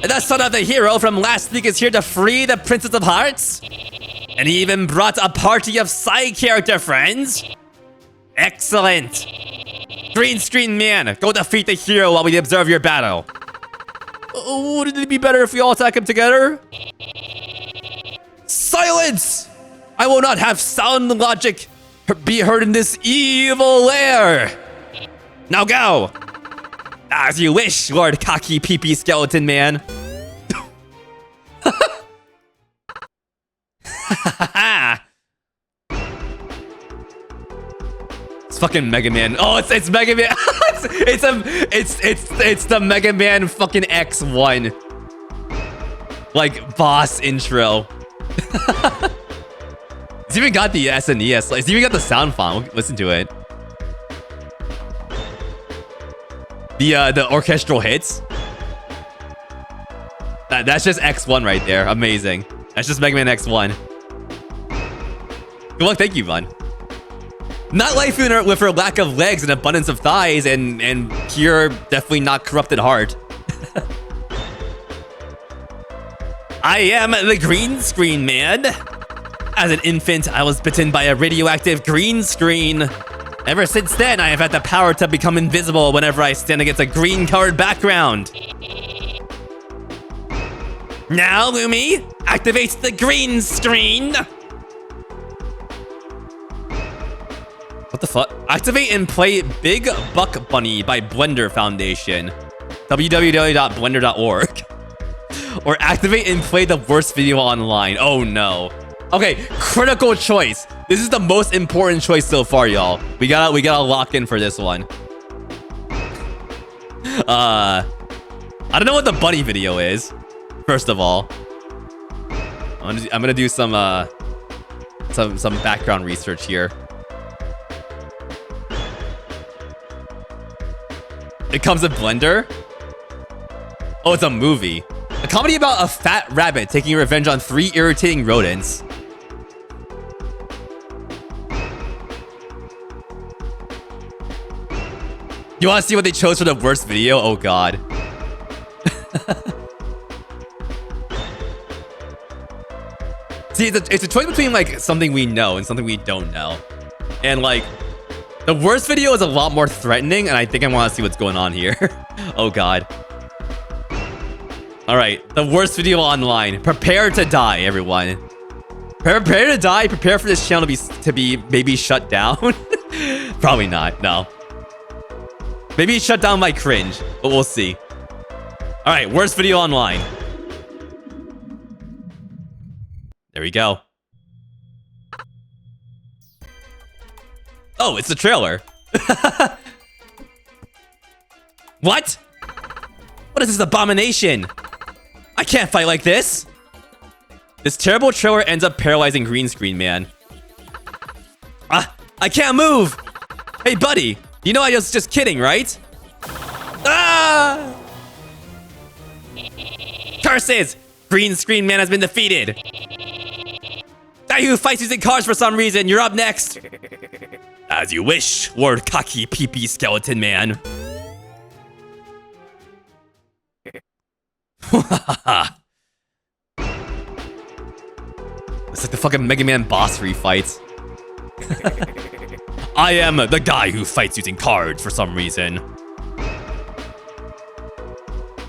The son of the hero from last week is here to free the Princess of Hearts? And he even brought a party of side character friends? Excellent! Green screen man, go defeat the hero while we observe your battle. Wouldn't it be better if we all attack him together? Silence! I will not have sound logic be heard in this evil lair. Now go! As you wish, Lord Cocky Pee-Pee Skeleton Man. It's fucking Mega Man. Oh, it's Mega Man. it's the Mega Man fucking X1. Like boss intro. It's even got the SNES. It's even got the sound font. Listen to it. The orchestral hits. That's just X1 right there. Amazing. That's just Mega Man X1. Good luck. Thank you, Bun. Not life with her lack of legs and abundance of thighs and pure, definitely not corrupted heart. I am the green screen man. As an infant, I was bitten by a radioactive green screen. Ever since then, I have had the power to become invisible whenever I stand against a green-colored background. Now, Lumi, activate the green screen. What the fuck? Activate and play Big Buck Bunny by Blender Foundation. www.blender.org. Or activate and play the worst video online. Oh no. Okay, critical choice. This is the most important choice so far, y'all. We gotta lock in for this one. I don't know what the bunny video is. First of all, I'm gonna do some background research here. It comes in Blender. Oh, it's a movie. A comedy about a fat rabbit taking revenge on 3 irritating rodents. You want to see what they chose for the worst video? Oh god. See, it's a choice between like something we know and something we don't know. And like, the worst video is a lot more threatening, and I think I want to see what's going on here. Oh god. Alright, the worst video online. Prepare to die, everyone. Prepare to die, prepare for this channel to be maybe shut down. Probably not, no. Maybe shut down my cringe, but we'll see. Alright, worst video online. There we go. Oh, it's the trailer. What? What is this abomination? I can't fight like this. This terrible trailer ends up paralyzing Green Screen Man. I can't move. Hey, buddy. You know I was just kidding, right? Ah! Curses! Green Screen Man has been defeated. Guy who fights using cars for some reason. You're up next. As you wish, Lord Cocky Pee-Pee Skeleton Man. It's like the fucking Mega Man boss refights. I am the guy who fights using cards for some reason. All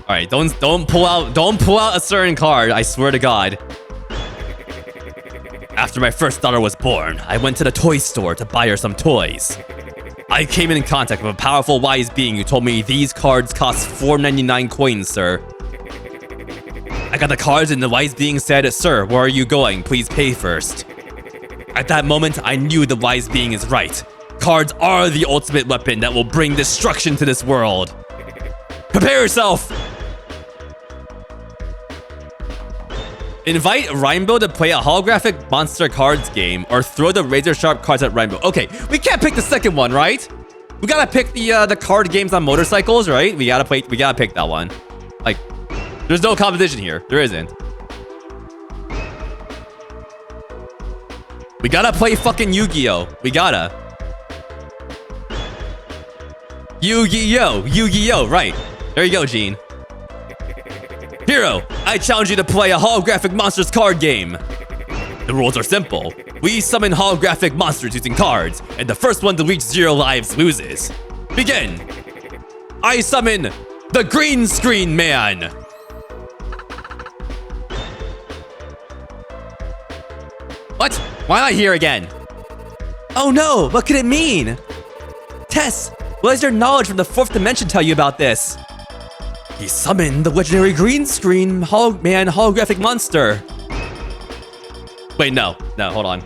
right, don't pull out a certain card. I swear to God. After my first daughter was born, I went to the toy store to buy her some toys. I came in contact with a powerful wise being who told me these cards cost 4.99 coins, sir. I got the cards and the wise being said, "Sir, where are you going? Please pay first." At that moment, I knew the wise being is right. Cards are the ultimate weapon that will bring destruction to this world. Prepare yourself! Invite Rainbow to play a holographic monster cards game or throw the razor sharp cards at Rainbow. Okay, we can't pick the second one, right? We gotta pick the card games on motorcycles, right? We gotta pick that one. Like, there's no competition here. There isn't. We gotta play fucking Yu-Gi-Oh! We gotta. Yu-Gi-Oh! Yu-Gi-Oh! Right. There you go, Gene. Hero, I challenge you to play a holographic monsters card game. The rules are simple. We summon holographic monsters using cards, and the first one to reach 0 lives loses. Begin. I summon the Green Screen Man. What? Why am I here again? Oh no, what could it mean? Tess, what does your knowledge from the 4th dimension tell you about this? He summoned the legendary Green Screen Man holographic monster. Wait, no, hold on.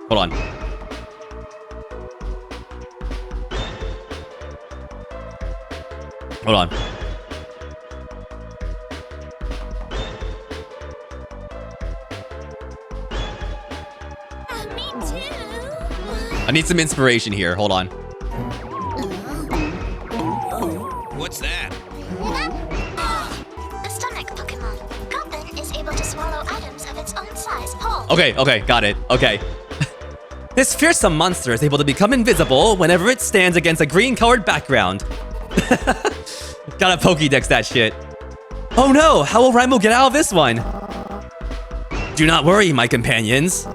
Hold on. Hold on. Me too. I need some inspiration here. Hold on. What's that? A stomach Pokemon. Goblin is able to swallow items of its own size whole. Okay, okay, got it. Okay. This fearsome monster is able to become invisible whenever it stands against a green-colored background. Gotta Pokédex that shit. Oh no, how will Rainbow get out of this one? Do not worry, my companions.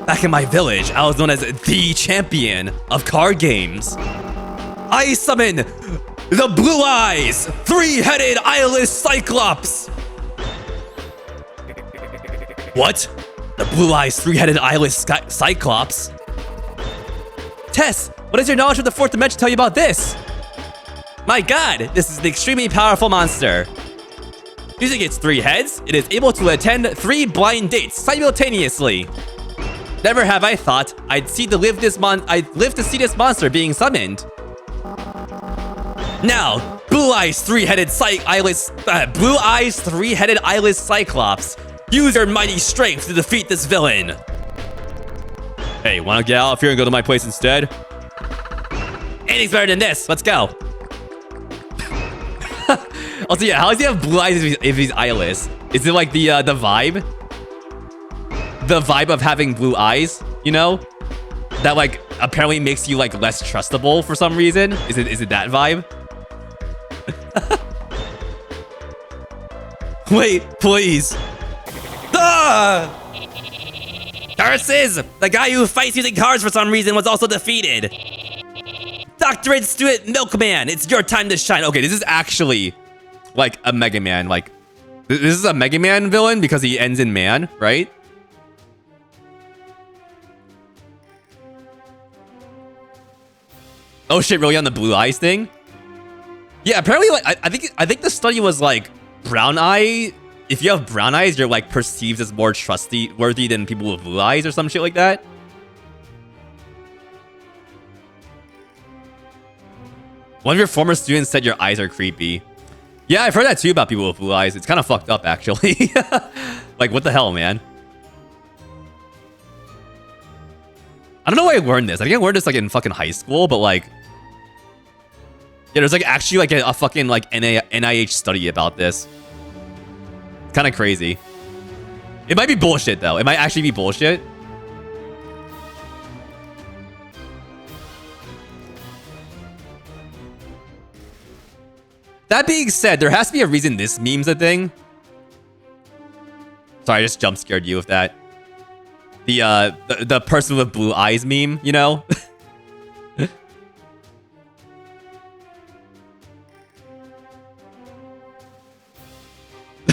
Back in my village, I was known as the champion of card games. I summon the Blue Eyes, three-headed eyeless Cyclops. What? The Blue Eyes, three-headed eyeless Cyclops? Tess, what does your knowledge of the fourth dimension tell you about this? My god, this is an extremely powerful monster. Using its three heads, it is able to attend 3 blind dates simultaneously. Never have I thought I'd live to see this monster being summoned. Now, Blue Eyes three-headed eyeless Cyclops. Use your mighty strength to defeat this villain. Hey, wanna get out of here and go to my place instead? Anything's better than this. Let's go. Also, yeah, how does he have blue eyes if he's eyeless? Is it like the vibe? The vibe of having blue eyes, you know? That like apparently makes you like less trustable for some reason. Is it that vibe? Wait, please. Ah! Curses! The guy who fights using cards for some reason was also defeated. Doctorate student Milkman, it's your time to shine. Okay, this is actually like a Mega Man. Like, this is a Mega Man villain because he ends in man, right? Oh shit, really on the blue eyes thing? Yeah, apparently, like I think the study was like brown eye. If you have brown eyes, you're like perceived as more trustworthy than people with blue eyes or some shit like that. One of your former students said your eyes are creepy. Yeah, I've heard that too about people with blue eyes. It's kind of fucked up, actually. Like, what the hell, man? I don't know why I learned this. I think I learned this like in fucking high school, but like, yeah, there's like actually like a fucking like NIH study about this. Kind of crazy. It might be bullshit though. It might actually be bullshit. That being said, there has to be a reason this meme's a thing. Sorry, I just jump scared you with that. The person with blue eyes meme, you know?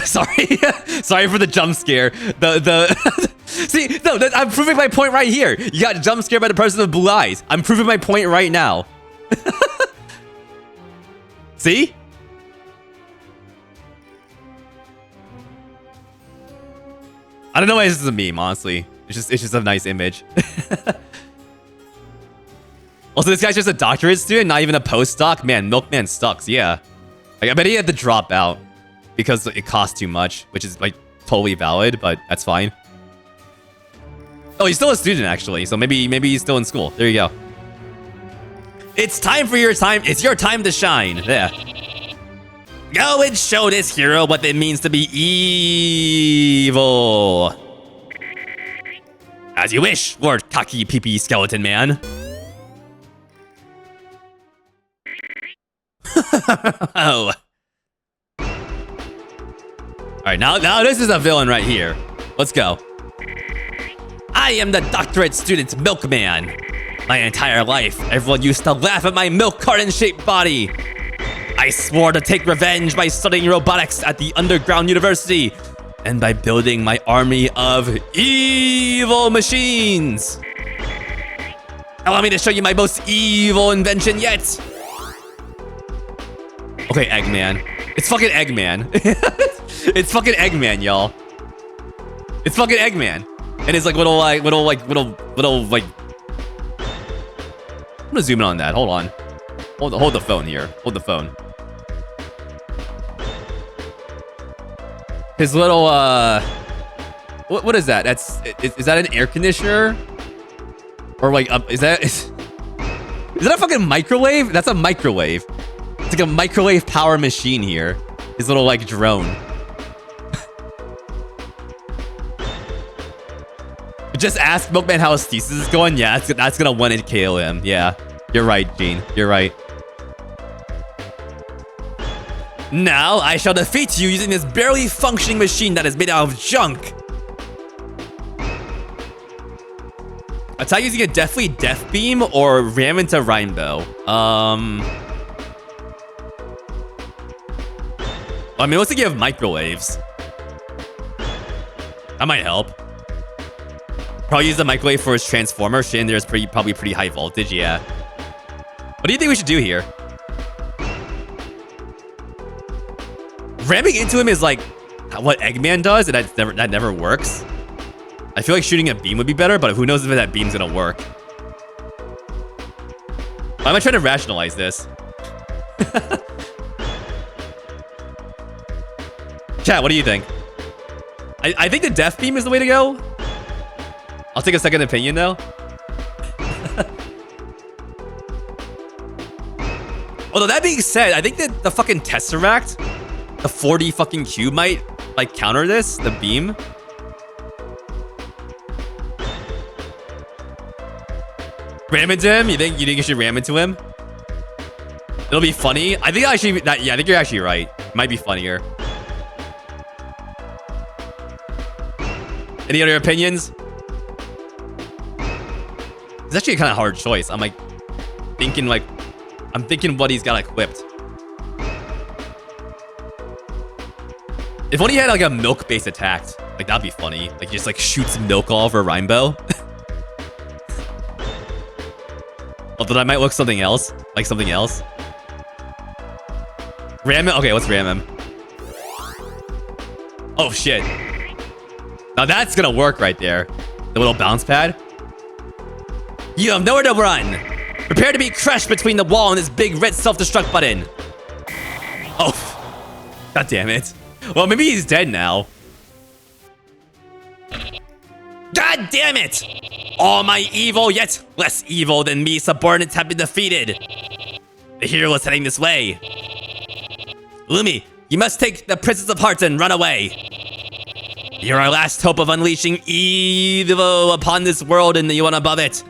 Sorry. Sorry for the jump scare. See, no, I'm proving my point right here. You got jump scared by the person with blue eyes. I'm proving my point right now. See? I don't know why this is a meme, honestly. It's just a nice image. Also, this guy's just a doctorate student, not even a postdoc. Man, Milkman sucks, yeah. Like, I bet he had to drop out because it costs too much, which is like totally valid, but that's fine. Oh, he's still a student actually, so maybe he's still in school. There you go. It's time for your time. It's your time to shine. Yeah. Go and show this hero what it means to be evil. As you wish, Lord Cocky Pee-Pee Skeleton Man. Oh. Alright, now this is a villain right here. Let's go. I am the doctorate student Milkman. My entire life, everyone used to laugh at my milk carton-shaped body. I swore to take revenge by studying robotics at the underground university and by building my army of evil machines. Allow me to show you my most evil invention yet. Okay, Eggman. It's fucking Eggman. It's fucking Eggman, y'all. It's fucking Eggman. And his like little I'm gonna zoom in on that. Hold on. Hold the phone here. Hold the phone. His little what is that? Is that an air conditioner? Or like is that a fucking microwave? That's a microwave. It's like a microwave power machine here. His little like drone. Just ask Milkman how his thesis is going. Yeah, that's gonna 1-hit KO him. Yeah, you're right, Gene. You're right. Now I shall defeat you using this barely functioning machine that is made out of junk. Attack using a deathly death beam or ram into Rainbow. I mean, looks like you have microwaves. That might help. Probably use the microwave for his transformer. Shit, there's probably pretty high voltage, yeah. What do you think we should do here? Ramming into him is like what Eggman does, and that never works. I feel like shooting a beam would be better, but who knows if that beam's gonna work. Why am I trying to rationalize this? Chat, what do you think? I think the death beam is the way to go. I'll take a second opinion though. Although that being said, I think that the fucking Tesseract, the 40 fucking cube might like counter this, the beam. Ram into him? You think you should ram into him? It'll be funny. I think I think you're actually right. It might be funnier. Any other opinions? It's actually a kind of hard choice. I'm thinking what he's got equipped. If only he had like a milk-based attack, like that'd be funny. Like he just like shoots milk all over Rainbow. Although that might look something else, like something else. Ram him. Okay, let's ram him. Oh shit! Now that's gonna work right there. The little bounce pad. You have nowhere to run. Prepare to be crushed between the wall and this big red self-destruct button. Oh, god damn it. Well, maybe he's dead now. God damn it! All my evil, yet less evil than me subordinates have been defeated. The hero is heading this way. Lumi, you must take the Princess of Hearts and run away. You're our last hope of unleashing evil upon this world and the one above it.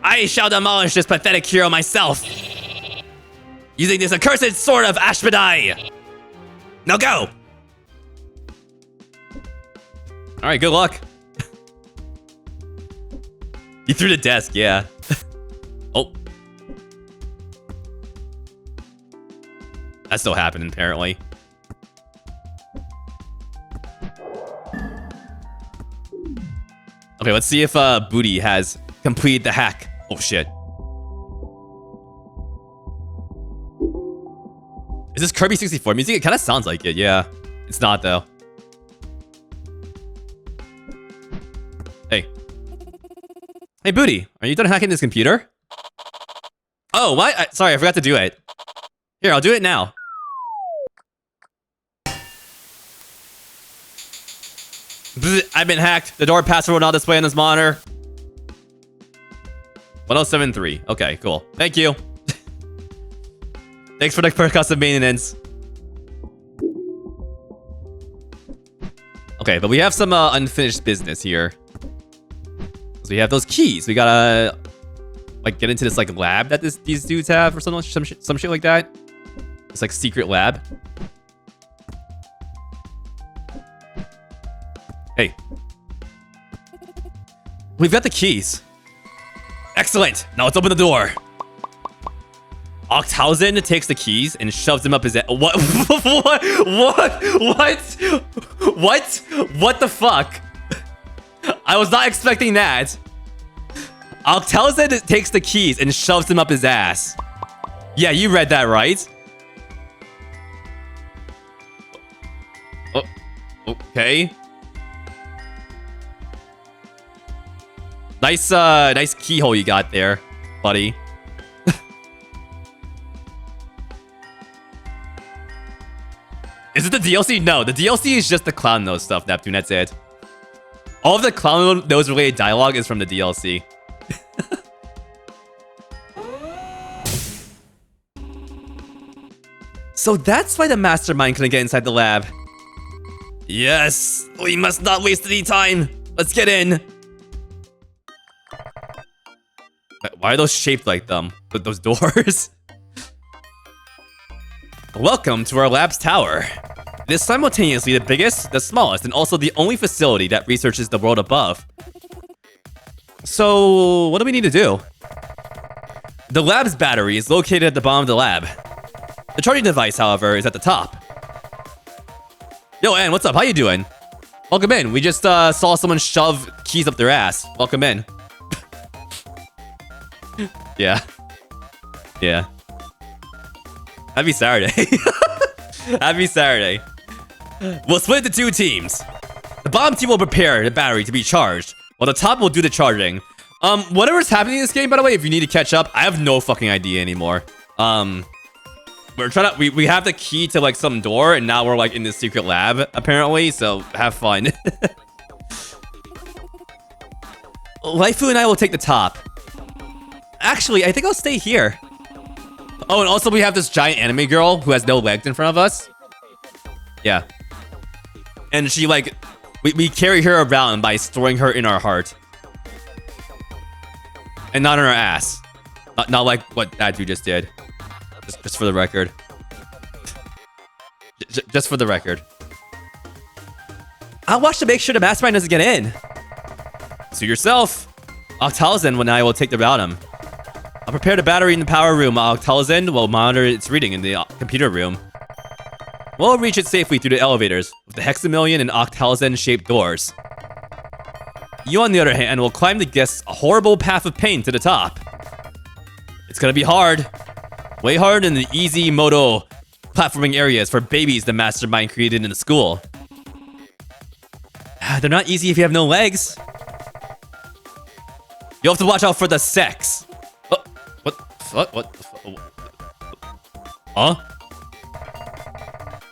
I shall demolish this pathetic hero myself, using this accursed sword of Ashmedai. Now go! Alright, good luck. He threw the desk, yeah. Oh. That's still happening, apparently. Okay, let's see if Booty has completed the hack. Oh, shit. Is this Kirby 64 music? It kind of sounds like it, yeah. It's not, though. Hey. Hey, Booty. Are you done hacking this computer? Oh, what? Sorry, I forgot to do it. Here, I'll do it now. I've been hacked. The door password will not display on this monitor. 1073. Okay, cool. Thank you. Thanks for the custom maintenance. Okay, but we have some unfinished business here. So we have those keys. We gotta like get into this like lab that these dudes have or some shit like that. It's like secret lab. Hey. We've got the keys. Excellent. Now let's open the door. Ochthausen takes the keys and shoves them up his ass. What? What the fuck? I was not expecting that. Ochthausen takes the keys and shoves them up his ass. Yeah, you read that right. Oh, okay. Nice keyhole you got there, buddy. Is it the DLC? No, the DLC is just the Clown Nose stuff, Neptune, that's it. All of the Clown Nose related dialogue is from the DLC. So that's why the mastermind couldn't get inside the lab. Yes, we must not waste any time. Let's get in. Why are those shaped like them? Those doors? Welcome to our lab's tower. It is simultaneously the biggest, the smallest, and also the only facility that researches the world above. So, what do we need to do? The lab's battery is located at the bottom of the lab. The charging device, however, is at the top. Yo, Ann, what's up? How you doing? Welcome in. We just saw someone shove keys up their ass. Welcome in. Yeah. Yeah. Happy Saturday. Happy Saturday. We'll split into 2 teams. The bottom team will prepare the battery to be charged, while the top will do the charging. Whatever's happening in this game, by the way, if you need to catch up, I have no fucking idea anymore. We're trying to, we have the key to like some door, and now we're like in this secret lab, apparently, so have fun. Laifu and I will take the top. Actually, I think I'll stay here. Oh, and also we have this giant anime girl who has no legs in front of us. Yeah. And she like, we carry her around by storing her in our heart. And not in our ass. Not like what that dude just did. Just for the record. Just for the record. I'll watch to make sure the mastermind doesn't get in. Suit yourself. Octalzen and I will take the Roundum. I'll prepare the battery in the power room. Octalzen will monitor its reading in the computer room. We'll reach it safely through the elevators with the Hexamillion and Octalzen-shaped doors. You, on the other hand, will climb the guest's horrible path of pain to the top. It's gonna be hard. Way harder than the easy moto platforming areas for babies the mastermind created in the school. They're not easy if you have no legs. You'll have to watch out for the sex. What? Huh?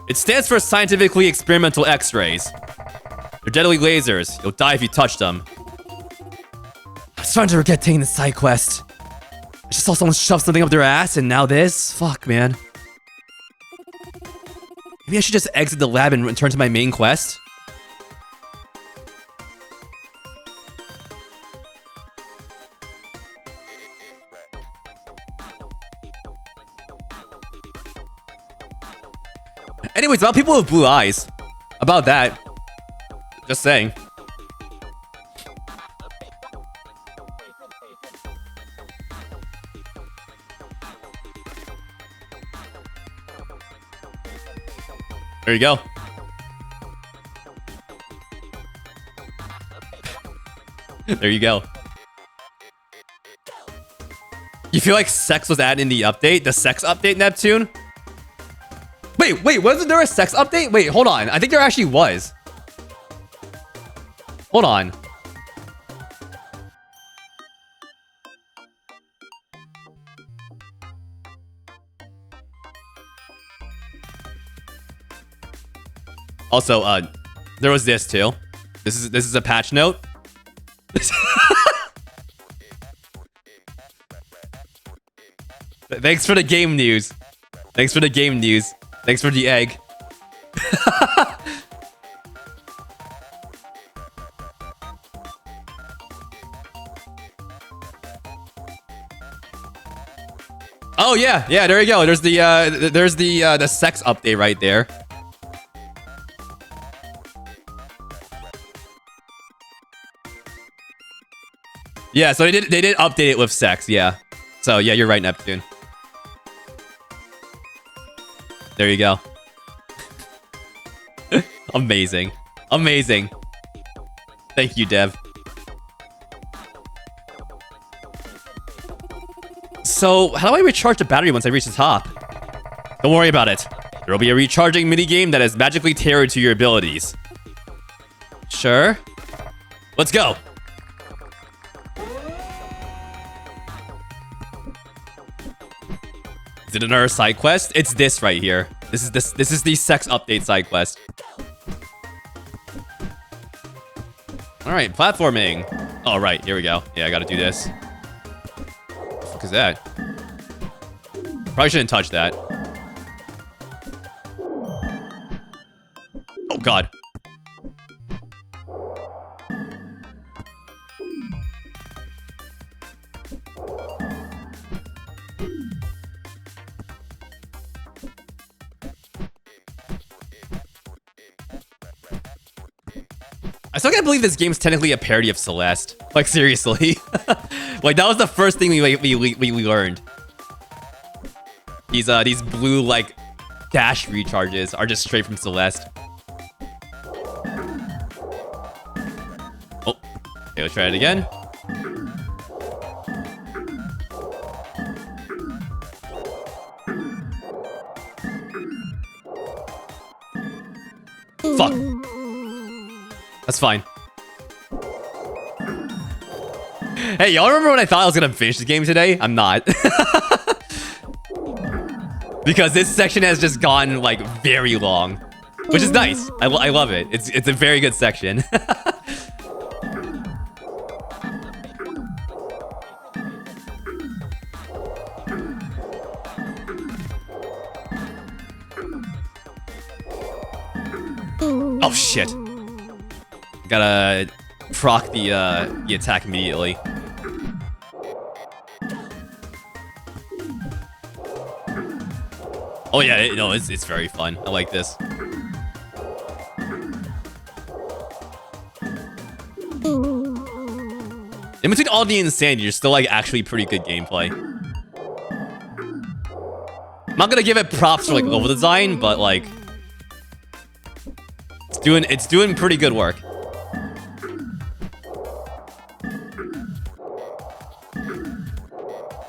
It stands for Scientifically Experimental X-rays. They're deadly lasers. You'll die if you touch them. I'm starting to regret taking the side quest. I just saw someone shove something up their ass, and now this? Fuck, man. Maybe I should just exit the lab and return to my main quest? Anyways, about people with blue eyes. About that. Just saying. There you go. There you go. You feel like sex was added in the update? The sex update, Neptune? Wait, wasn't there a sex update? Wait, hold on. I think there actually was. Hold on. Also, there was this too. This is a patch note. Thanks for the game news. Thanks for the game news. Thanks for the egg. Oh yeah, there you go. There's the sex update right there. Yeah, so they did update it with sex, yeah. So yeah, you're right, Neptune. There you go. Amazing. Amazing. Thank you, Dev. So, how do I recharge the battery once I reach the top? Don't worry about it. There will be a recharging minigame that is magically tailored to your abilities. Sure. Let's go. Is it another side quest? It's this right here. This is the sex update side quest. All right, platforming. All right, here we go. Yeah, I gotta do this. What the fuck is that? Probably shouldn't touch that. Oh god. I still can't believe this game's technically a parody of Celeste. Like, seriously. Like, that was the first thing we learned. These blue, like, dash recharges are just straight from Celeste. Oh. Okay, let's try it again. Fuck. That's fine. Hey, y'all remember when I thought I was gonna finish the game today? I'm not. Because this section has just gone, like, very long. Which is nice. I love it. It's a very good section. Oh, shit. Gotta proc the attack immediately. Oh yeah, no, it's very fun. I like this. In between all the insanity, you're still like actually pretty good gameplay. I'm not gonna give it props for like level design, but like it's doing pretty good work.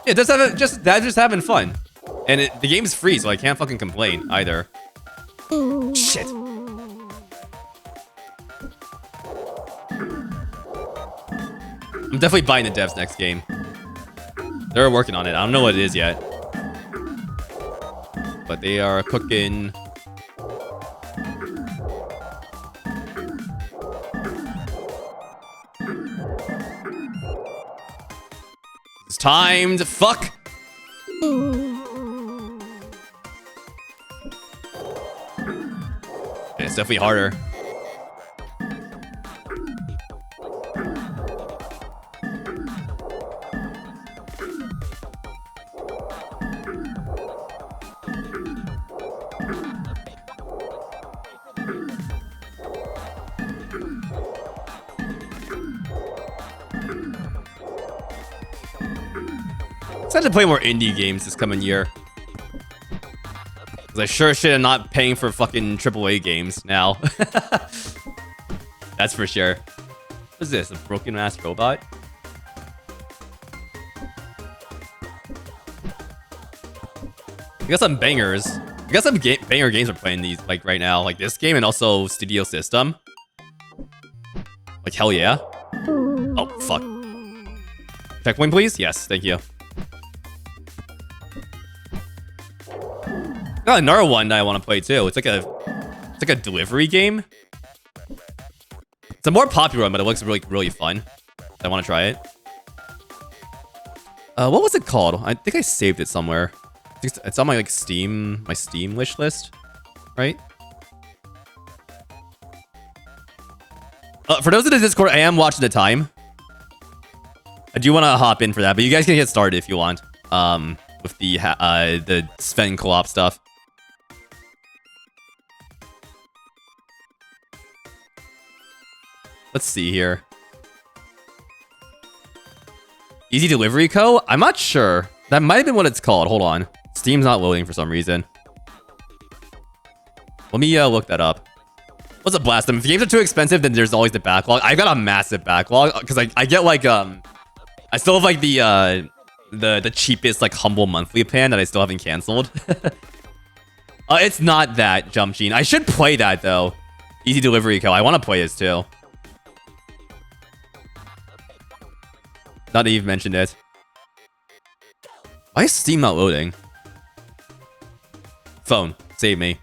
Yeah, just having fun. And the game's free, so I can't fucking complain either. Shit. I'm definitely buying the devs next game. They're working on it. I don't know what it is yet. But they are cooking. It's timed. Fuck. It's definitely harder. Excited to play more indie games this coming year. Because I sure shit am not paying for fucking AAA games now. That's for sure. What is this? A broken ass robot? I got some bangers. I got some banger games we're playing these like right now. Like this game and also Studio System. Like hell yeah. Oh fuck. Checkpoint please? Yes, thank you. Got another one that I want to play too. It's like a delivery game. It's a more popular one, but it looks really fun. I want to try it. What was it called? I think I saved it somewhere. I think it's on my like Steam wish list, right? For those in the Discord, I am watching the time. I do want to hop in for that, but you guys can get started if you want. With the Sven co-op stuff. Let's see here. Easy Delivery Co? I'm not sure. That might have been what it's called. Hold on. Steam's not loading for some reason. Let me look that up. What's a blast? If games are too expensive, then there's always the backlog. I got a massive backlog because I get like I still have like the cheapest like humble monthly plan that I still haven't canceled. It's not that, Jump Gene. I should play that though. Easy Delivery Co. I want to play this too. Not that you've mentioned it. Why is Steam not loading? Phone, save me.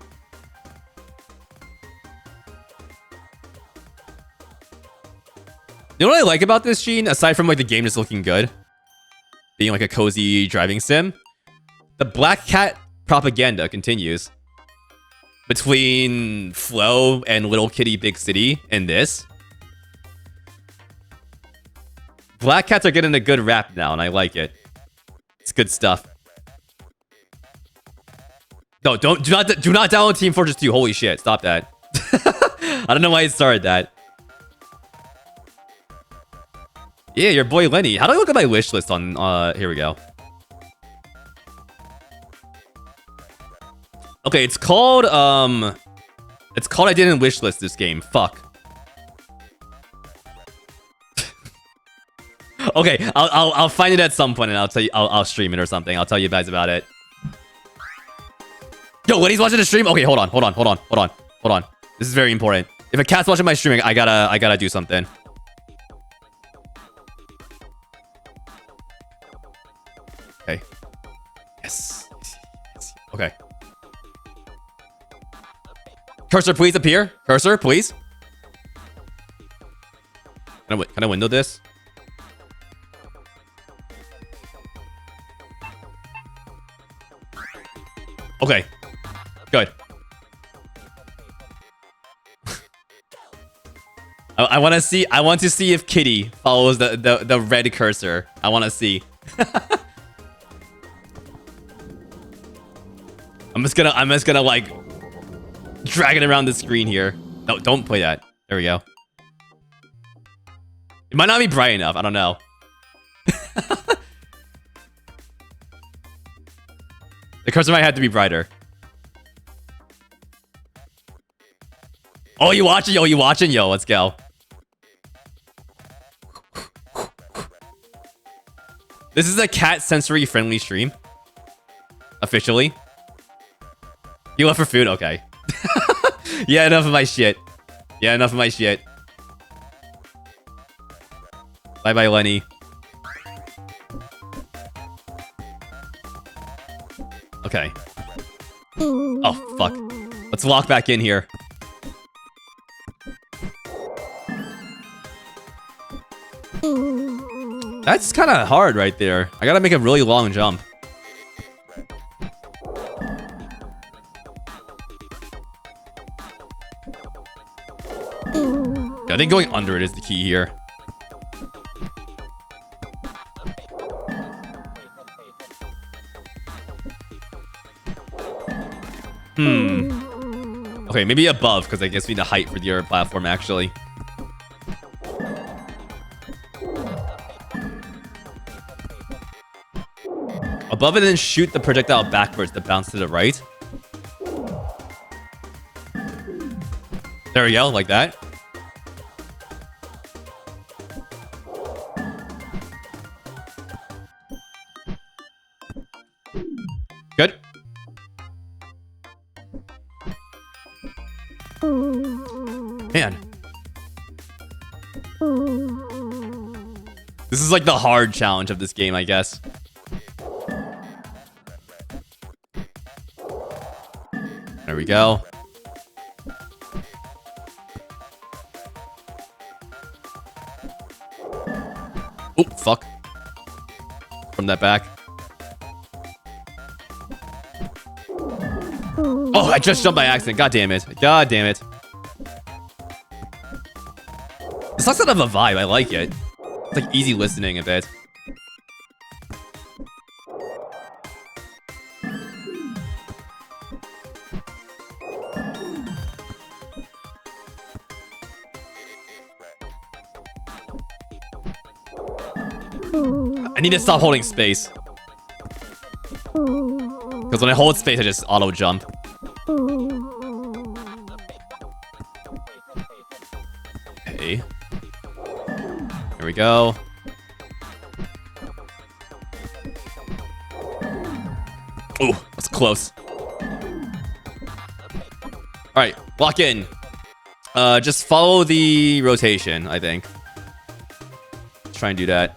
You know what I like about this, Sheen? Aside from like the game just looking good, being like a cozy driving sim, the Black Cat propaganda continues between Flo and Little Kitty Big City and this. Black Cats are getting a good rap now, and I like it. It's good stuff. No, do not download Team Fortress 2. Holy shit, stop that. I don't know why it started that. Yeah, your boy Lenny. How do I look at my wish list on here we go. Okay, it's called I didn't wish list this game. Fuck. Okay, I'll find it at some point and I'll tell you I'll stream it or something. I'll tell you guys about it. Yo, Lenny's watching the stream? Okay, hold on. This is very important. If a cat's watching my streaming, I gotta do something. Okay. Yes. Okay. Cursor, please appear. Cursor, please. Can I window this? Okay. Good. I want to see if Kitty follows the red cursor. I want to see. I'm just gonna like drag it around the screen here. No, don't play that. There we go. It might not be bright enough. I don't know. The cursor might have to be brighter. Oh, you watching? Yo, you watching? Yo, let's go. This is a cat sensory friendly stream. Officially. You left for food? Okay. Yeah, enough of my shit. Bye-bye, Lenny. Okay. Oh, fuck. Let's walk back in here. That's kind of hard right there. I gotta make a really long jump. I think going under it is the key here. Okay, maybe above, because I guess we need the height for the other platform, actually. Above it, then shoot the projectile backwards to bounce to the right. There we go, like that. Good. Man. This is like the hard challenge of this game, I guess. There we go. Oh, fuck. From that back. Oh, I just jumped by accident. God damn it. God damn it. This looks out of a vibe. I like it. It's like easy listening a bit. I need to stop holding space. Because when I hold space, I just auto jump. Okay. Here we go. Oh, that's close. Alright, lock in. Just follow the rotation, I think. Let's try and do that.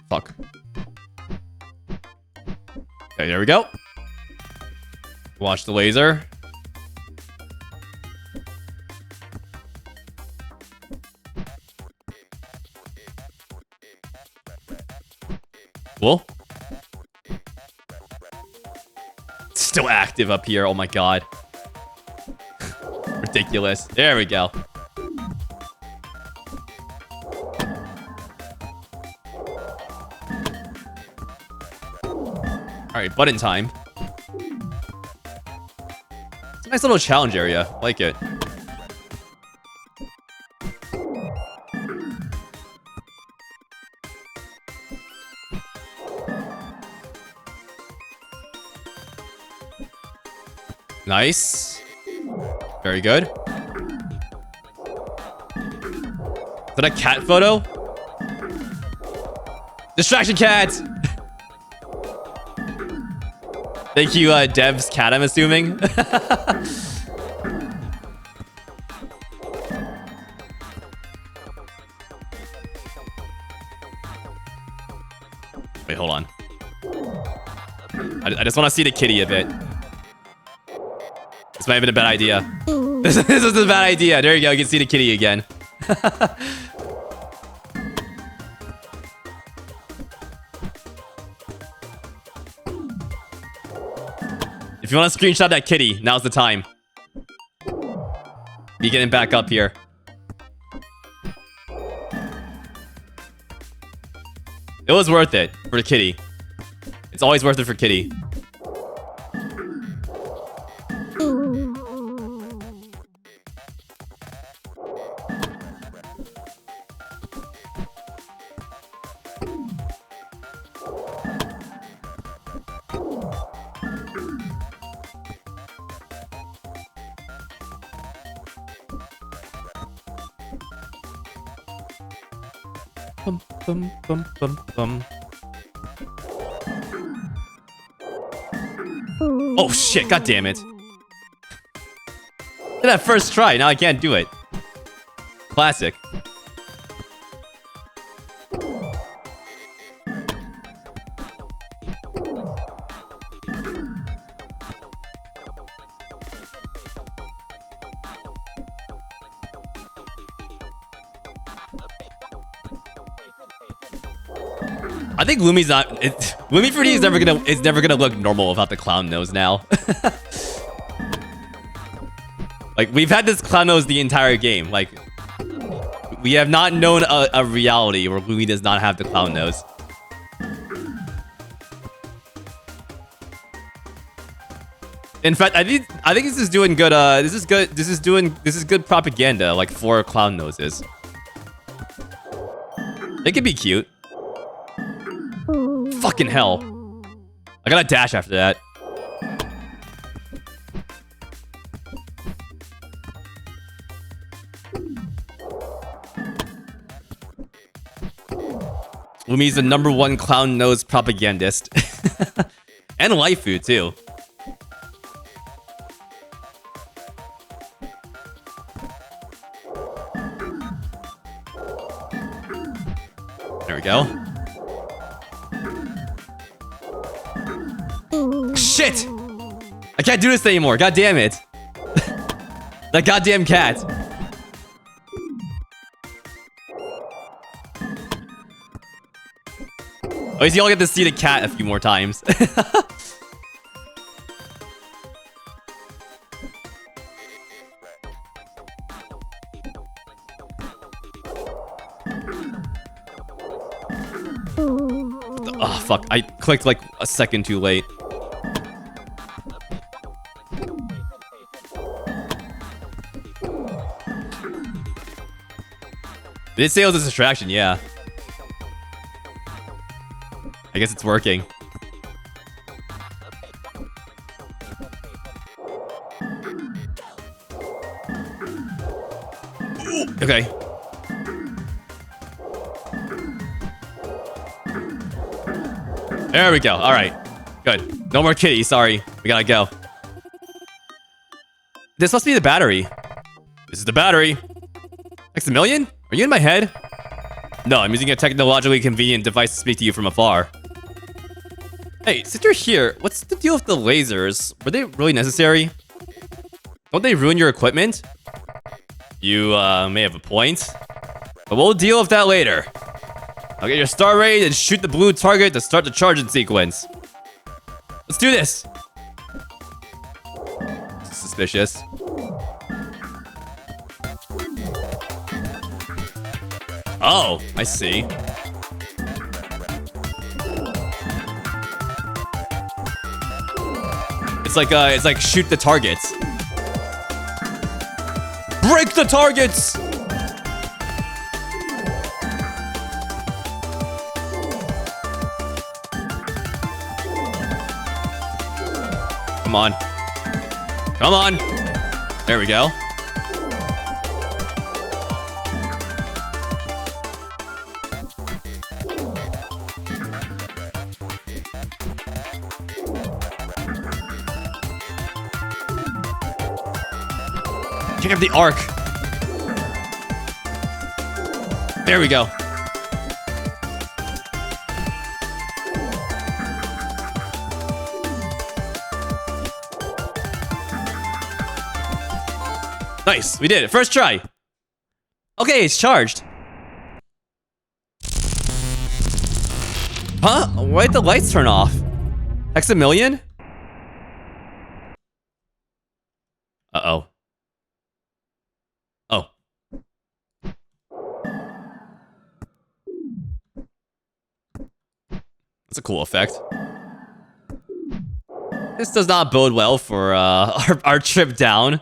Fuck. Okay, there we go. Watch the laser. Cool. Still active up here. Oh my god. Ridiculous. There we go. Alright, button time. It's a nice little challenge area. I like it. Nice. Very good. Is that a cat photo? Distraction cat! Thank you, Dev's cat, I'm assuming. Wait, hold on. I just want to see the kitty a bit. This might have been a bad idea. This is a bad idea. There you go. You can see the kitty again. If you want to screenshot that kitty, now's the time. Be getting back up here. It was worth it for the kitty. It's always worth it for kitty. Bum, bum, bum, bum, bum. Oh shit, god damn it. Did that first try, now I can't do it. Classic. I think Lumi's not. Lumi 3D is never gonna look normal without the clown nose now. Like we've had this clown nose the entire game. Like we have not known a reality where Lumi does not have the clown nose. In fact, I think this is doing good. This is good propaganda. Like for clown noses, it could be cute. Fucking hell. I gotta dash after that. Lumi's the #1 clown nose propagandist. And waifu too. There we go. Shit! I can't do this anymore. God damn it. That goddamn cat. At least you all get to see the cat a few more times. Oh, fuck. I clicked like a second too late. Did it say it was a distraction? Yeah. I guess it's working. Ooh, okay. There we go. All right. Good. No more kitty. Sorry. We gotta go. This must be the battery. This is the battery. Next a million? Are you in my head? No, I'm using a technologically convenient device to speak to you from afar. Hey, since you're here, what's the deal with the lasers? Were they really necessary? Don't they ruin your equipment? You, may have a point. But we'll deal with that later. I'll get your star ready and shoot the blue target to start the charging sequence. Let's do this. Suspicious. Oh, I see. It's like shoot the targets. Break the targets! Come on. Come on. There we go. Check out the arc. There we go. Nice, we did it. First try. Okay, it's charged. Huh? Why'd the lights turn off? Hexamillion? Uh-oh. Oh. That's a cool effect. This does not bode well for our trip down.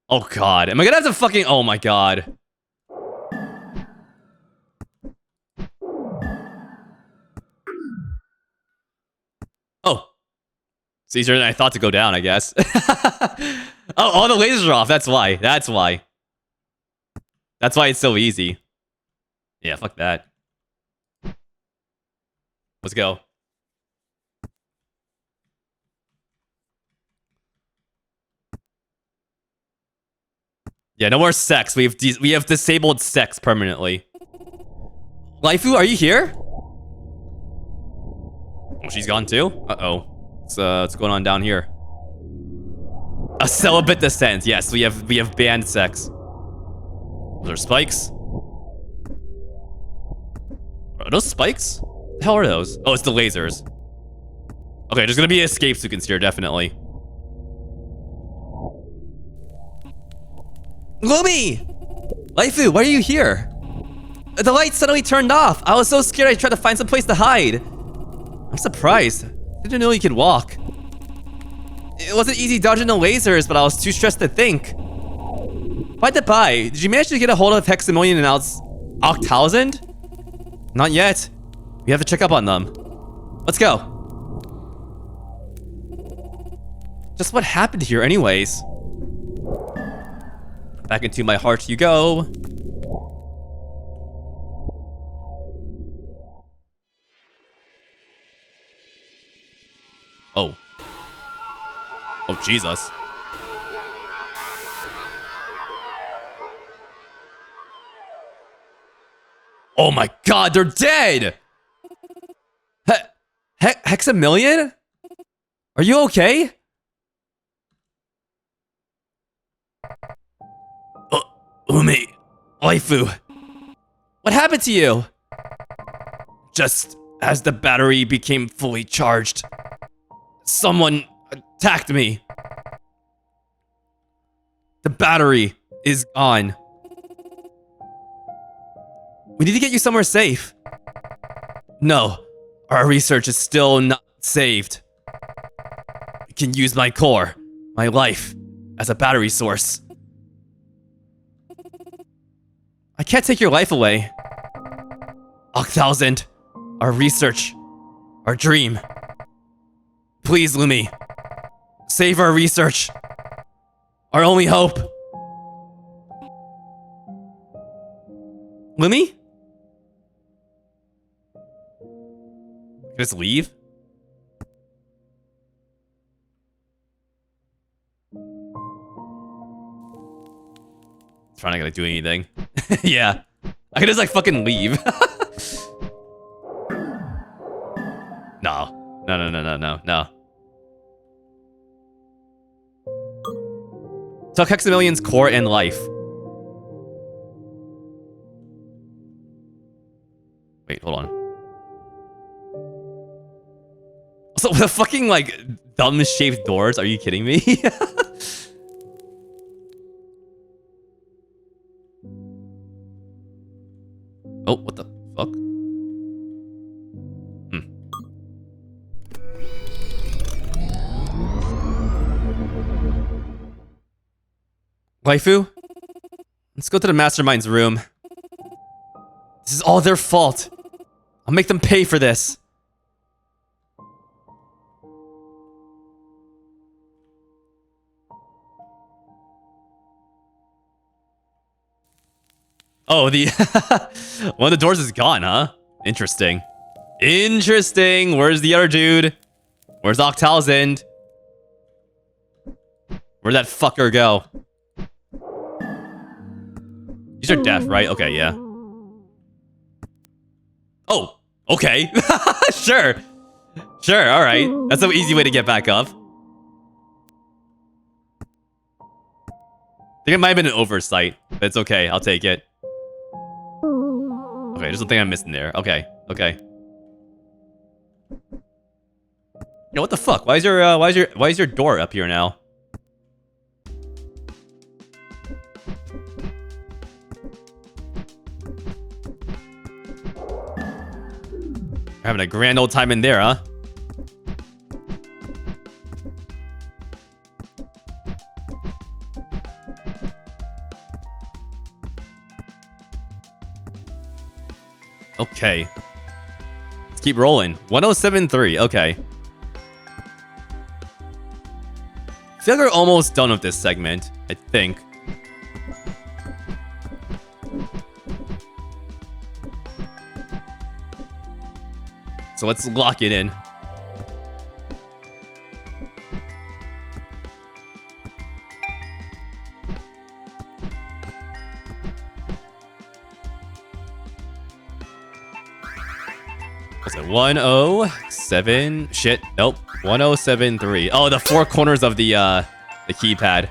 Oh god. Am I gonna have to fucking... Oh my god. Oh. It's easier than I thought to go down, I guess. Oh, all the lasers are off. That's why. That's why. That's why it's so easy. Yeah, fuck that. Let's go. Yeah, no more sex. We have disabled sex permanently. Waifu, are you here? Oh, she's gone too? Uh-oh. What's going on down here? A celibate descent. Yes, we have banned sex. Those are spikes. Are those spikes? What the hell are those? Oh, it's the lasers. Okay, there's gonna be escape sequence here, definitely. Lumi! Waifu, why are you here? The lights suddenly turned off. I was so scared I tried to find some place to hide. I'm surprised. Didn't know you could walk. It wasn't easy dodging the lasers, but I was too stressed to think. By the by, did you manage to get a hold of Hexamillion and Octausend? Not yet. We have to check up on them. Let's go. Just what happened here anyways? Back into my heart you go. Oh. Oh, Jesus. Oh my god, they're dead! Hexamillion? Are you okay? Lumi, waifu. What happened to you? Just as the battery became fully charged, someone attacked me. The battery is gone. We need to get you somewhere safe. No, our research is still not saved. I can use my core, my life, as a battery source. I can't take your life away. Octausend, our research, our dream. Please, Lumi, save our research. Our only hope. Lumi? Just leave? Trying not to do anything. Yeah. I could just like fucking leave. No. No. Tuck Hexamillion's core and life. Wait, hold on. So the fucking like dumb shaped doors, are you kidding me? Oh, what the fuck? Waifu? Let's go to the mastermind's room. This is all their fault. I'll make them pay for this. Oh, the one of the doors is gone, huh? Interesting. Interesting. Where's the other dude? Where's Octal's end? Where'd that fucker go? These are deaf, right? Okay, yeah. Oh, okay. Sure. Sure, alright. That's an easy way to get back up. I think it might have been an oversight, but it's okay. I'll take it. Okay, there's something I'm missing there. Okay. Yo, what the fuck? Why is your door up here now? We're having a grand old time in there, huh? Okay. Let's keep rolling. 1073. Okay. I feel like we're almost done with this segment, I think. So let's lock it in. What's it? 107. Shit. Nope. 1073. Oh, the four corners of the keypad.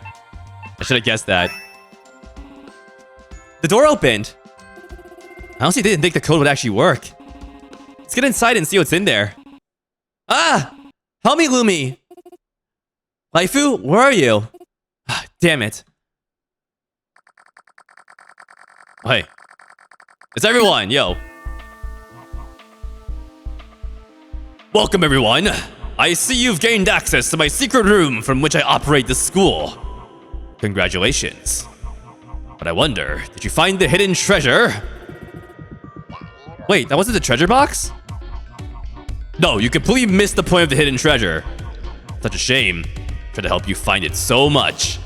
I should have guessed that. The door opened. I honestly didn't think the code would actually work. Let's get inside and see what's in there. Ah! Help me, Lumi! Waifu, where are you? Damn it. Hey. It's everyone, yo. Welcome, everyone. I see you've gained access to my secret room from which I operate the school. Congratulations. But I wonder, did you find the hidden treasure? Wait, that wasn't the treasure box? No, you completely missed the point of the hidden treasure. Such a shame. Try to help you find it so much.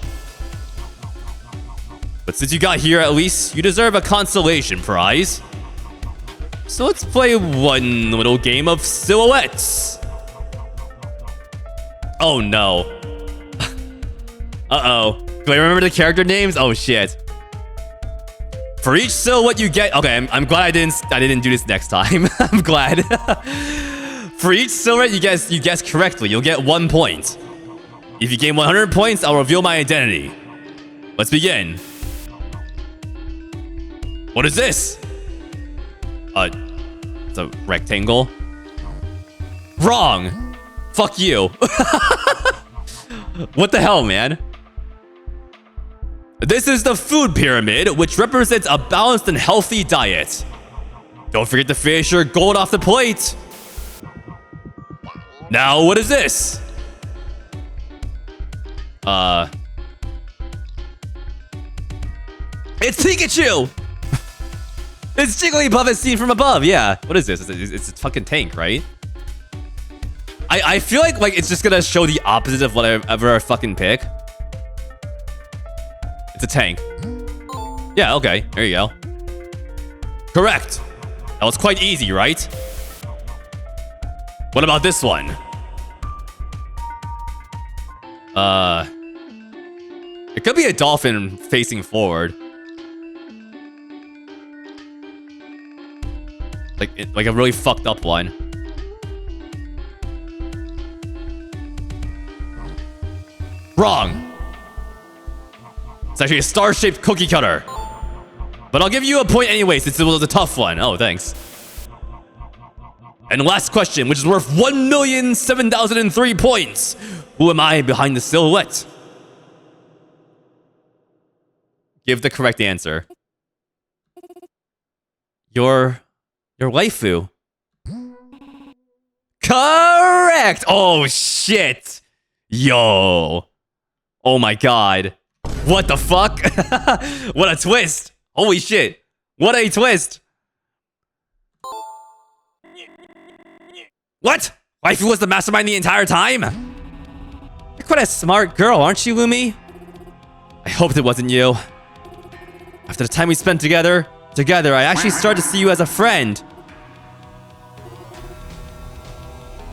But since you got here at least, you deserve a consolation prize. So let's play one little game of silhouettes. Oh no. Uh-oh. Do I remember the character names? Oh shit. For each silhouette you get... Okay, I'm glad I didn't do this next time. I'm glad. For each silhouette you guess correctly, you'll get 1 point. If you gain 100 points, I'll reveal my identity. Let's begin. What is this? It's a rectangle. Wrong. Fuck you. What the hell, man? This is the food pyramid, which represents a balanced and healthy diet. Don't forget to finish your gold off the plate. Now, what is this? It's Pikachu! It's Jigglypuff as seen from above, yeah. What is this? It's a fucking tank, right? I feel like it's just gonna show the opposite of whatever I fucking pick. It's a tank. Yeah, okay. There you go. Correct. That was quite easy, right? What about this one? It could be a dolphin facing forward. Like a really fucked up one. Wrong. It's actually a star-shaped cookie cutter. But I'll give you a point anyway since it was a tough one. Oh, thanks. And last question, which is worth 1,007,003 points. Who am I behind the silhouette? Give the correct answer. Your waifu. Correct! Oh, shit. Yo. Oh my god. What the fuck? What a twist. Holy shit. What a twist. What? Waifu was the mastermind the entire time? You're quite a smart girl, aren't you, Lumi? I hoped it wasn't you. After the time we spent together, I actually started to see you as a friend.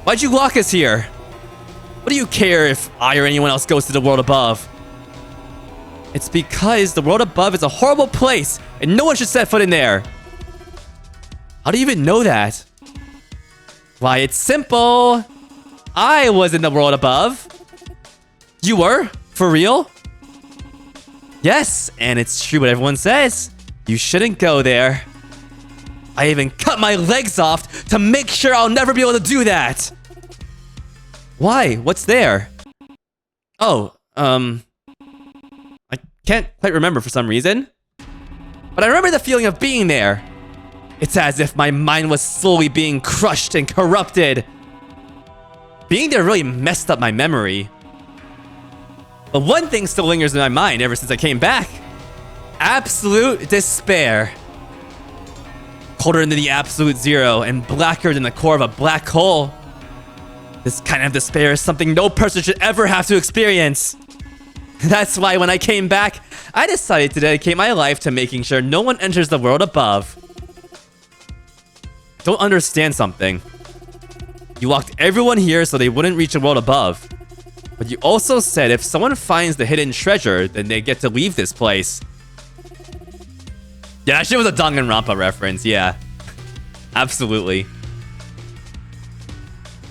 Why'd you lock us here? What do you care if I or anyone else goes to the world above? It's because the world above is a horrible place and no one should set foot in there. How do you even know that? Why, it's simple. I was in the world above. You were? For real? Yes, and it's true what everyone says. You shouldn't go there. I even cut my legs off to make sure I'll never be able to do that. Why? What's there? Oh, I can't quite remember for some reason. But I remember the feeling of being there. It's as if my mind was slowly being crushed and corrupted. Being there really messed up my memory. But one thing still lingers in my mind ever since I came back. Absolute despair. Colder than the absolute zero and blacker than the core of a black hole. This kind of despair is something no person should ever have to experience. That's why when I came back, I decided to dedicate my life to making sure no one enters the world above. Don't understand something. You locked everyone here so they wouldn't reach the world above. But you also said if someone finds the hidden treasure, then they get to leave this place. Yeah, that shit was a Danganronpa reference, yeah. Absolutely.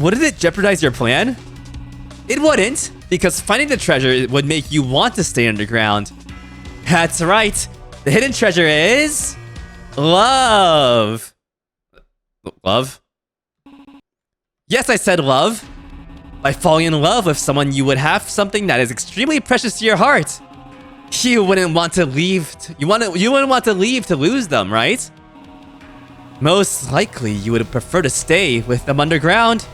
Wouldn't it jeopardize your plan? It wouldn't, because finding the treasure would make you want to stay underground. That's right. The hidden treasure is... love. Love? Yes, I said love. By falling in love with someone, you would have something that is extremely precious to your heart. You wouldn't want to leave. You wouldn't want to leave to lose them, right? Most likely, you would prefer to stay with them underground.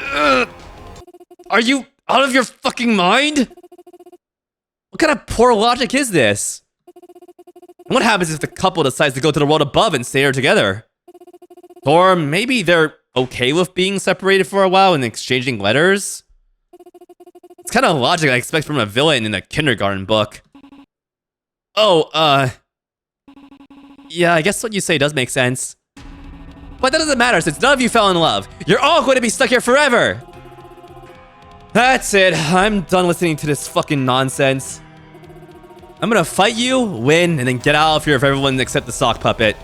Ugh. Are you out of your fucking mind? What kind of poor logic is this? What happens if the couple decides to go to the world above and stay there together? Or maybe they're okay with being separated for a while and exchanging letters? It's kind of logic I expect from a villain in a kindergarten book. Oh, yeah, I guess what you say does make sense. But that doesn't matter since none of you fell in love. You're all going to be stuck here forever! That's it. I'm done listening to this fucking nonsense. I'm gonna fight you, win, and then get out of here if everyone except the sock puppet.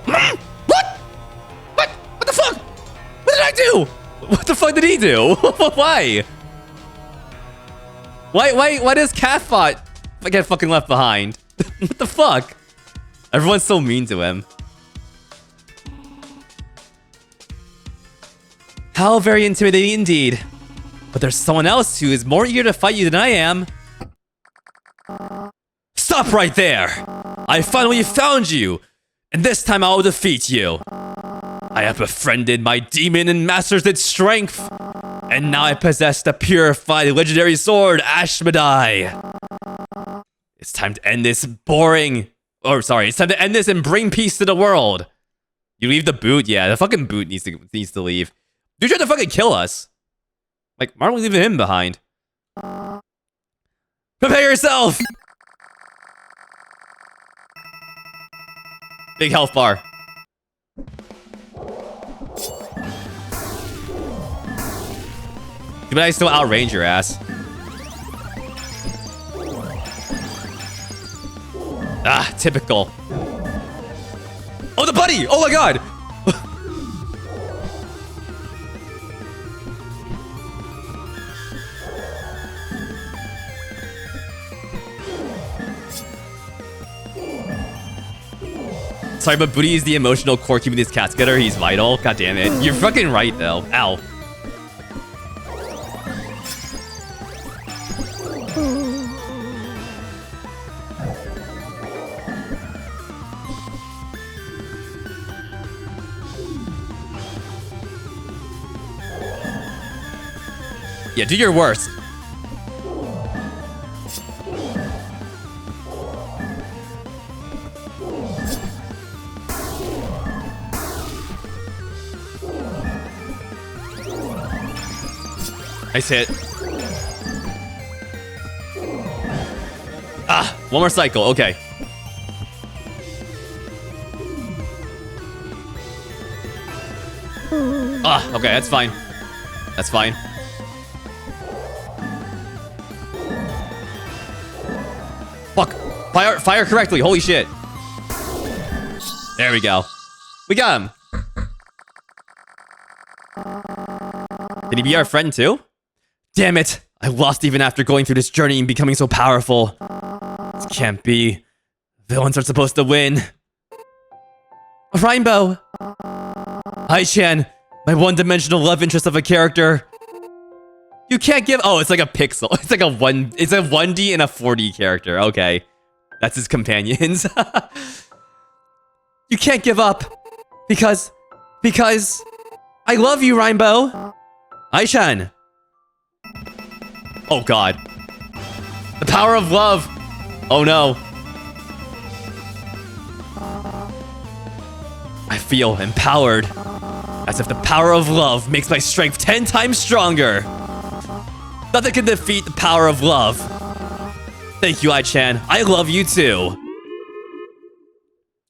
What? What the fuck? What did I do? What the fuck did he do? Why? Why does Catbot get fucking left behind? What the fuck? Everyone's so mean to him. How very intimidating indeed. But there's someone else who is more eager to fight you than I am. Stop right there! I finally found you! And this time I will defeat you. I have befriended my demon and mastered its strength. And now I possess the purified legendary sword, Ashmedai. It's time to end this boring... it's time to end this and bring peace to the world. You leave the boot? Yeah, the fucking boot needs to leave. Dude tried to fucking kill us. Like, why aren't we leaving him behind? Prepare yourself! Big health bar. But I still outrange your ass. Ah, typical. Oh, the buddy! Oh my god! Sorry, but Booty is the emotional core keeping these cats together. He's vital. God damn it. You're fucking right, though. Ow. Yeah, do your worst. Nice hit. Ah, one more cycle. Okay. Ah, okay, that's fine. That's fine. Fuck. Fire correctly. Holy shit. There we go. We got him. Did he be our friend too? Damn it! I lost even after going through this journey and becoming so powerful. This can't be. Villains are supposed to win. Rainbow! Hi, Chan. My one-dimensional love interest of a character. You can't give. Oh, it's like a pixel. It's like a 1D and a 4D character. Okay. That's his companions. You can't give up. Because I love you, Rainbow. Aishan. Oh god. The power of love. Oh no. I feel empowered. As if the power of love makes my strength 10 times stronger. Nothing can defeat the power of love. Thank you, Ai-chan. I love you too.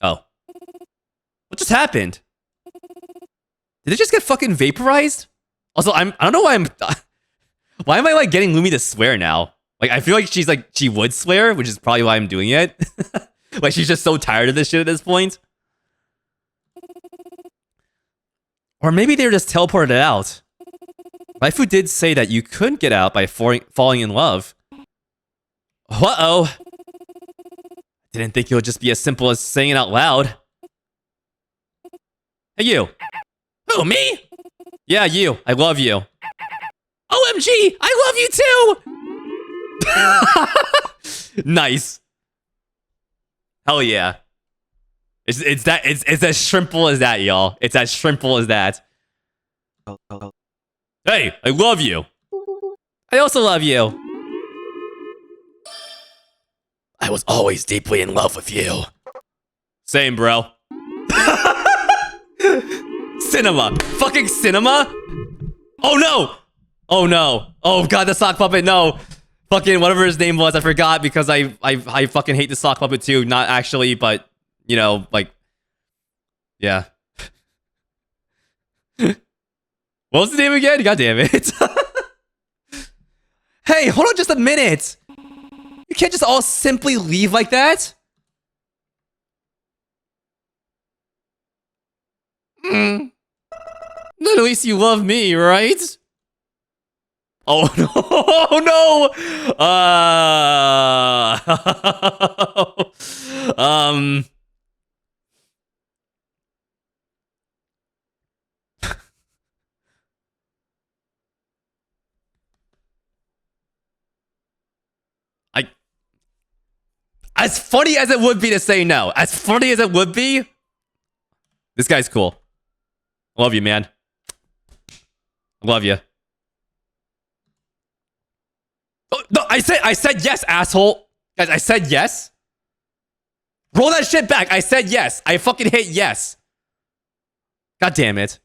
Oh. What just happened? Did it just get fucking vaporized? Also, I don't know why why am I like getting Lumi to swear now? Like, I feel like she would swear, which is probably why I'm doing it. Like, she's just so tired of this shit at this point. Or maybe they were just teleported out. Waifu did say that you couldn't get out by falling in love. Uh-oh. Didn't think it would just be as simple as saying it out loud. Hey, you. Who, me? Yeah, you. I love you. OMG, I love you too! Nice. Hell yeah. It's as shrimple as that, y'all. It's as shrimple as that. Hey, I love you. I also love you. I was always deeply in love with you. Same, bro. Cinema. Fucking cinema? Oh no! Oh no. Oh god, the sock puppet, no. Fucking whatever his name was, I forgot because I fucking hate the sock puppet too. Not actually, but you know, like, yeah. What was the name again? God damn it. Hey, hold on just a minute. You can't just all simply leave like that. Then at least you love me, right? Oh no! Oh no! As funny as it would be to say no, as funny as it would be, this guy's cool. Love you, man. Love you. Oh, no, I said yes, asshole. Guys, I said yes. Roll that shit back. I said yes. I fucking hit yes. God damn it.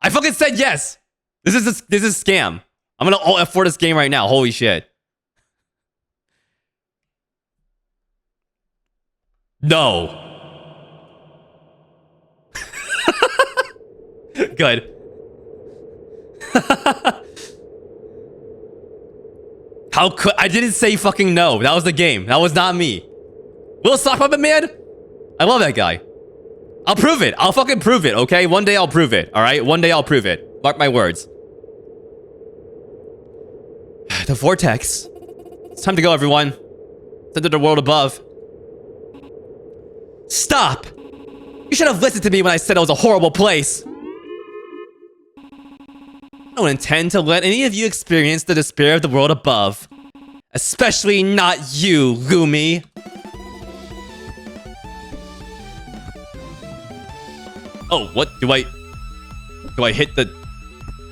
I fucking said yes. This is scam. I'm gonna alt F4 this game right now. Holy shit. No. Good. How could I didn't say fucking no. That was the game. That was not me. Little sock puppet man? I love that guy. I'll prove it. I'll fucking prove it, okay? One day I'll prove it, alright? One day I'll prove it. Mark my words. The vortex. It's time to go, everyone. It's into the world above. Stop! You should have listened to me when I said it was a horrible place. I don't intend to let any of you experience the despair of the world above. Especially not you, Lumi. Oh, what? Do I hit the...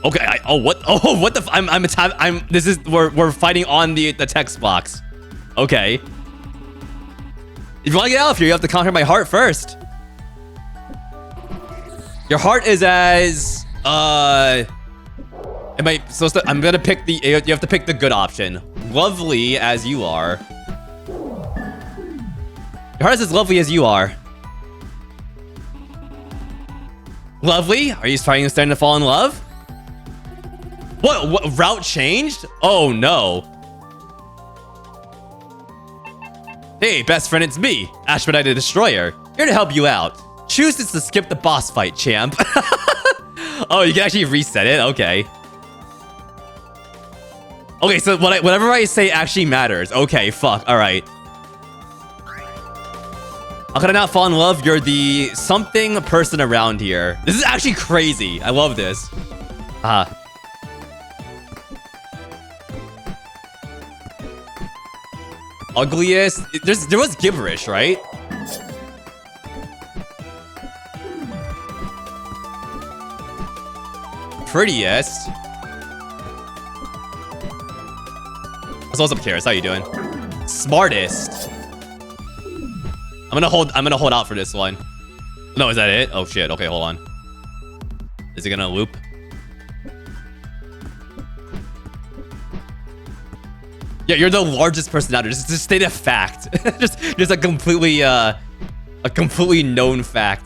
Okay, what the... this is... We're fighting on the text box. Okay. If you want to get out of here, you have to conquer my heart first. Your heart is as... Am I supposed to... I'm gonna pick the... You have to pick the good option. Lovely as you are. Your heart is as lovely as you are. Lovely? Are you starting to fall in love? What route changed? Oh no. Hey, best friend, it's me, Ashmedai the Destroyer. Here to help you out. Choose to skip the boss fight, champ. Oh, you can actually reset it? Okay. Okay, so whatever I say actually matters. Okay, fuck. Alright. How could I not fall in love? You're the something person around here. This is actually crazy. I love this. Ugliest? There was gibberish, right? Prettiest. What's up, Karis? How you doing? Smartest. I'm gonna hold out for this one. No, is that it? Oh shit. Okay, hold on. Is it gonna loop? Yeah, you're the largest person out there. Just state a fact. just a completely known fact.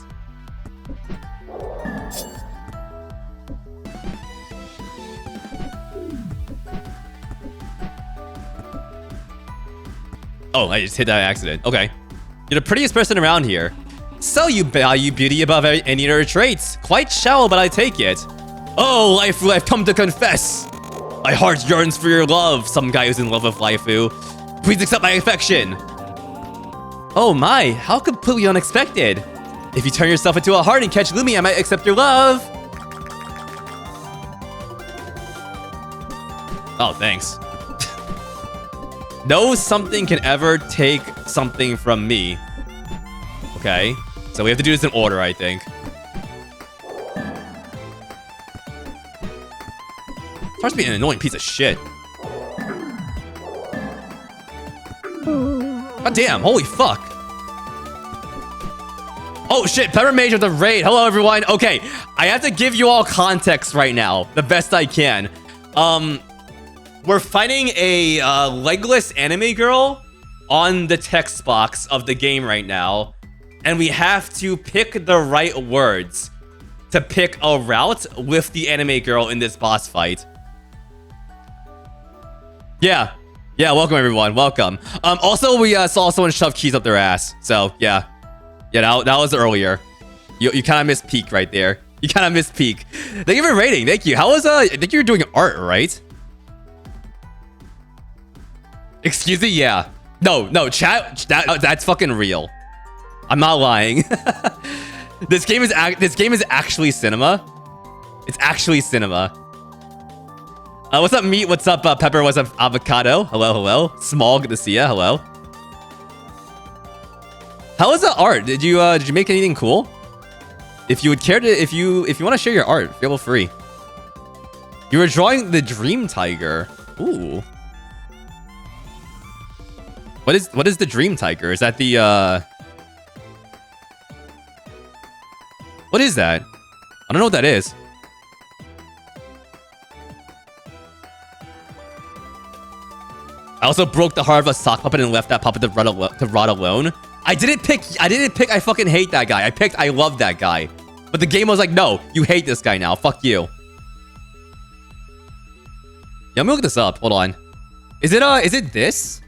Oh, I just hit that by accident. Okay. You're the prettiest person around here. So you value beauty above any other traits. Quite shallow, but I take it. Oh, Laifu, I've come to confess. My heart yearns for your love, some guy who's in love with Laifu. Please accept my affection. Oh my, how completely unexpected. If you turn yourself into a heart and catch Lumi, I might accept your love. Oh, thanks. No something can ever take something from me. Okay, so we have to do this in order, I think. Starts being an annoying piece of shit. God damn, holy fuck. Oh shit, Pepper Mage with the raid. Hello everyone. Okay, I have to give you all context right now, the best I can. We're fighting a legless anime girl on the text box of the game right now. And we have to pick the right words to pick a route with the anime girl in this boss fight. Yeah, welcome everyone, welcome. Also, we saw someone shove keys up their ass. So, yeah, that was earlier. You kind of missed peak right there. You kind of missed peak. Thank you for rating, thank you. How was, I think you were doing art, right? Excuse me, yeah. No, chat, that's fucking real. I'm not lying. This game is actually cinema. It's actually cinema. What's up, meat? What's up, Pepper? What's up, avocado? Hello. Small, good to see ya. Hello. How was the art? Did you make anything cool? If you would care to, if you want to share your art, feel free. You were drawing the Dream Tiger. Ooh. What is the Dream Tiger? Is that the what is that? I don't know what that is. I also broke the heart of a sock puppet and left that puppet to rot alone. I didn't pick. I fucking hate that guy. I love that guy. But the game was like, no, you hate this guy now. Fuck you. Yeah, let me look this up. Hold on. Is it this?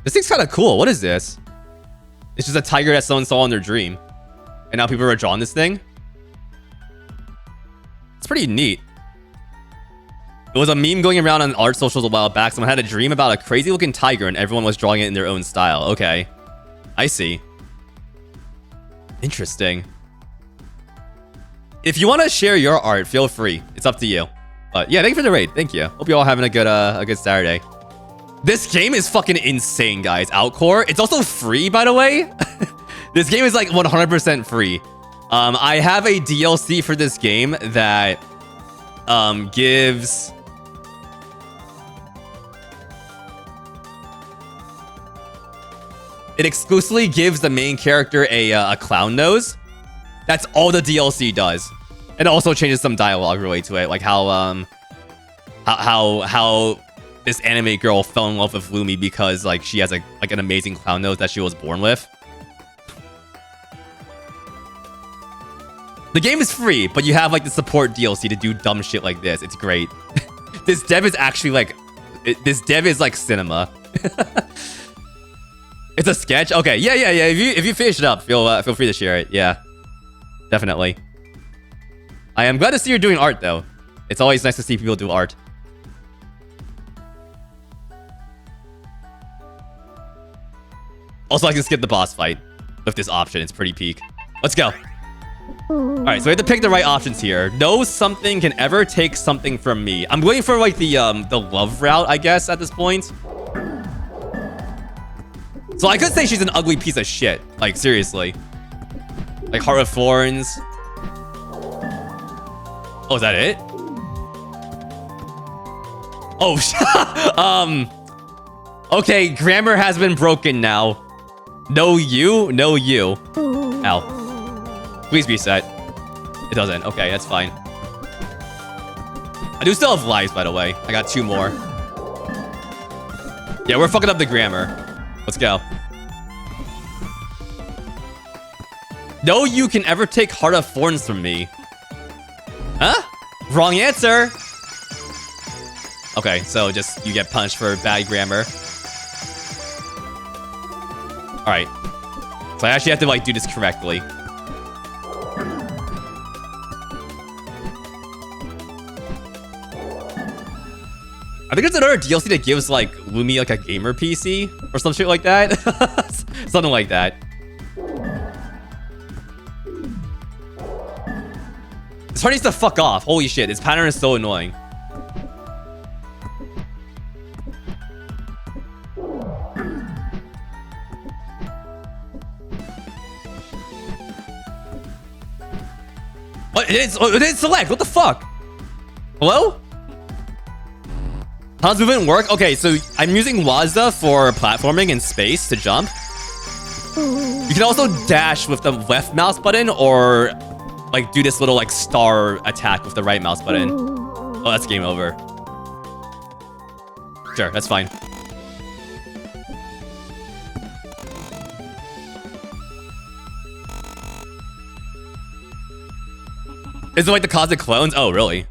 This thing's kind of cool. What is this? It's just a tiger that someone saw in their dream. And now people are drawing this thing. It's pretty neat. It was a meme going around on art socials a while back. Someone had a dream about a crazy looking tiger and everyone was drawing it in their own style. Okay. I see. Interesting. If you want to share your art, feel free. It's up to you. But yeah, thank you for the raid. Thank you. Hope you're all having a good Saturday. This game is fucking insane, guys. Outcore. It's also free, by the way. This game is like 100% free. I have a DLC for this game that gives... It exclusively gives the main character a clown nose. That's all the DLC does. It also changes some dialogue related to it, like how this anime girl fell in love with Lumi because like she has an amazing clown nose that she was born with. The game is free, but you have like the support DLC to do dumb shit like this. It's great. This dev is actually like, this dev is like cinema. It's a sketch. Okay, yeah. If you finish it up, feel free to share it. Yeah, definitely. I am glad to see you're doing art though. It's always nice to see people do art. Also, I can skip the boss fight with this option. It's pretty peak. Let's go. Alright, so we have to pick the right options here. No something can ever take something from me. I'm going for like the love route, I guess, at this point. So I could say she's an ugly piece of shit. Like, seriously. Like, Heart of Thorns. Oh, is that it? Oh, okay, grammar has been broken now. No you, no you. Ow. Please reset. It doesn't. Okay, that's fine. I do still have lives, by the way. I got 2 more. Yeah, we're fucking up the grammar. Let's go. No you can ever take Heart of Thorns from me. Huh? Wrong answer. Okay, so just you get punished for bad grammar. Alright. So I actually have to like do this correctly. I think there's another DLC that gives like Lumi like a gamer PC or some shit like that. Something like that. This part needs to fuck off. Holy shit, this pattern is so annoying. What? It didn't select. What the fuck? Hello? How does movement work? Okay, so I'm using Wazda for platforming in space to jump. You can also dash with the left mouse button or like do this little like star attack with the right mouse button. Oh, that's game over. Sure, that's fine. Is it like the cosmic clones? Oh, really?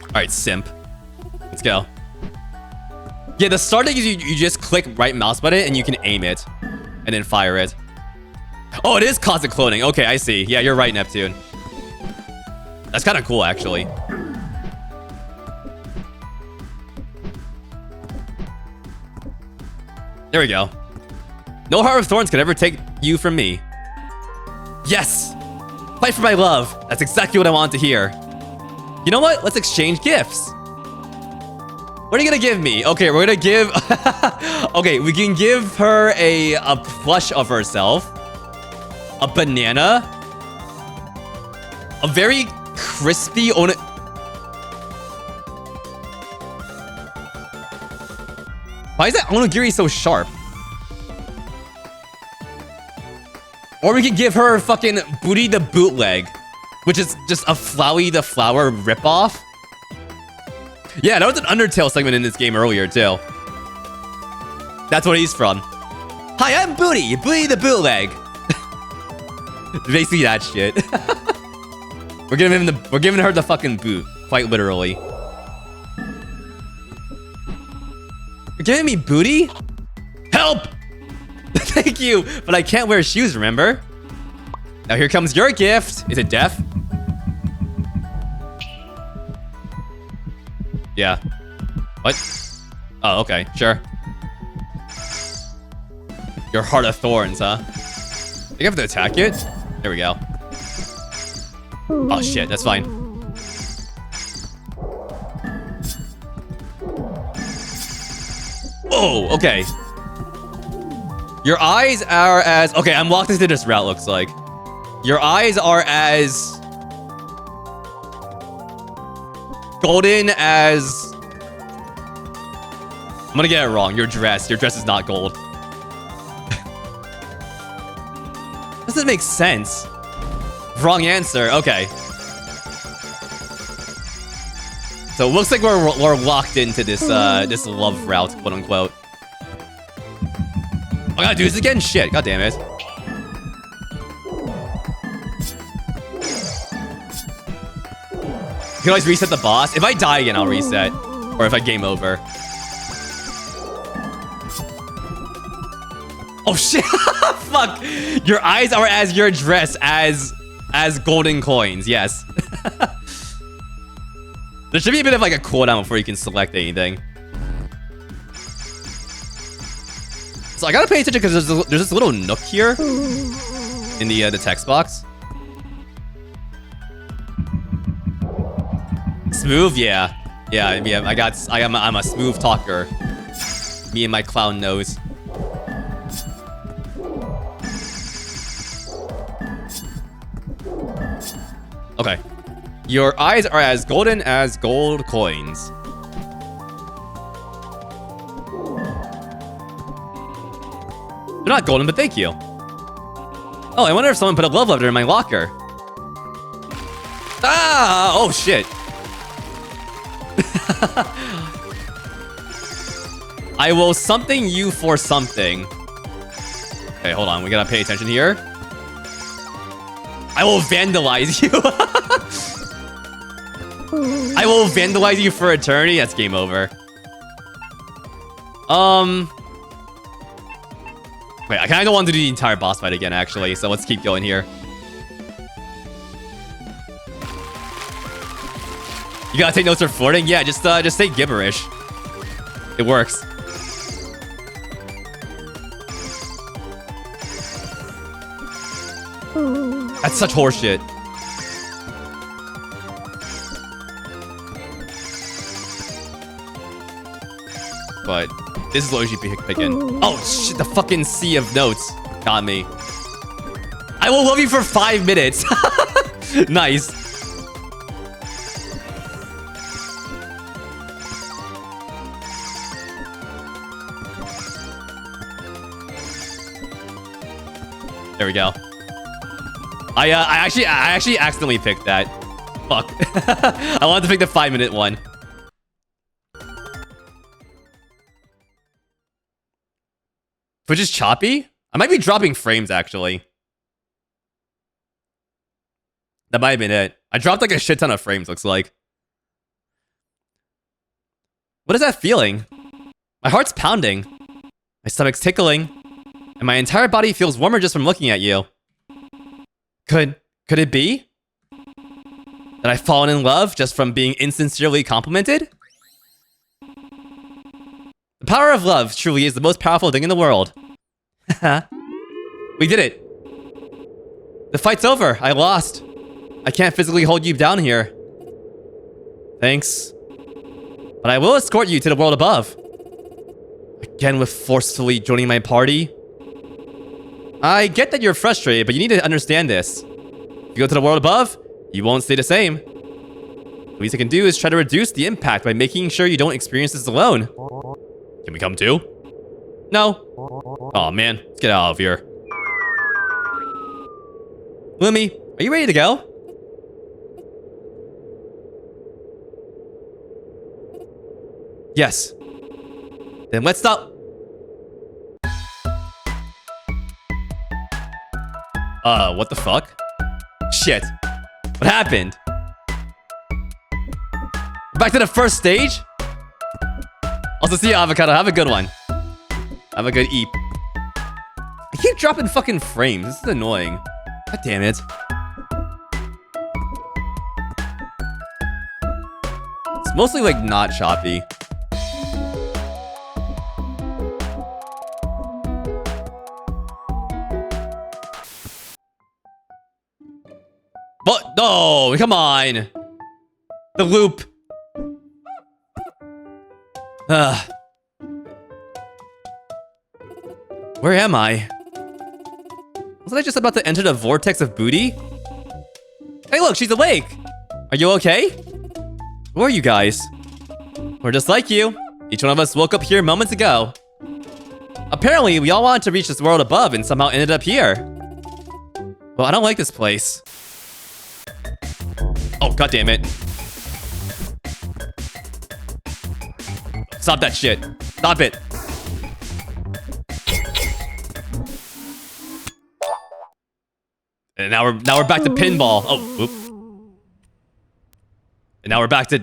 Alright, simp. Let's go. Yeah, the starting is you just click right mouse button and you can aim it. And then fire it. Oh, it is cosmic cloning. Okay, I see. Yeah, you're right, Neptune. That's kind of cool, actually. There we go. No Heart of Thorns can ever take you from me. Yes! Fight for my love. That's exactly what I wanted to hear. You know what? Let's exchange gifts. What are you gonna give me? Okay, we're gonna give... okay, we can give her a plush of herself. A banana. A very crispy... Why is that onigiri so sharp? Or we could give her fucking Booty the Bootleg, which is just a Flowey the Flower ripoff. Yeah, that was an Undertale segment in this game earlier, too. That's what he's from. Hi, I'm Booty the Bootleg. Basically that shit. We're giving her the fucking boot, quite literally. You're giving me booty? Help! Thank you, but I can't wear shoes, remember? Now here comes your gift. Is it deaf? Yeah. What? Oh, okay, sure. Your heart of thorns, huh? You have to attack it? There we go. Oh shit, that's fine. Oh, okay. Your eyes are as... Okay, I'm walking through this route, looks like. Your eyes are as... golden as... I'm gonna get it wrong. Your dress. Your dress is not gold. Doesn't make sense. Wrong answer. Okay. So it looks like we're locked into this this love route, quote unquote. I gotta do this again? Shit. God damn it. You can always reset the boss. If I die again, I'll reset. Or if I game over. Oh shit! Fuck! Your eyes are as your dress as golden coins. Yes. There should be a bit of like a cooldown before you can select anything. So I gotta pay attention because there's this little nook here in the text box. Smooth, yeah. I'm a smooth talker. Me and my clown nose. Okay. Your eyes are as golden as gold coins. They're not golden, but thank you. Oh, I wonder if someone put a love letter in my locker. Ah! Oh, shit. I will something you for something. Okay, hold on. We gotta pay attention here. I will vandalize you. I will vandalize you for eternity. That's game over. Wait, I kind of want to do the entire boss fight again, actually. So let's keep going here. You gotta take notes for flirting? Yeah, just say gibberish. It works. That's such horseshit. But this is what we should be picking. Oh shit, the fucking sea of notes got me. I will love you for 5 minutes. Nice. There we go. I actually accidentally picked that. Fuck. I wanted to pick the 5-minute one. Twitch is choppy? I might be dropping frames, actually. That might have been it. I dropped like a shit ton of frames, looks like. What is that feeling? My heart's pounding. My stomach's tickling. And my entire body feels warmer just from looking at you. Could it be? That I've fallen in love just from being insincerely complimented? The power of love truly is the most powerful thing in the world. We did it. The fight's over. I lost. I can't physically hold you down here. Thanks. But I will escort you to the world above. Again with forcefully joining my party. I get that you're frustrated, but you need to understand this. If you go to the world above, you won't stay the same. The least I can do is try to reduce the impact by making sure you don't experience this alone. Can we come too? No. Oh man, let's get out of here. Lumi, are you ready to go? Yes. Then let's stop. What the fuck? Shit. What happened? We're back to the first stage? I was Also, see you, Avocado. Have a good one. Have a good eat. I keep dropping fucking frames. This is annoying. God damn it. It's mostly like not choppy. What? No, come on. The loop. Where am I? Wasn't I just about to enter the vortex of booty? Hey, look, she's awake. Are you okay? Who are you guys? We're just like you. Each one of us woke up here moments ago. Apparently, we all wanted to reach this world above and somehow ended up here. Well, I don't like this place. Oh, god damn it. Stop that shit. Stop it. And now we're back to pinball. Oh, whoop. And now we're back to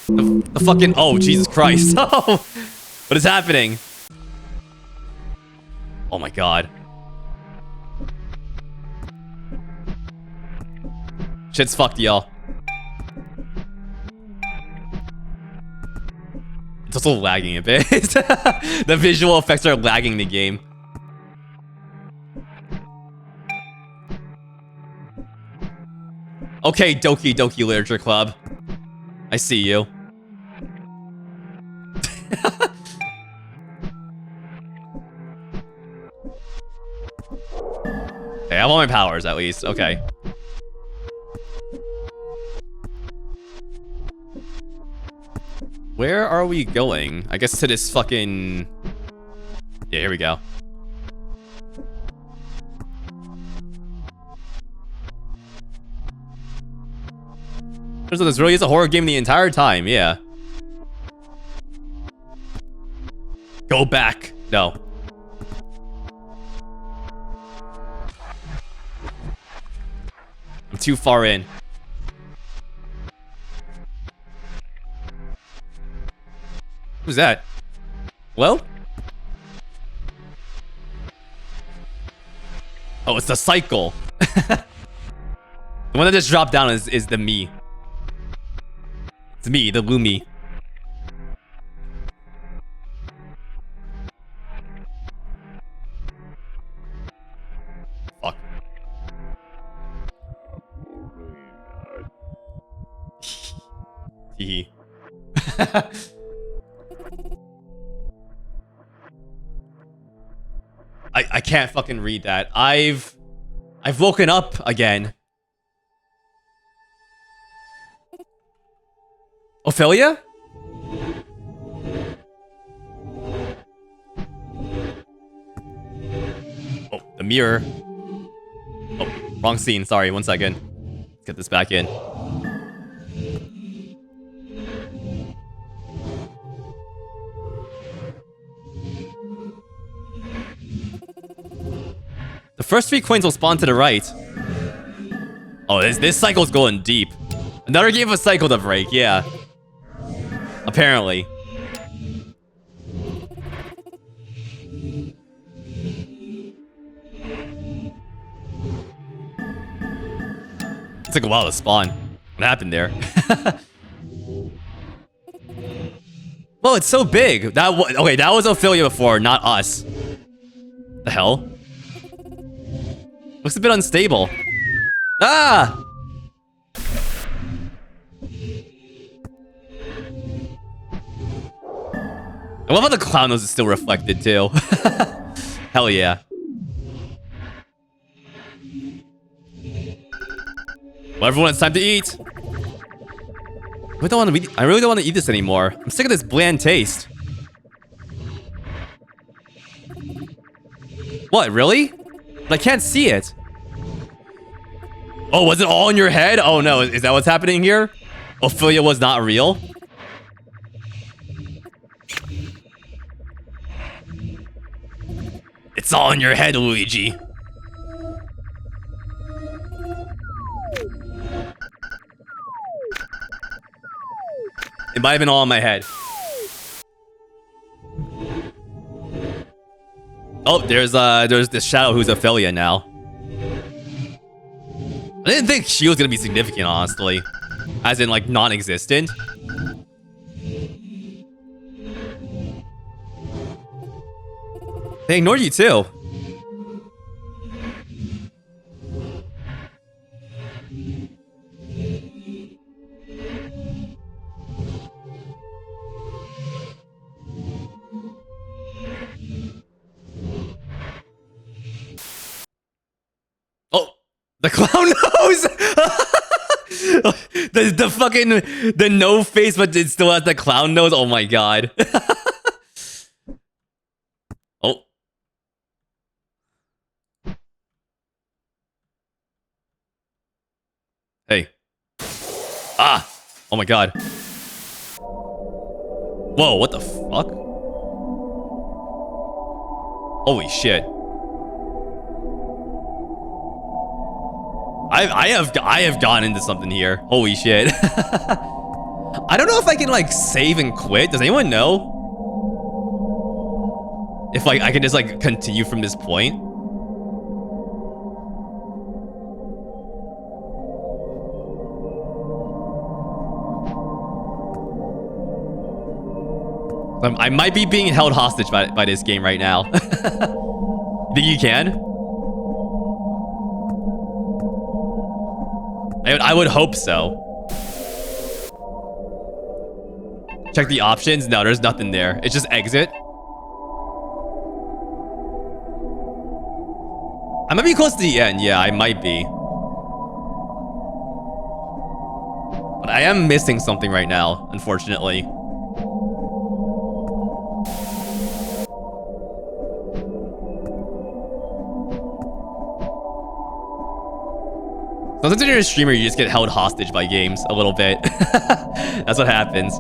the fucking, oh, Jesus Christ. Oh, what is happening? Oh my god. Shit's fucked, y'all. It's also lagging a bit. The visual effects are lagging the game. Okay, Doki Doki Literature Club. I see you. Okay, I have all my powers at least. Okay. Where are we going? I guess to this fucking... Yeah, here we go. So this really is a horror game the entire time, yeah. Go back. No. I'm too far in. Who's that? Hello? Oh, it's the cycle. The one that just dropped down is the me. It's me, the Lumi. Fuck. Hee. I can't fucking read that. I've woken up again. Ophelia? Oh, the mirror. Oh, wrong scene. Sorry, 1 second. Let's get this back in. The first 3 coins will spawn to the right. Oh, this cycle's going deep. Another game of cycle to break, yeah. Apparently. It took a while to spawn. What happened there? Well, it's so big. Okay, that was Ophelia before, not us. The hell? Looks a bit unstable. Ah! I love how the clown nose is still reflected too. Hell yeah. Well, everyone, it's time to eat. I really don't want to eat this anymore. I'm sick of this bland taste. What, really? But I can't see it. Oh, was it all in your head? Oh no, is that what's happening here? Ophelia was not real? It's all in your head, Luigi. It might have been all in my head. Oh, there's this Shadow who's Ophelia now. I didn't think she was gonna be significant, honestly. As in, like, non-existent. They ignored you, too. Oh, the clown nose! the fucking the no face, but it still has the clown nose. Oh my god. Oh. Hey. Ah. Oh my god. Whoa, what the fuck? Holy shit. I have gone into something here. Holy shit. I don't know if I can like save and quit. Does anyone know? If like I can just like continue from this point? I might be being held hostage by this game right now. Think you can? I would hope so. Check the options. No, there's nothing there. It's just exit. I might be close to the end. Yeah, I might be. But I am missing something right now, unfortunately. Sometimes when you're a streamer, you just get held hostage by games a little bit. That's what happens.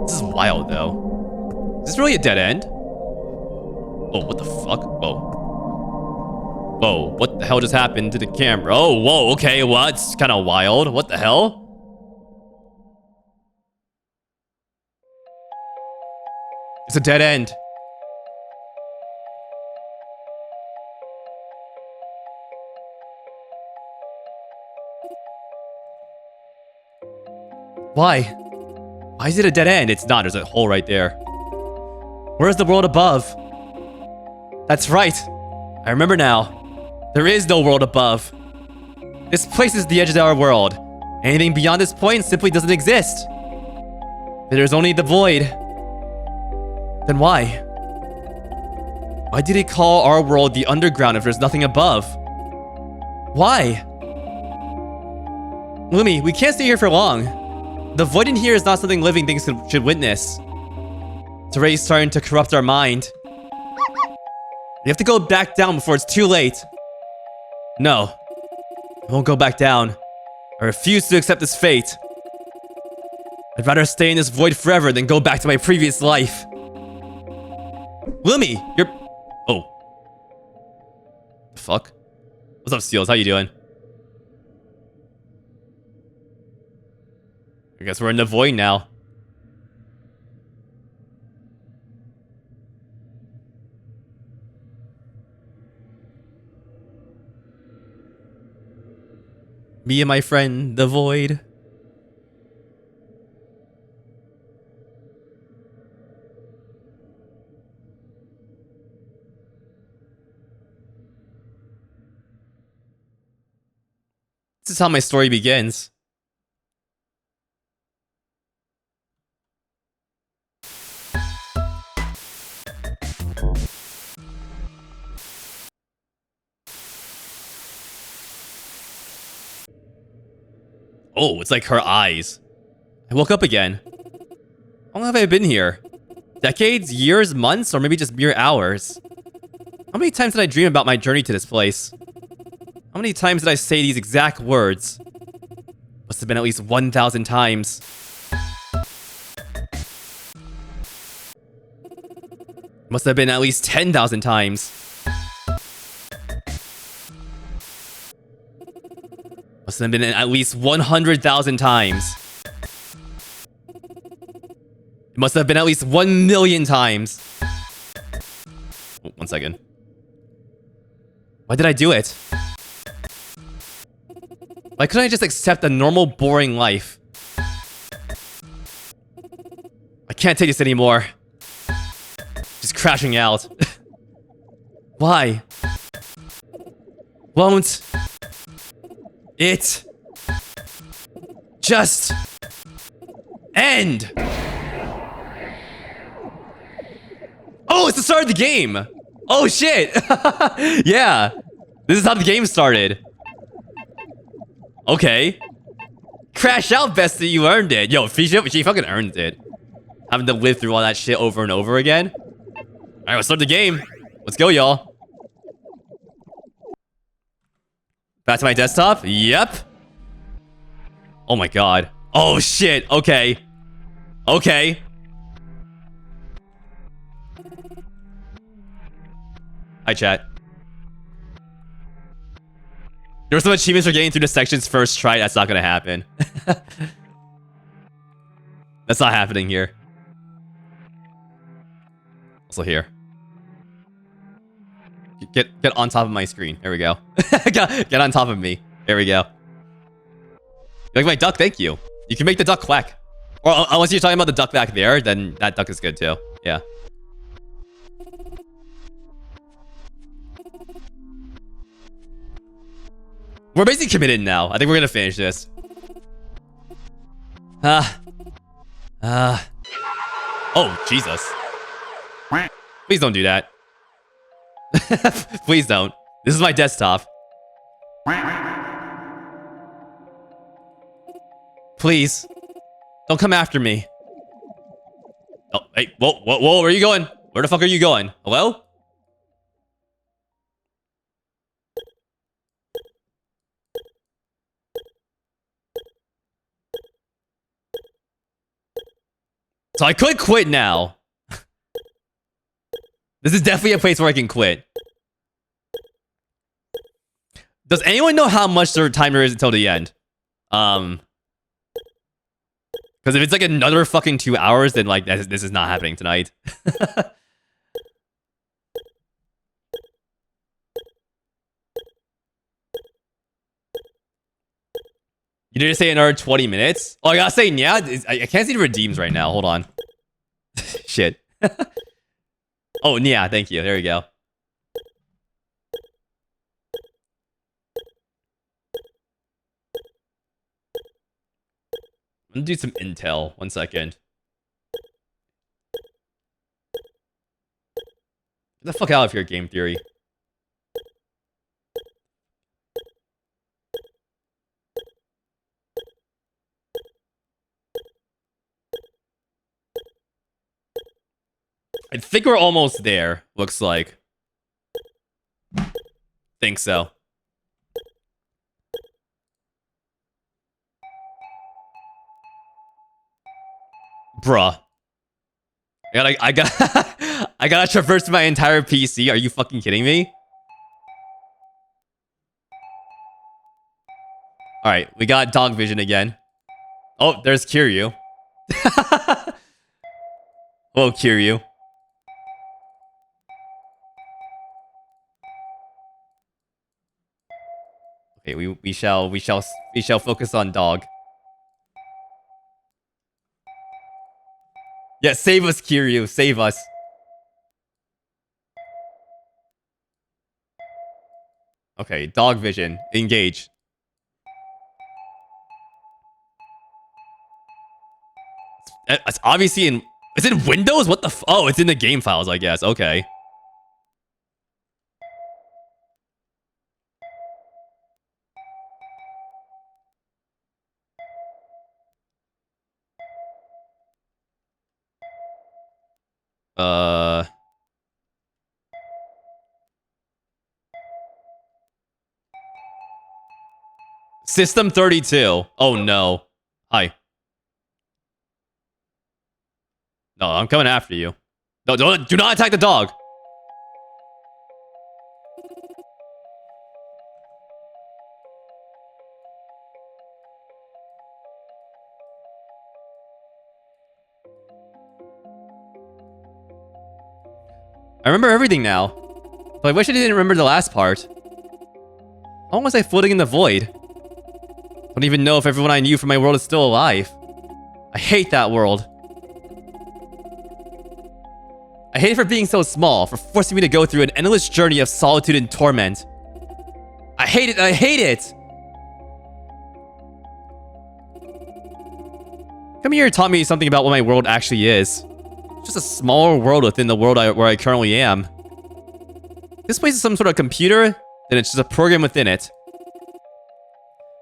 This is wild, though. Is this really a dead end? Oh, what the fuck? Whoa. Whoa, what the hell just happened to the camera? Oh, whoa, okay, well, that's kind of wild. What the hell? It's a dead end. Why? Why is it a dead end? It's not. There's a hole right there. Where's the world above? That's right. I remember now. There is no world above. This place is the edge of our world. Anything beyond this point simply doesn't exist. There's only the void. Then why? Why did he call our world the underground if there's nothing above? Why? Lumi, we can't stay here for long. The void in here is not something living things should witness. It's already starting to corrupt our mind. We have to go back down before it's too late. No. I won't go back down. I refuse to accept this fate. I'd rather stay in this void forever than go back to my previous life. Lumi, you're... Oh. The fuck? What's up, Steels? How you doing? I guess we're in the void now. Me and my friend, the void. This is how my story begins. Oh, it's like her eyes. I woke up again. How long have I been here? Decades, years, months, or maybe just mere hours? How many times did I dream about my journey to this place? How many times did I say these exact words? Must have been at least 1,000 times. Must have been at least 10,000 times. must have been at least 100,000 times. It must have been at least 1,000,000 times. Oh, 1 second. Why did I do it? Why couldn't I just accept a normal, boring life? I can't take this anymore. Just crashing out. Why? Won't it just end? Oh, it's the start of the game! Oh shit! Yeah! This is how the game started. Okay. Crash out, bestie, you earned it. Yo, she fucking earned it. Having to live through all that shit over and over again. Alright, let's start the game. Let's go, y'all. Back to my desktop? Yep. Oh my god. Oh shit, okay. Okay. Hi, chat. There were some achievements for getting through the sections first try. That's not gonna happen. That's not happening here. Also here. Get on top of my screen. There we go. Get on top of me. There we go. You like my duck? Thank you. You can make the duck quack. Or unless you're talking about the duck back there, then that duck is good too. Yeah. We're basically committed now. I think we're gonna finish this. Oh, Jesus. Please don't do that. Please don't. This is my desktop. Please. Don't come after me. Oh, hey, whoa, where are you going? Where the fuck are you going? Hello? So I could quit now. This is definitely a place where I can quit. Does anyone know how much their timer is until the end? Because if it's like another fucking 2 hours, then like this is not happening tonight. You did say another 20 minutes? Oh, I gotta say, yeah, I can't see the redeems right now. Hold on. Shit. Oh, yeah, thank you. There we go. I'm gonna do some intel. 1 second. Get the fuck out of here, game theory. I think we're almost there, looks like. Think so. Bruh. I gotta traverse my entire PC. Are you fucking kidding me? Alright, we got dog vision again. Oh, there's Kiryu. Whoa, Kiryu. Okay, we shall focus on dog. Yeah, save us, Kiryu. Save us. Okay, dog vision. Engage. It's obviously in... Is it in Windows? What the f... Oh, it's in the game files, I guess. Okay. System 32. Oh, no. Hi. No, I'm coming after you. No, do not attack the dog. I remember everything now. But I wish I didn't remember the last part. How was I floating in the void? Don't even know if everyone I knew from my world is still alive. I hate that world. I hate it for being so small, for forcing me to go through an endless journey of solitude and torment. I hate it, I hate it! Come here taught me something about what my world actually is. It's just a smaller world within the world where I currently am. This place is some sort of computer, then it's just a program within it.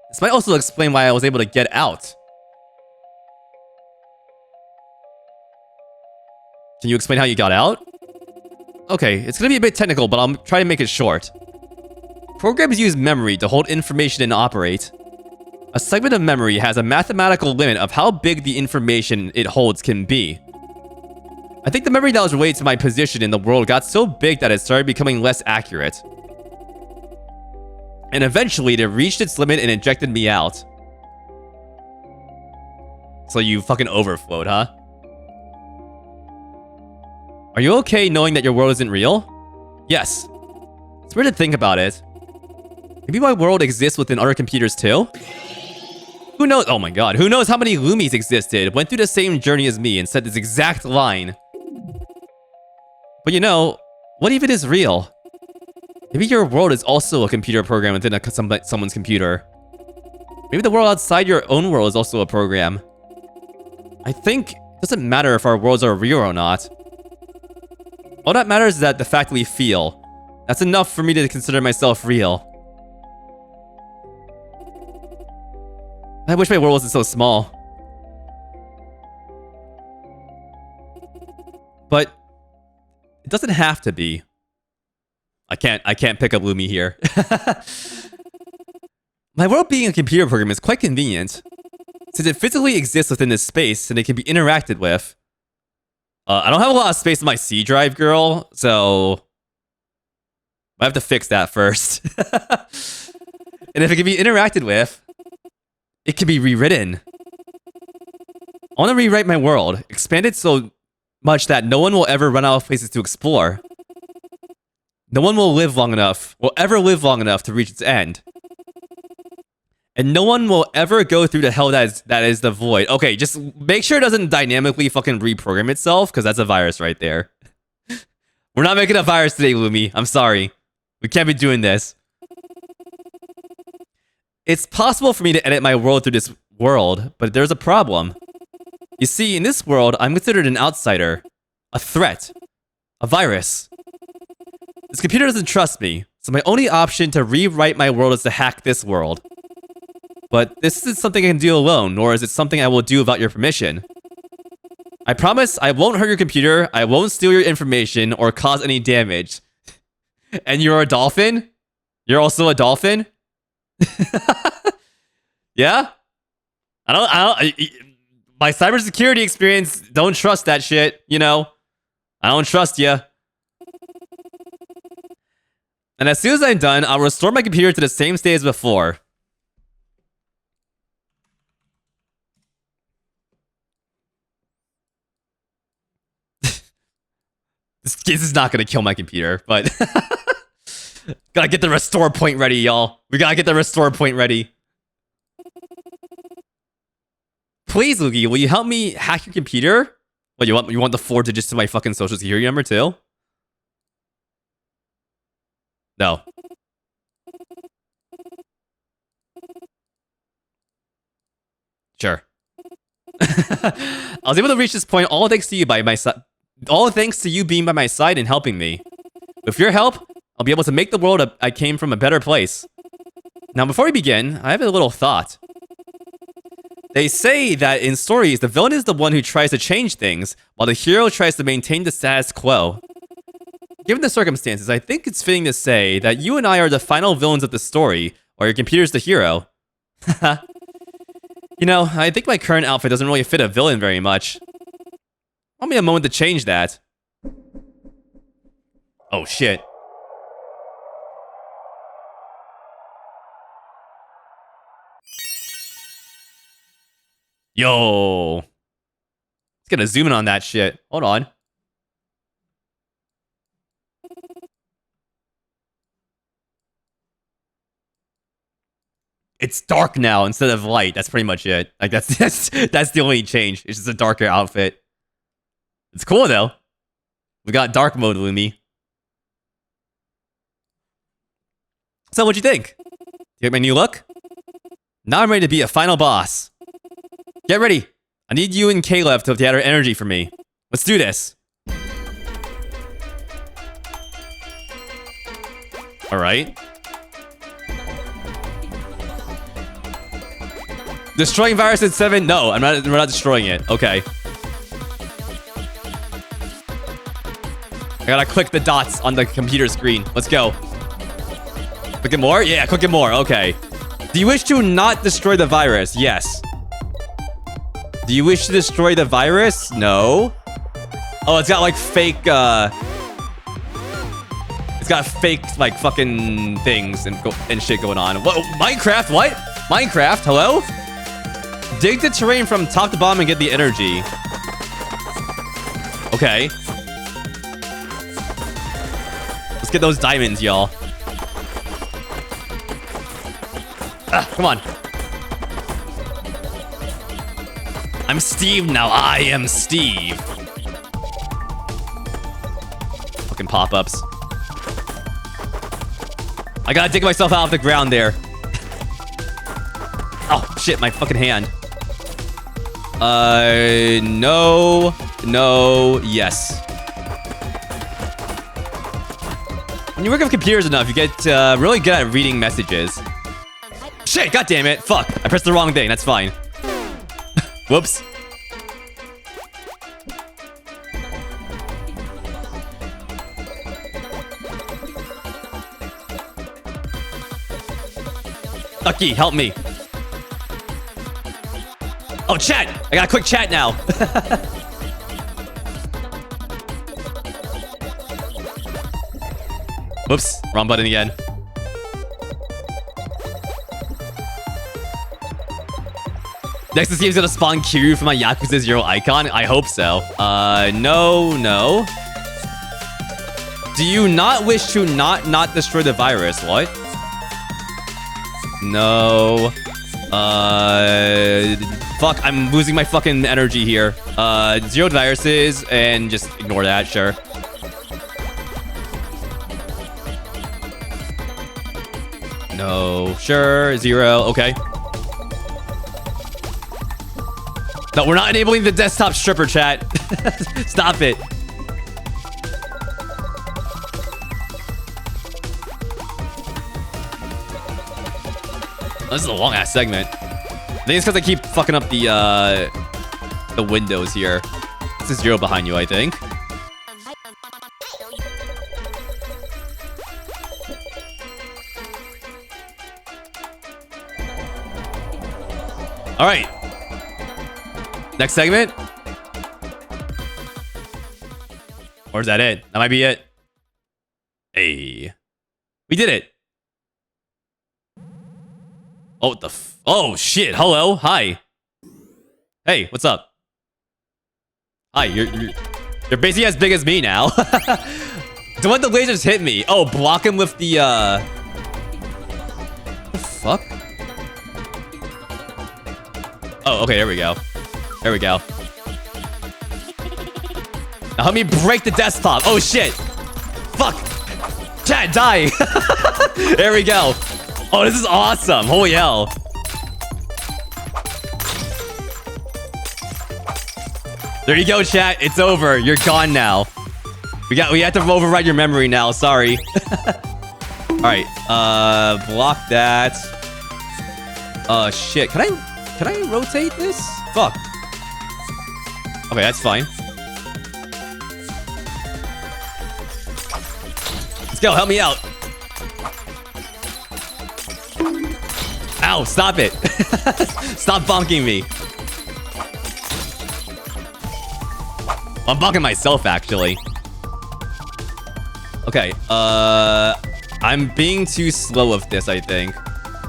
This might also explain why I was able to get out. Can you explain how you got out? Okay, it's gonna be a bit technical, but I'll try to make it short. Programs use memory to hold information and operate. A segment of memory has a mathematical limit of how big the information it holds can be. I think the memory that was related to my position in the world got so big that it started becoming less accurate. And eventually, it reached its limit and ejected me out. So you fucking overflowed, huh? Are you okay knowing that your world isn't real? Yes. It's weird to think about it. Maybe my world exists within other computers too? Who knows? Oh my god. Who knows how many Lumis existed, went through the same journey as me, and said this exact line. But you know, what if it is real? Maybe your world is also a computer program within someone's computer. Maybe the world outside your own world is also a program. I think it doesn't matter if our worlds are real or not. All that matters is that the fact that we feel. That's enough for me to consider myself real. I wish my world wasn't so small. But it doesn't have to be. I can't pick up Lumi here. My world being a computer program is quite convenient. Since it physically exists within this space and it can be interacted with. I don't have a lot of space in my C drive, girl, so I have to fix that first. And if it can be interacted with, it can be rewritten. I want to rewrite my world, expand it so much that no one will ever run out of places to explore. No one will ever live long enough to reach its end. And no one will ever go through the hell that is the void. Okay, just make sure it doesn't dynamically fucking reprogram itself, because that's a virus right there. We're not making a virus today, Lumi. I'm sorry. We can't be doing this. It's possible for me to edit my world through this world, but there's a problem. You see, in this world, I'm considered an outsider. A threat. A virus. This computer doesn't trust me, so my only option to rewrite my world is to hack this world. But this isn't something I can do alone, nor is it something I will do without your permission. I promise I won't hurt your computer, I won't steal your information, or cause any damage. And you're a dolphin? You're also a dolphin? Yeah? My cybersecurity experience, don't trust that shit, you know? I don't trust you. And as soon as I'm done, I'll restore my computer to the same state as before. This is not gonna kill my computer, but gotta get the restore point ready, y'all. We gotta get the restore point ready. Please, Luigi, will you help me hack your computer? What, you want the 4 digits to my fucking social security number too? No. Sure. I was able to reach this point all thanks to you by my side. All thanks to you being by my side and helping me. With your help, I'll be able to make the world I came from a better place. Now, before we begin, I have a little thought. They say that in stories, the villain is the one who tries to change things, while the hero tries to maintain the status quo. Given the circumstances, I think it's fitting to say that you and I are the final villains of the story, while your computer's the hero. You know, I think my current outfit doesn't really fit a villain very much. Allow me a moment to change that. Oh shit. Yo. Let's get a zoom in on that shit. Hold on. It's dark now instead of light. That's pretty much it. Like that's the only change. It's just a darker outfit. It's cool though. We got dark mode, Lumi. So what'd you think? You like my new look? Now I'm ready to be a final boss. Get ready. I need you and Caleb to gather energy for me. Let's do this. Alright. Destroying virus at 7? No, we're not destroying it. Okay. I gotta click the dots on the computer screen. Let's go. Click it more? Yeah, click it more. Okay. Do you wish to not destroy the virus? Yes. Do you wish to destroy the virus? No. Oh, it's got like fake, it's got fake, like, fucking things and shit going on. Whoa, Minecraft? What? Minecraft? Hello? Dig the terrain from top to bottom and get the energy. Okay. Let's get those diamonds, y'all. Ah, come on. I'm Steve now. I am Steve. Fucking pop-ups. I gotta dig myself out of the ground there. Oh, shit, my fucking hand. No, yes. When you work with computers enough, you get really good at reading messages. Shit, god damn it. Fuck, I pressed the wrong thing. That's fine. Whoops. Ducky, help me. Oh, chat! I got a quick chat now. Whoops, wrong button again. Next, this game's gonna spawn Kiryu from my Yakuza 0 icon? I hope so. No. Do you not wish to not destroy the virus? What? No. Fuck, I'm losing my fucking energy here. 0 viruses, and just ignore that, sure. No, sure, 0, okay. No, we're not enabling the desktop stripper chat. Stop it. This is a long-ass segment. I think it's because I keep fucking up the windows here. This is 0 behind you, I think. All right. Next segment? Or is that it? That might be it. Hey. We did it. Oh, oh, shit. Hello. Hi. Hey, what's up? Hi, you're basically as big as me now. Don't let the lasers hit me. Oh, block him with the, What the fuck? Oh, okay, there we go. There we go. Now help me break the desktop. Oh, shit. Fuck. Chat, die. There we go. Oh, this is awesome. Holy hell. There you go, chat. It's over. You're gone now. We have to override your memory now. Sorry. All right. Block that. Shit. Can I rotate this? Fuck. Okay, that's fine. Let's go. Help me out. Ow, stop it. Stop bonking me. I'm bonking myself, actually. Okay, I'm being too slow with this, I think.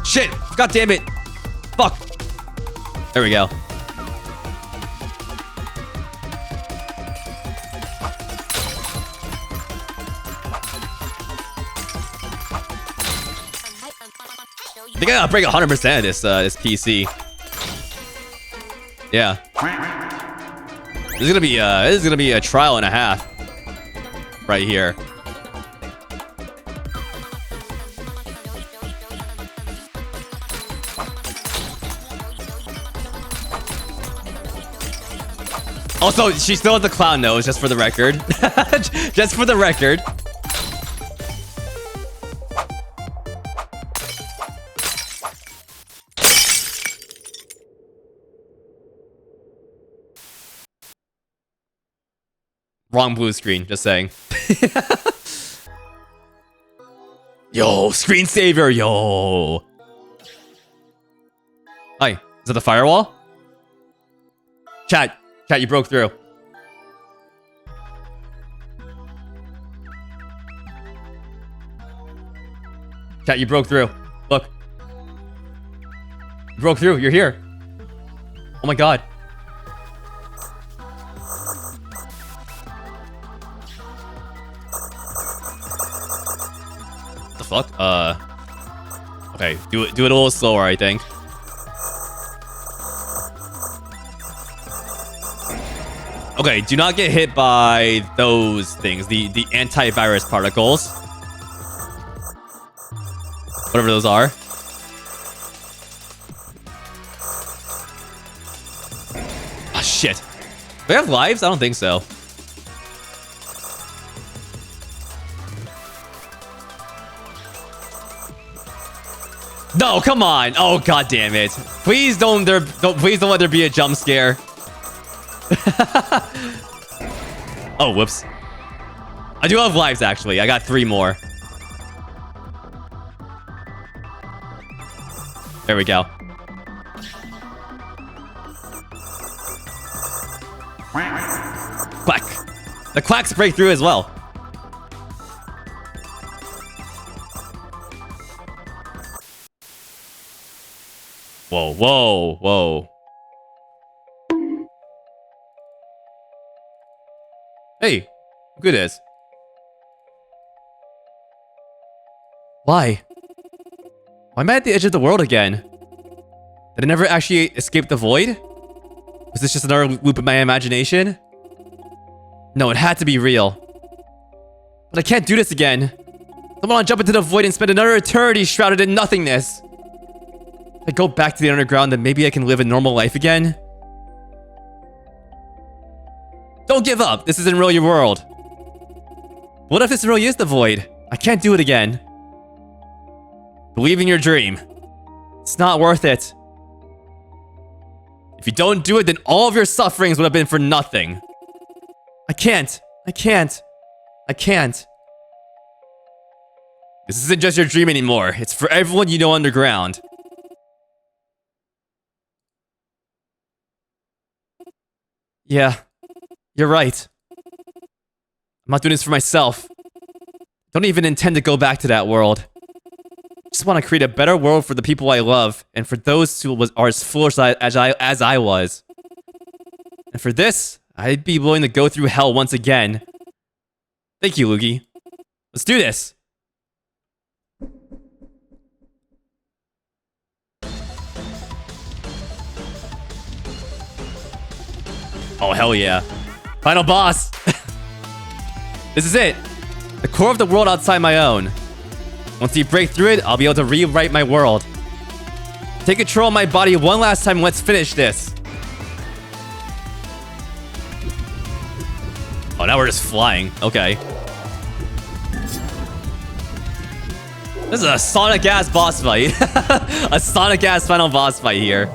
Shit! God damn it! Fuck! There we go. I think I gotta break 100% of this PC. Yeah. This is gonna be a trial and a half. Right here. Also, she still has the clown nose, just for the record. Just for the record. Wrong blue screen, just saying. Yo, screensaver, yo. Hi, is that the firewall? Chat, you broke through. Chat, you broke through. Look. You broke through, you're here. Oh my god. The fuck? Okay, do it a little slower, I think. Okay, do not get hit by those things, the antivirus particles. Whatever those are. Oh shit. Do we have lives? I don't think so. No, come on. Oh god damn it. Please don't let there be a jump scare. Oh, whoops. I do have lives, actually. I got 3 more. There we go. Quack. The quacks break through as well. Whoa, whoa, whoa. Hey, look at this. Why? Why am I at the edge of the world again? Did I never actually escape the void? Was this just another loop in my imagination? No, it had to be real. But I can't do this again. I want to jump into the void and spend another eternity shrouded in nothingness. If I go back to the underground, then maybe I can live a normal life again. Don't give up. This isn't really your world. What if this really is the void? I can't do it again. Believe in your dream. It's not worth it. If you don't do it, then all of your sufferings would have been for nothing. I can't. I can't. I can't. This isn't just your dream anymore. It's for everyone you know underground. Yeah. You're right. I'm not doing this for myself. Don't even intend to go back to that world. Just want to create a better world for the people I love, and for those who are as foolish as I was. And for this, I'd be willing to go through hell once again. Thank you, Luigi. Let's do this. Oh, hell yeah. Final boss! This is it! The core of the world outside my own. Once you break through it, I'll be able to rewrite my world. Take control of my body one last time and let's finish this. Oh, now we're just flying. Okay. This is a Sonic-ass boss fight. A Sonic-ass final boss fight here.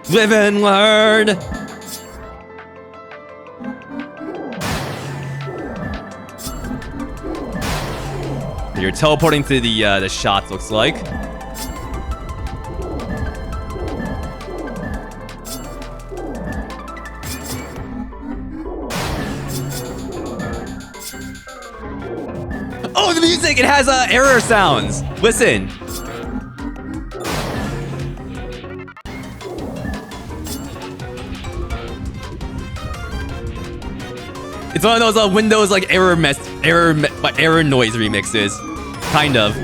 Live and learn! You're teleporting to the shots, looks like. Oh, the music! It has error sounds! Listen! It's one of those Windows like error noise remixes, kind of.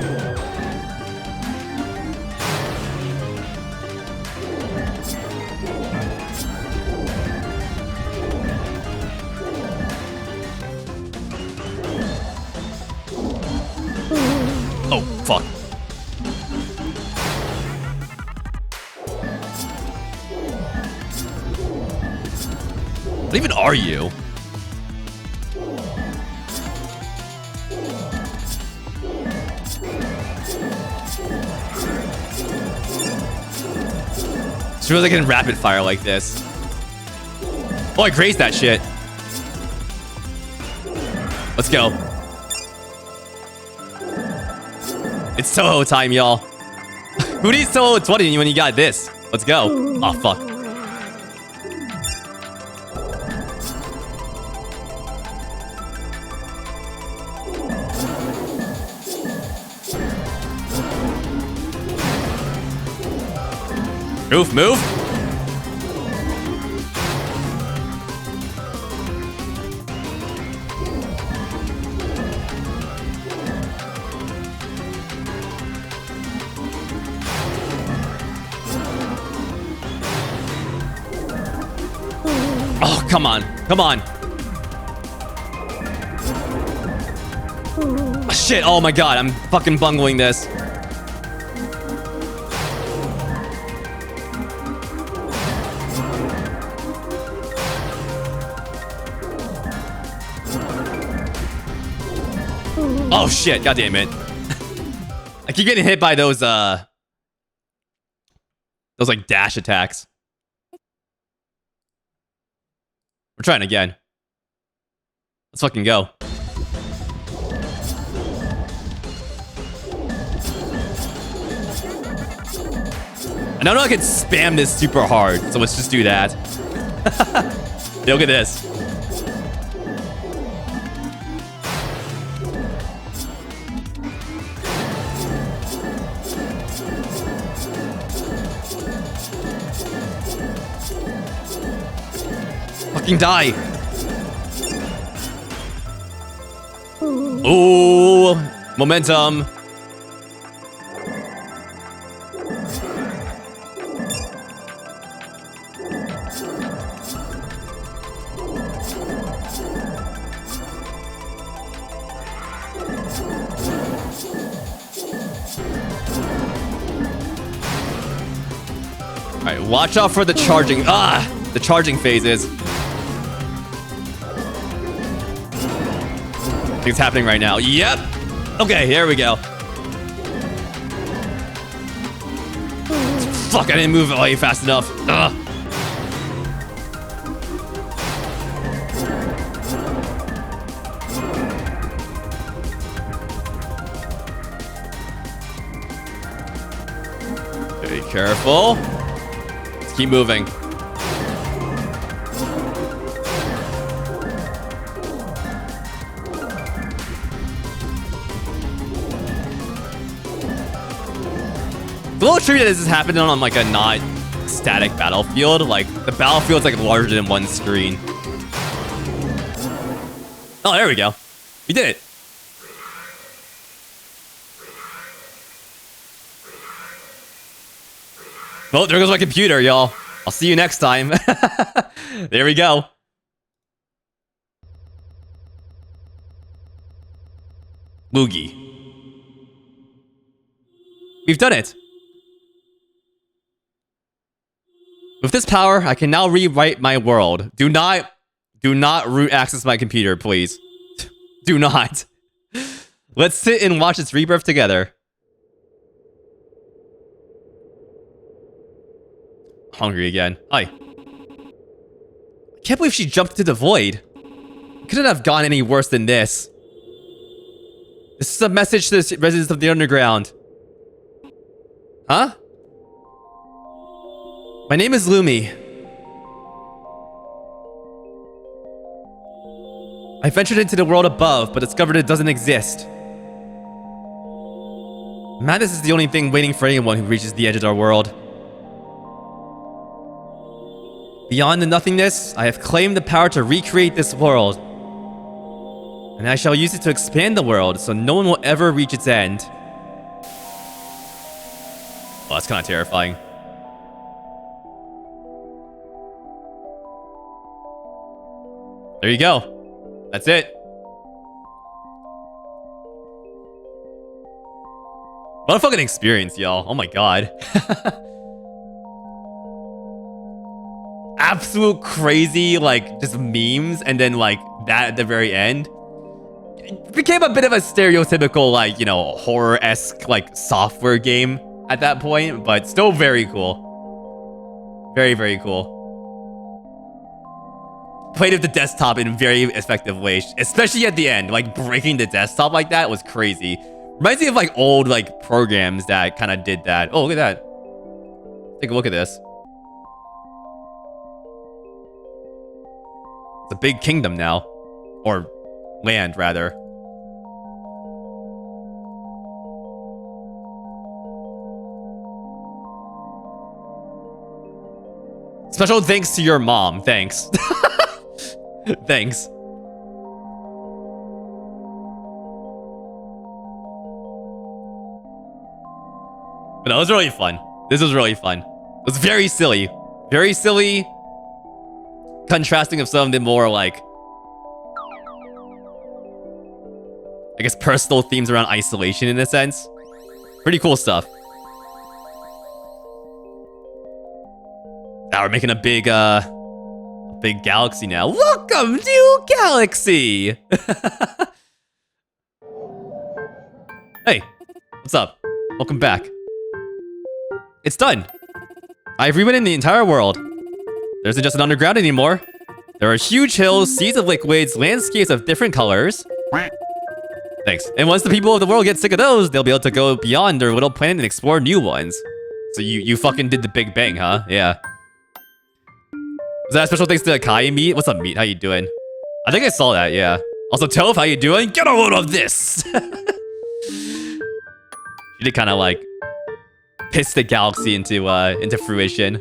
What even are you? Just really like in rapid fire like this. Oh, I grazed that shit. Let's go. It's Toho time, y'all. Who needs Toho 20 when you got this? Let's go. Oh, fuck. Move, move. Oh, come on. Come on. Oh, shit. Oh my god. I'm fucking bungling this. Oh shit, god damn it. I keep getting hit by those like dash attacks. We're trying again. Let's fucking go. And I know I can spam this super hard, so let's just do that. Look at this. Fucking die. Ooh, momentum. All right, watch out for the charging. The charging phases. I think it's happening right now. Yep. Okay, here we go. Fuck, I didn't move away fast enough. Ugh. Be careful. Let's keep moving. A little tricky that this is happening on like a not static battlefield. Like the battlefield's like larger than one screen. Oh, there we go. We did it. Well, there goes my computer, y'all. I'll see you next time. There we go. Luigi. We've done it. With this power, I can now rewrite my world. Do not root access my computer, please. Do not. Let's sit and watch its rebirth together. Hungry again. Hi. I can't believe she jumped into the void. It couldn't have gone any worse than this. This is a message to the residents of the underground. Huh? My name is Lumi. I ventured into the world above, but discovered it doesn't exist. Madness is the only thing waiting for anyone who reaches the edge of our world. Beyond the nothingness, I have claimed the power to recreate this world. And I shall use it to expand the world, so no one will ever reach its end. Oh, that's kind of terrifying. There you go. That's it. What a fucking experience, y'all. Oh my god. absolute crazy, like, just memes, and then, like, that at the very end. It became a bit of a stereotypical, like, you know, horror-esque, like, software game at that point, but still very cool. Very, very cool. Played with the desktop in very effective ways, especially at the end. Like, breaking the desktop like that was crazy. Reminds me of, like, old, like, programs that kind of did that. Oh, look at that. Take a look at this. It's a big kingdom now. Or land, rather. Special thanks to your mom. Thanks. Thanks. But that was really fun. This was really fun. It was very silly. Very silly. Contrasting of some of the more, like, I guess personal themes around isolation in a sense. Pretty cool stuff. Now we're making a big galaxy now. Welcome to Galaxy! Hey, what's up? Welcome back. It's done. I've rewritten the entire world. There isn't just an underground anymore. There are huge hills, seas of liquids, landscapes of different colors. Thanks. And once the people of the world get sick of those, they'll be able to go beyond their little planet and explore new ones. So you fucking did the Big Bang, huh? Yeah. Was that a special thanks to Kai Meat? What's up, Meat? How you doing? I think I saw that, yeah. Also, Toph, how you doing? Get a load of this! You did kind of, like, piss the galaxy into fruition.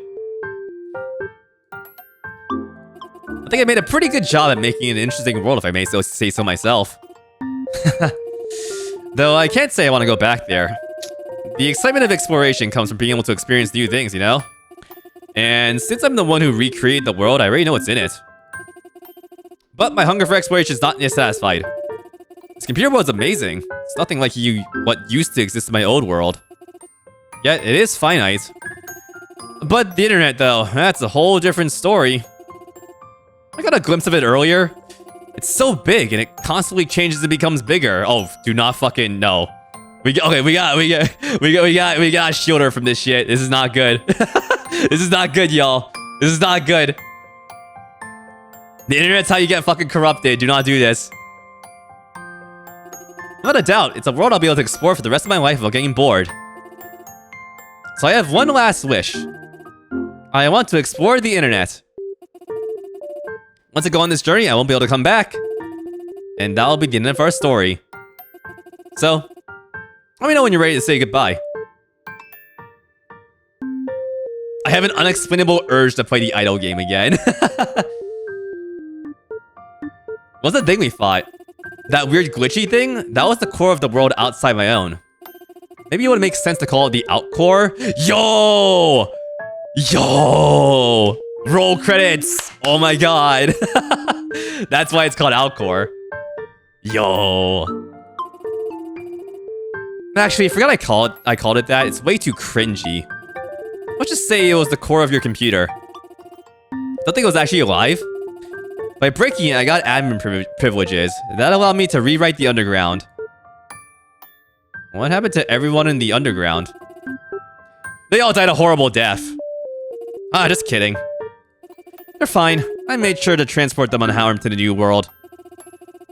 I think I made a pretty good job at making an interesting world, if I may say so myself. Though I can't say I want to go back there. The excitement of exploration comes from being able to experience new things, you know? And since I'm the one who recreated the world, I already know what's in it. But my hunger for exploration is not yet satisfied. This computer world's amazing. It's nothing like what used to exist in my old world. Yet it is finite. But the internet, though, that's a whole different story. I got a glimpse of it earlier. It's so big, and it constantly changes and becomes bigger. Oh, do not fucking no. We got a shielder from this shit. This is not good. This is not good, y'all. This is not good. The internet's how you get fucking corrupted. Do not do this. Without a doubt, it's a world I'll be able to explore for the rest of my life without getting bored. So I have one last wish. I want to explore the internet. Once I go on this journey, I won't be able to come back. And that'll be the end of our story. So, let me know when you're ready to say goodbye. I have an unexplainable urge to play the idle game again. What's the thing we fought? That weird glitchy thing? That was the core of the world outside my own. Maybe it would make sense to call it the Outcore. Yo! Yo! Roll credits! Oh my god. That's why it's called Outcore. Yo. Actually, I forgot I called it that. It's way too cringy. Let's just say it was the core of your computer. Don't think it was actually alive. By breaking it, I got admin privileges. That allowed me to rewrite the underground. What happened to everyone in the underground? They all died a horrible death. Ah, just kidding. They're fine. I made sure to transport them unharmed to the new world.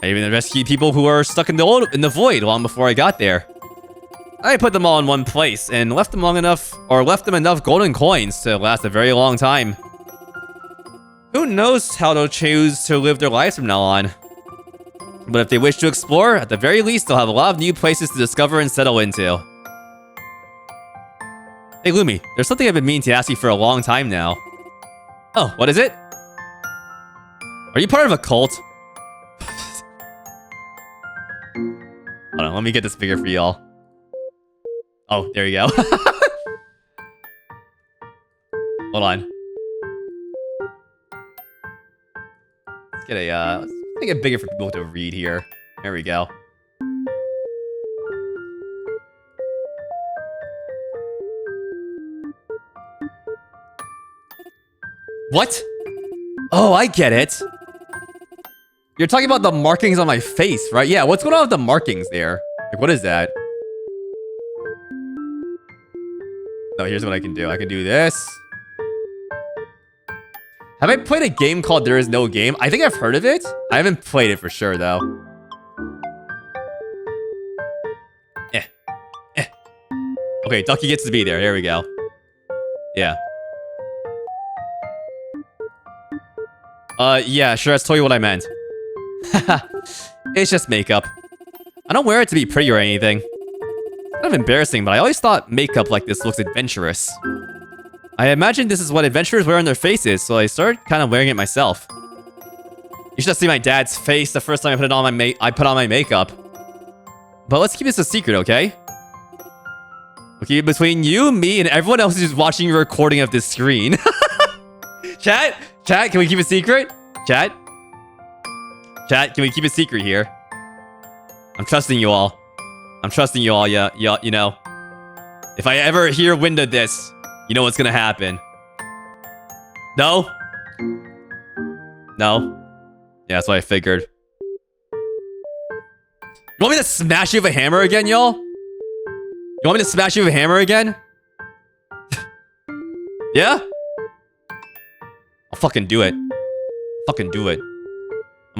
I even rescued people who were stuck in the void long before I got there. I put them all in one place and left them enough golden coins to last a very long time. Who knows how they'll choose to live their lives from now on. But if they wish to explore, at the very least, they'll have a lot of new places to discover and settle into. Hey Lumi, there's something I've been meaning to ask you for a long time now. Oh, what is it? Are you part of a cult? Hold on, let me get this bigger for y'all. Oh, there you go. Hold on. Let's make it bigger for people to read here. There we go. What? Oh, I get it. You're talking about the markings on my face, right? Yeah, what's going on with the markings there? Like, what is that? No, here's what I can do. I can do this. Have I played a game called There Is No Game? I think I've heard of it. I haven't played it for sure, though. Okay, Ducky gets to be there. Here we go. Yeah. Yeah, sure, that's totally what I meant. It's just makeup. I don't wear it to be pretty or anything. It's kind of embarrassing, but I always thought makeup like this looks adventurous. I imagine this is what adventurers wear on their faces, so I started kind of wearing it myself. You should have seen my dad's face the first time I put on my makeup. But let's keep this a secret, okay? We'll keep it between you, me, and everyone else who's watching a recording of this screen. Chat, can we keep it secret? Chat, can we keep it secret here? I'm trusting you all. Yeah, you know. If I ever hear wind of this, you know what's gonna happen. No? No? Yeah, that's what I figured. You want me to smash you with a hammer again, y'all? You want me to smash you with a hammer again? Yeah? I'll fucking do it. I'm looking at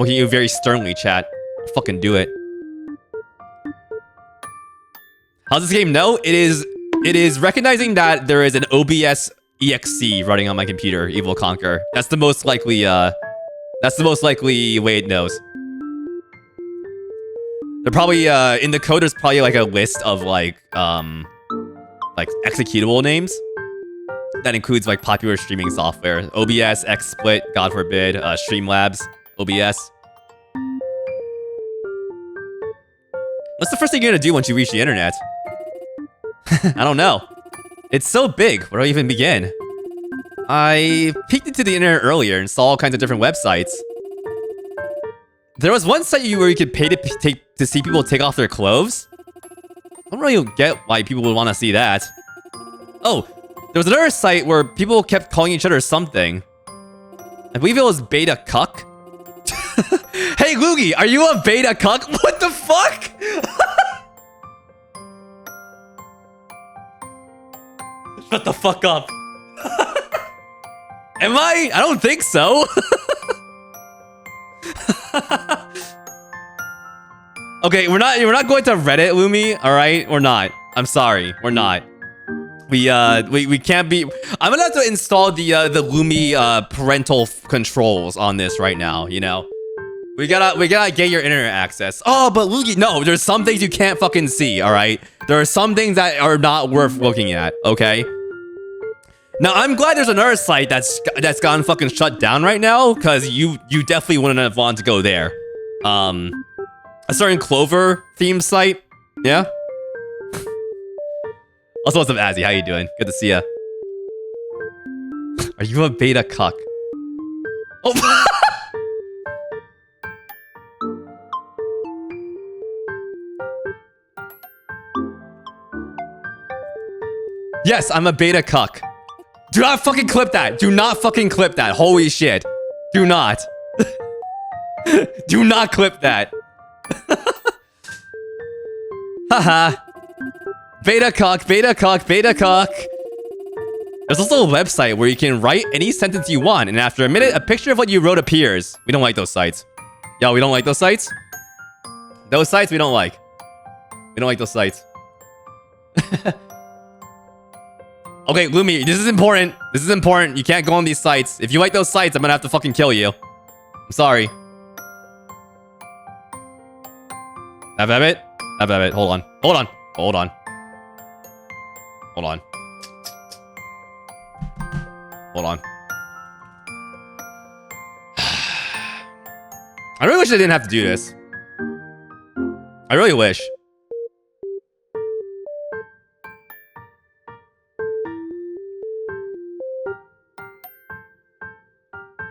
you very sternly, chat. I'll fucking do it. How's this game know? It is recognizing that there is an OBS EXE running on my computer, Evil Conquer. That's the most likely way it knows. They're probably in the code there's probably like a list of like executable names that includes like popular streaming software. OBS, XSplit, God forbid, Streamlabs, OBS. What's the first thing you're gonna do once you reach the internet? I don't know. It's so big. Where do I even begin? I peeked into the internet earlier and saw all kinds of different websites. There was one site where you could pay to see people take off their clothes. I don't really get why people would want to see that. Oh, there was another site where people kept calling each other something. I believe it was beta cuck. Hey, Loogie, are you a beta cuck? What the fuck? Shut the fuck up. Am I? I don't think so. Okay, we're not going to Reddit, Lumi. All right, we're not. I'm sorry, we're not. We can't be. I'm gonna have to install the Lumi parental controls on this right now. You know, we gotta get your internet access. Oh, but Lumi, no, there's some things you can't fucking see. All right, there are some things that are not worth looking at. Okay. Now, I'm glad there's another site that's gotten fucking shut down right now, because you definitely wouldn't have wanted to go there. A certain Clover themed site. Yeah? Also, what's up, Azzy? How you doing? Good to see ya. Are you a beta cuck? Oh! Yes, I'm a beta cuck. Do not fucking clip that. Do not fucking clip that. Holy shit. Do not. Do not clip that. Haha. Beta cuck, beta cuck, beta cuck. There's also a website where you can write any sentence you want, and after a minute, a picture of what you wrote appears. We don't like those sites. Yo, we don't like those sites? Those sites we don't like. We don't like those sites. Okay, Lumi, this is important. This is important. You can't go on these sites. If you like those sites, I'm gonna have to fucking kill you. I'm sorry. Have it? Have it. Hold on. Hold on. Hold on. Hold on. Hold on. I really wish I didn't have to do this. I really wish.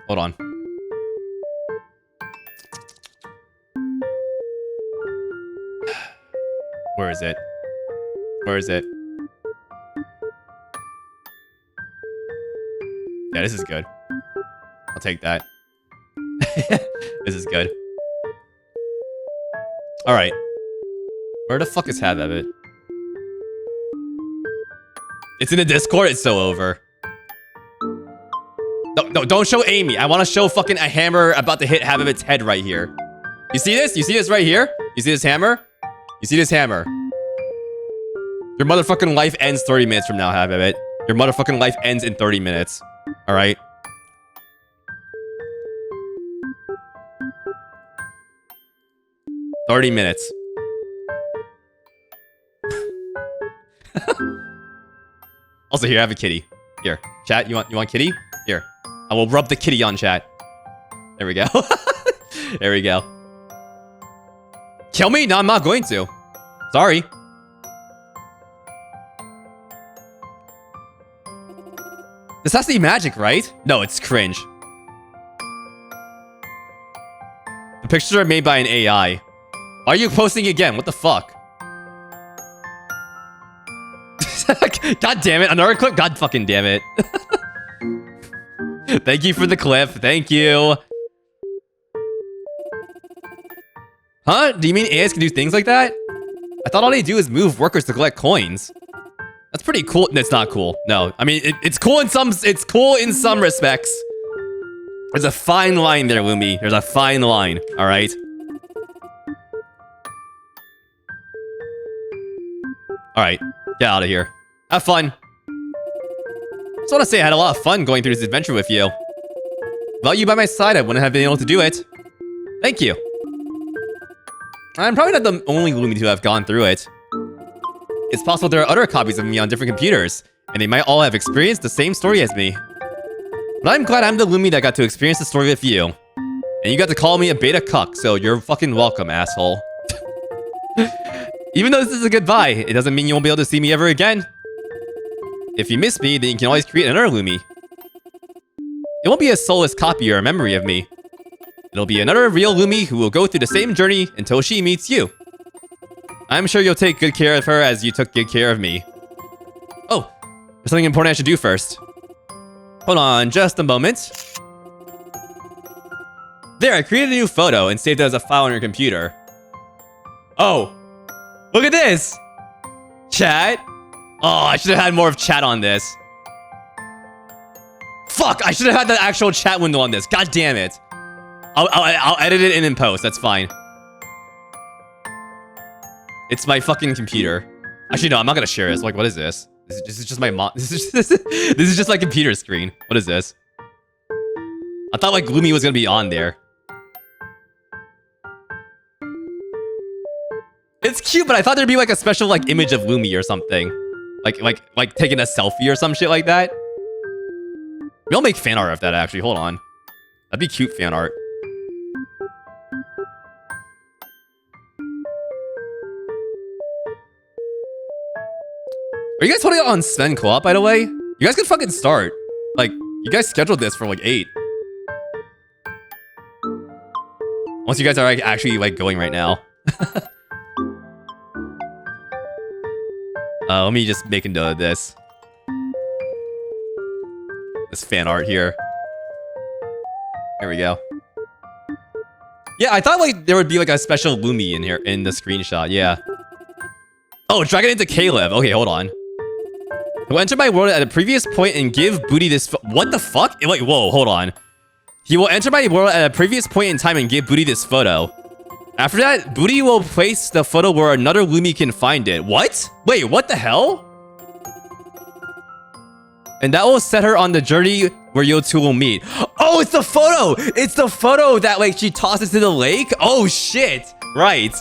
Hold on. Where is it? Where is it? Yeah, this is good. I'll take that. This is good. Alright. Where the fuck is Hababbit? It's in the Discord? It's so over. No, don't show Amy. I want to show fucking a hammer about to hit Hababbit's head right here. You see this? You see this right here? You see this hammer? You see this hammer? Your motherfucking life ends 30 minutes from now, Hababbit. Your motherfucking life ends in 30 minutes. Alright? "30 minutes. Also, here, I have a kitty. Here, chat, you want kitty? Here. I will rub the kitty on chat. There we go. There we go. Kill me? No, I'm not going to. Sorry. This has to be magic, right? No, it's cringe. The pictures are made by an AI. Are you posting again? What the fuck? God damn it. Another clip? God fucking damn it. Thank you for the clip. Thank you. Huh? Do you mean AIs can do things like that? I thought all they do is move workers to collect coins. That's pretty cool. It's not cool. No. I mean, it's cool in some respects. There's a fine line there, Lumi. There's a fine line. All right. All right. Get out of here. Have fun. Just want to say I had a lot of fun going through this adventure with you. Without you by my side, I wouldn't have been able to do it. Thank you. I'm probably not the only Lumi to have gone through it. It's possible there are other copies of me on different computers, and they might all have experienced the same story as me. But I'm glad I'm the Lumi that got to experience the story with you. And you got to call me a beta cuck, so you're fucking welcome, asshole. Even though this is a goodbye, it doesn't mean you won't be able to see me ever again. If you miss me, then you can always create another Lumi. It won't be a soulless copy or a memory of me. It'll be another real Lumi who will go through the same journey until she meets you. I'm sure you'll take good care of her as you took good care of me. Oh, there's something important I should do first. Hold on just a moment. There, I created a new photo and saved it as a file on your computer. Oh, look at this! Chat? Oh, I should have had more of chat on this. Fuck, I should have had the actual chat window on this. God damn it. I'll edit it in post, that's fine. It's my fucking computer. Actually, no, I'm not gonna share this. Like, what is this? This is just my this is just my computer screen. What is this? I thought like Lumi was gonna be on there. It's cute, but I thought there'd be like a special like image of Lumi or something. Like taking a selfie or some shit like that. We'll make fan art of that actually. Hold on. That'd be cute fan art. Are you guys holding out on Sven Co-op, by the way? You guys can fucking start. Like, you guys scheduled this for like 8. Unless you guys are like, actually like going right now. Let me just make a note of this. This fan art here. There we go. Yeah, I thought like there would be like a special Lumi in here in the screenshot. Yeah. Oh, drag it into Caleb. Okay, hold on. He'll enter my world at a previous point and give Booty this. What the fuck? Wait, whoa, hold on. He will enter my world at a previous point in time and give Booty this photo. After that, Booty will place the photo where another Lumi can find it. What? Wait, what the hell? And that will set her on the journey where you two will meet. Oh, it's the photo! It's the photo that like she tosses to the lake? Oh shit! Right.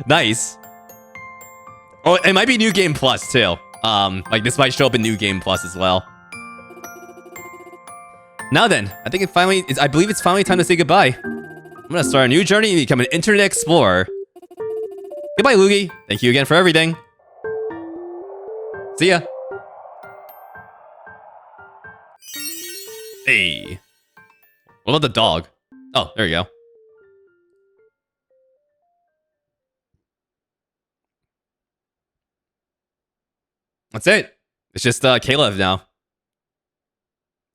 Nice. Oh, it might be New Game Plus too. Like this might show up in New Game Plus as well. Now then, I believe it's finally time to say goodbye. I'm gonna start a new journey and become an internet explorer. Goodbye, Luigi. Thank you again for everything. See ya. Hey. What about the dog? Oh, there you go. That's it. It's just Caleb now.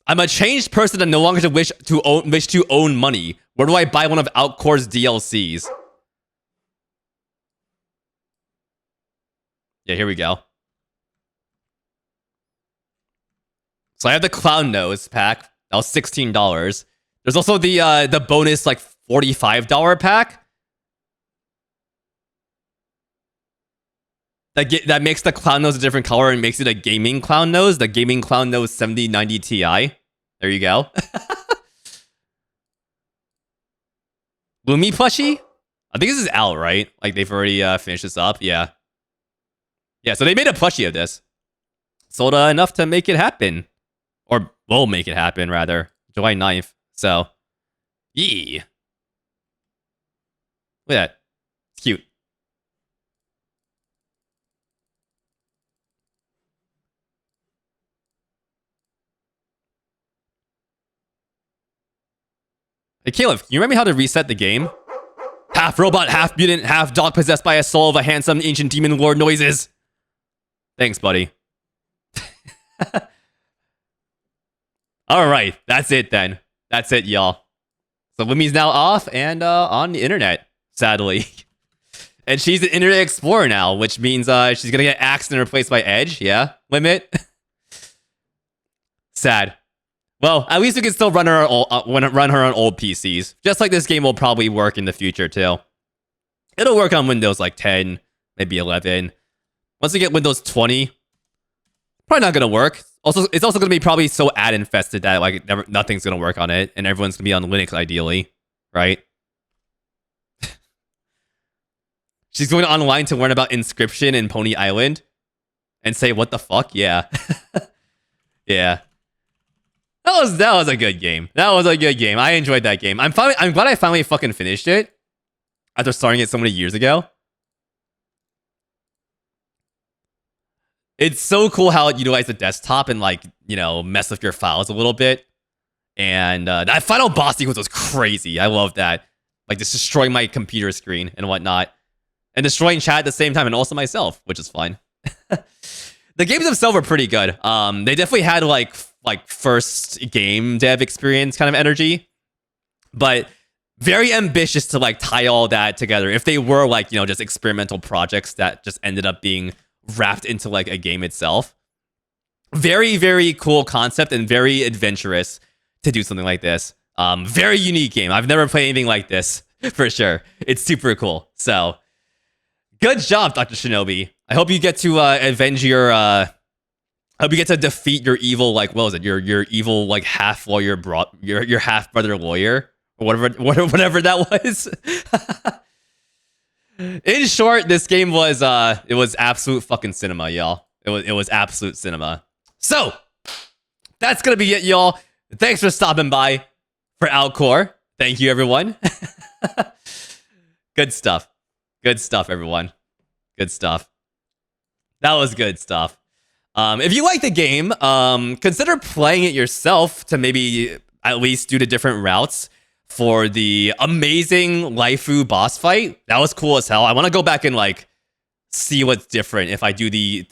I'm a changed person and no longer to wish to own money. Where do I buy one of Outcore's DLCs? Yeah, here we go. So I have the Clown Nose pack. That was $16. There's also the bonus like $45 pack. That makes the Clown Nose a different color and makes it a gaming Clown Nose. The gaming Clown Nose 7090 Ti. There you go. Lumi plushie? I think this is out, right? Like they've already finished this up. Yeah. Yeah, so they made a plushie of this. Sold enough to make it happen. Or will make it happen, rather. July 9th. So, yeah. Look at that. It's cute. Hey, Caleb, you remember how to reset the game? Half robot, half mutant, half dog possessed by a soul of a handsome ancient demon lord noises. Thanks, buddy. Alright, that's it then. That's it, y'all. So Lumi's now off and on the internet, sadly. And she's an Internet Explorer now, which means she's gonna get axed and replaced by Edge. Yeah, Limit. Sad. Well, at least we can still run her on old PCs. Just like this game will probably work in the future too. It'll work on Windows like 10, maybe 11. Once we get Windows 20, probably not gonna work. Also, it's also gonna be probably so ad infested that like nothing's gonna work on it, and everyone's gonna be on Linux ideally, right? She's going online to learn about Inscription in Pony Island, and say what the fuck? Yeah, yeah. That was a good game. That was a good game. I enjoyed that game. I'm glad I finally fucking finished it after starting it so many years ago. It's so cool how it utilized the desktop and like, you know, mess with your files a little bit. And that final boss sequence was crazy. I love that. Like just destroying my computer screen and whatnot. And destroying chat at the same time and also myself, which is fun. The games themselves were pretty good. They definitely had like first game dev experience kind of energy, but very ambitious to like tie all that together. If they were like, you know, just experimental projects that just ended up being wrapped into like a game itself. Very, very cool concept and very adventurous to do something like this. Very unique game. I've never played anything like this for sure. It's super cool. So good job, Dr. Shinobi. I hope you get to avenge your I hope you get to defeat your evil, like, what was it? Your evil, like, half lawyer, your half brother lawyer, or whatever that was. In short, this game was it was absolute fucking cinema, y'all. It was absolute cinema. So that's gonna be it, y'all. Thanks for stopping by for Outcore. Thank you, everyone. Good stuff. Good stuff, everyone. Good stuff. That was good stuff. If you like the game, consider playing it yourself to maybe at least do the different routes for the amazing Laifu boss fight. That was cool as hell. I want to go back and like see what's different if I do the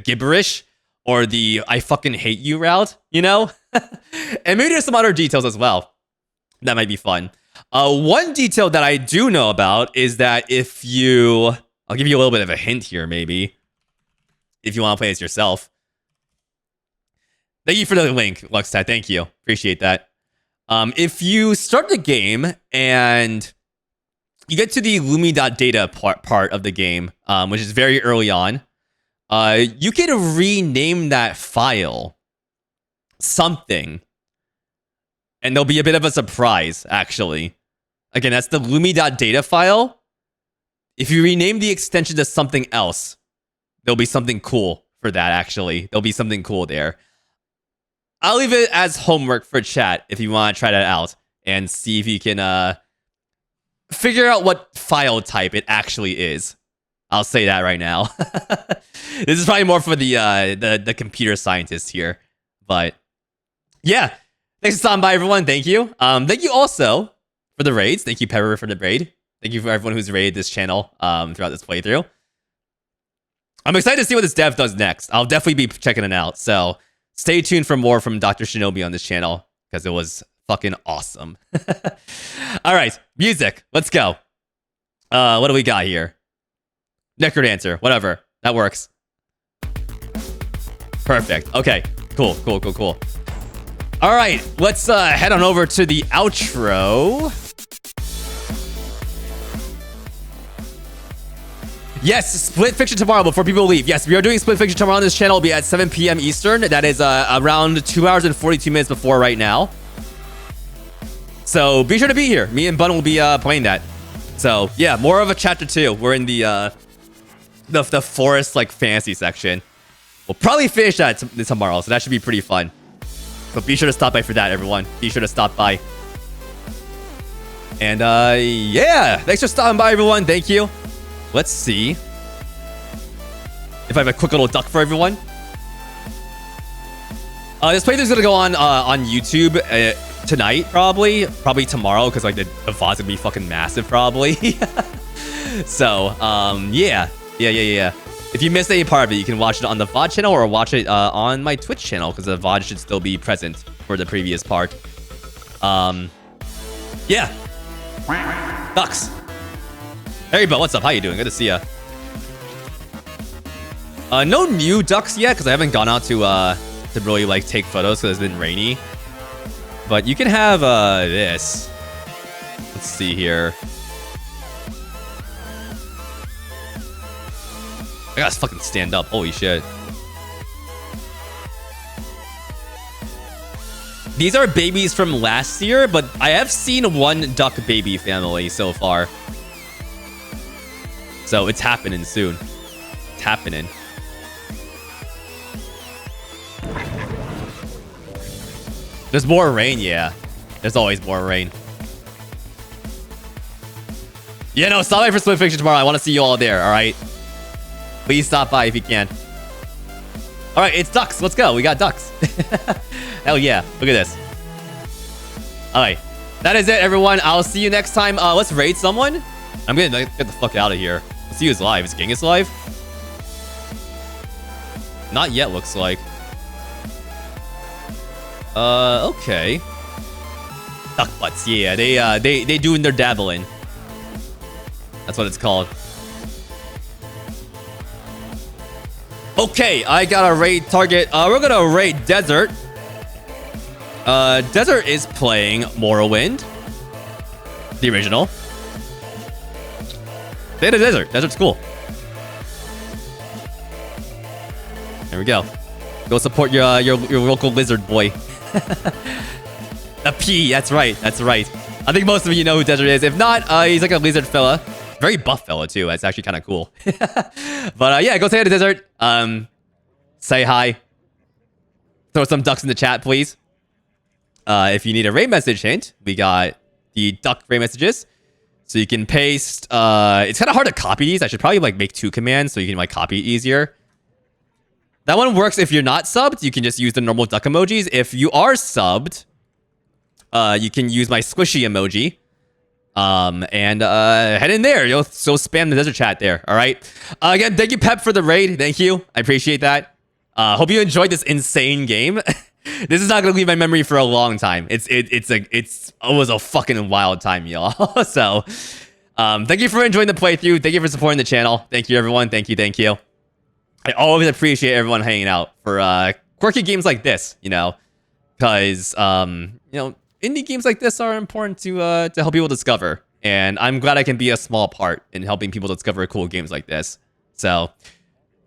gibberish or the I fucking hate you route, you know? And maybe there's some other details as well. That might be fun. One detail that I do know about is that if you... I'll give you a little bit of a hint here, maybe. If you want to play as yourself. Thank you for the link, Luxtat. Thank you. Appreciate that. If you start the game and you get to the Lumi.data part of the game, which is very early on, you can rename that file something. And there'll be a bit of a surprise, actually. Again, that's the Lumi.data file. If you rename the extension to something else, there'll be something cool for that, actually. There'll be something cool there. I'll leave it as homework for chat if you want to try that out and see if you can figure out what file type it actually is. I'll say that right now. This is probably more for the computer scientists here. But yeah, thanks for stopping by, everyone. Thank you. Thank you also for the raids. Thank you, Pepper, for the raid. Thank you for everyone who's raided this channel throughout this playthrough. I'm excited to see what this dev does next. I'll definitely be checking it out. So stay tuned for more from Dr. Shinobi on this channel because it was fucking awesome. All right, music. Let's go. What do we got here? Necrodancer. Whatever. That works. Perfect. Okay. Cool. All right, let's head on over to the outro. Yes, Split Fiction tomorrow before people leave. Yes, we are doing Split Fiction tomorrow on this channel. It'll be at 7 p.m. Eastern. That is around 2 hours and 42 minutes before right now. So be sure to be here. Me and Bun will be playing that. So yeah, more of a chapter 2. We're in the forest like fantasy section. We'll probably finish that tomorrow, so that should be pretty fun. So be sure to stop by for that, everyone. Be sure to stop by. And yeah, thanks for stopping by, everyone. Thank you. Let's see if I have a quick little duck for everyone. This playthrough's gonna go on YouTube tonight, probably tomorrow, because like the VOD's gonna be fucking massive, probably. So yeah. If you missed any part of it, you can watch it on the VOD channel or watch it on my Twitch channel, because the VOD should still be present for the previous part. Yeah. Ducks. Hey, Bo, what's up? How you doing? Good to see ya. No new ducks yet, because I haven't gone out to really like take photos because it's been rainy. But you can have this. Let's see here. I gotta fucking stand up. Holy shit. These are babies from last year, but I have seen one duck baby family so far. So it's happening soon. It's happening. There's more rain, yeah. There's always more rain. Yeah, no, stop by for Split Fiction tomorrow. I want to see you all there, all right? Please stop by if you can. All right, it's ducks. Let's go. We got ducks. Hell yeah. Look at this. All right. That is it, everyone. I'll see you next time. Let's raid someone. I'm going to get the fuck out of here. Let's see who's live. Is Genghis live? Not yet, looks like. Okay. Duck butts. Yeah, they doing their dabbling. That's what it's called. Okay, I got a raid target. We're gonna raid Desert. Desert is playing Morrowind, the original. Stay in the desert. Desert's cool. There we go. Go support your local lizard boy. A P. That's right. That's right. I think most of you know who Desert is. If not, he's like a lizard fella. Very buff fella too. That's actually kind of cool. But yeah, go say hi to Desert. Say hi. Throw some ducks in the chat, please. If you need a raid message hint, we got the duck raid messages. So you can paste. It's kind of hard to copy these. I should probably like make 2 commands so you can like copy it easier. That one works if you're not subbed. You can just use the normal duck emojis. If you are subbed, you can use my squishy emoji. And head in there. You'll so spam the desert chat there. All right. Again, thank you, Pep, for the raid. Thank you. I appreciate that. Hope you enjoyed this insane game. This is not gonna leave my memory for a long time. It was a fucking wild time, y'all. So, thank you for enjoying the playthrough. Thank you for supporting the channel. Thank you, everyone. Thank you. I always appreciate everyone hanging out for quirky games like this. You know, because indie games like this are important to help people discover, and I'm glad I can be a small part in helping people discover cool games like this. So,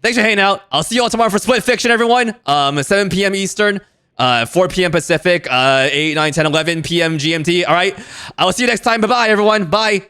thanks for hanging out. I'll see you all tomorrow for Split Fiction, everyone. 7 p.m. Eastern, 4 p.m. Pacific, 8, 9, 10, 11 p.m. GMT. All right. I will see you next time. Bye-bye, everyone. Bye.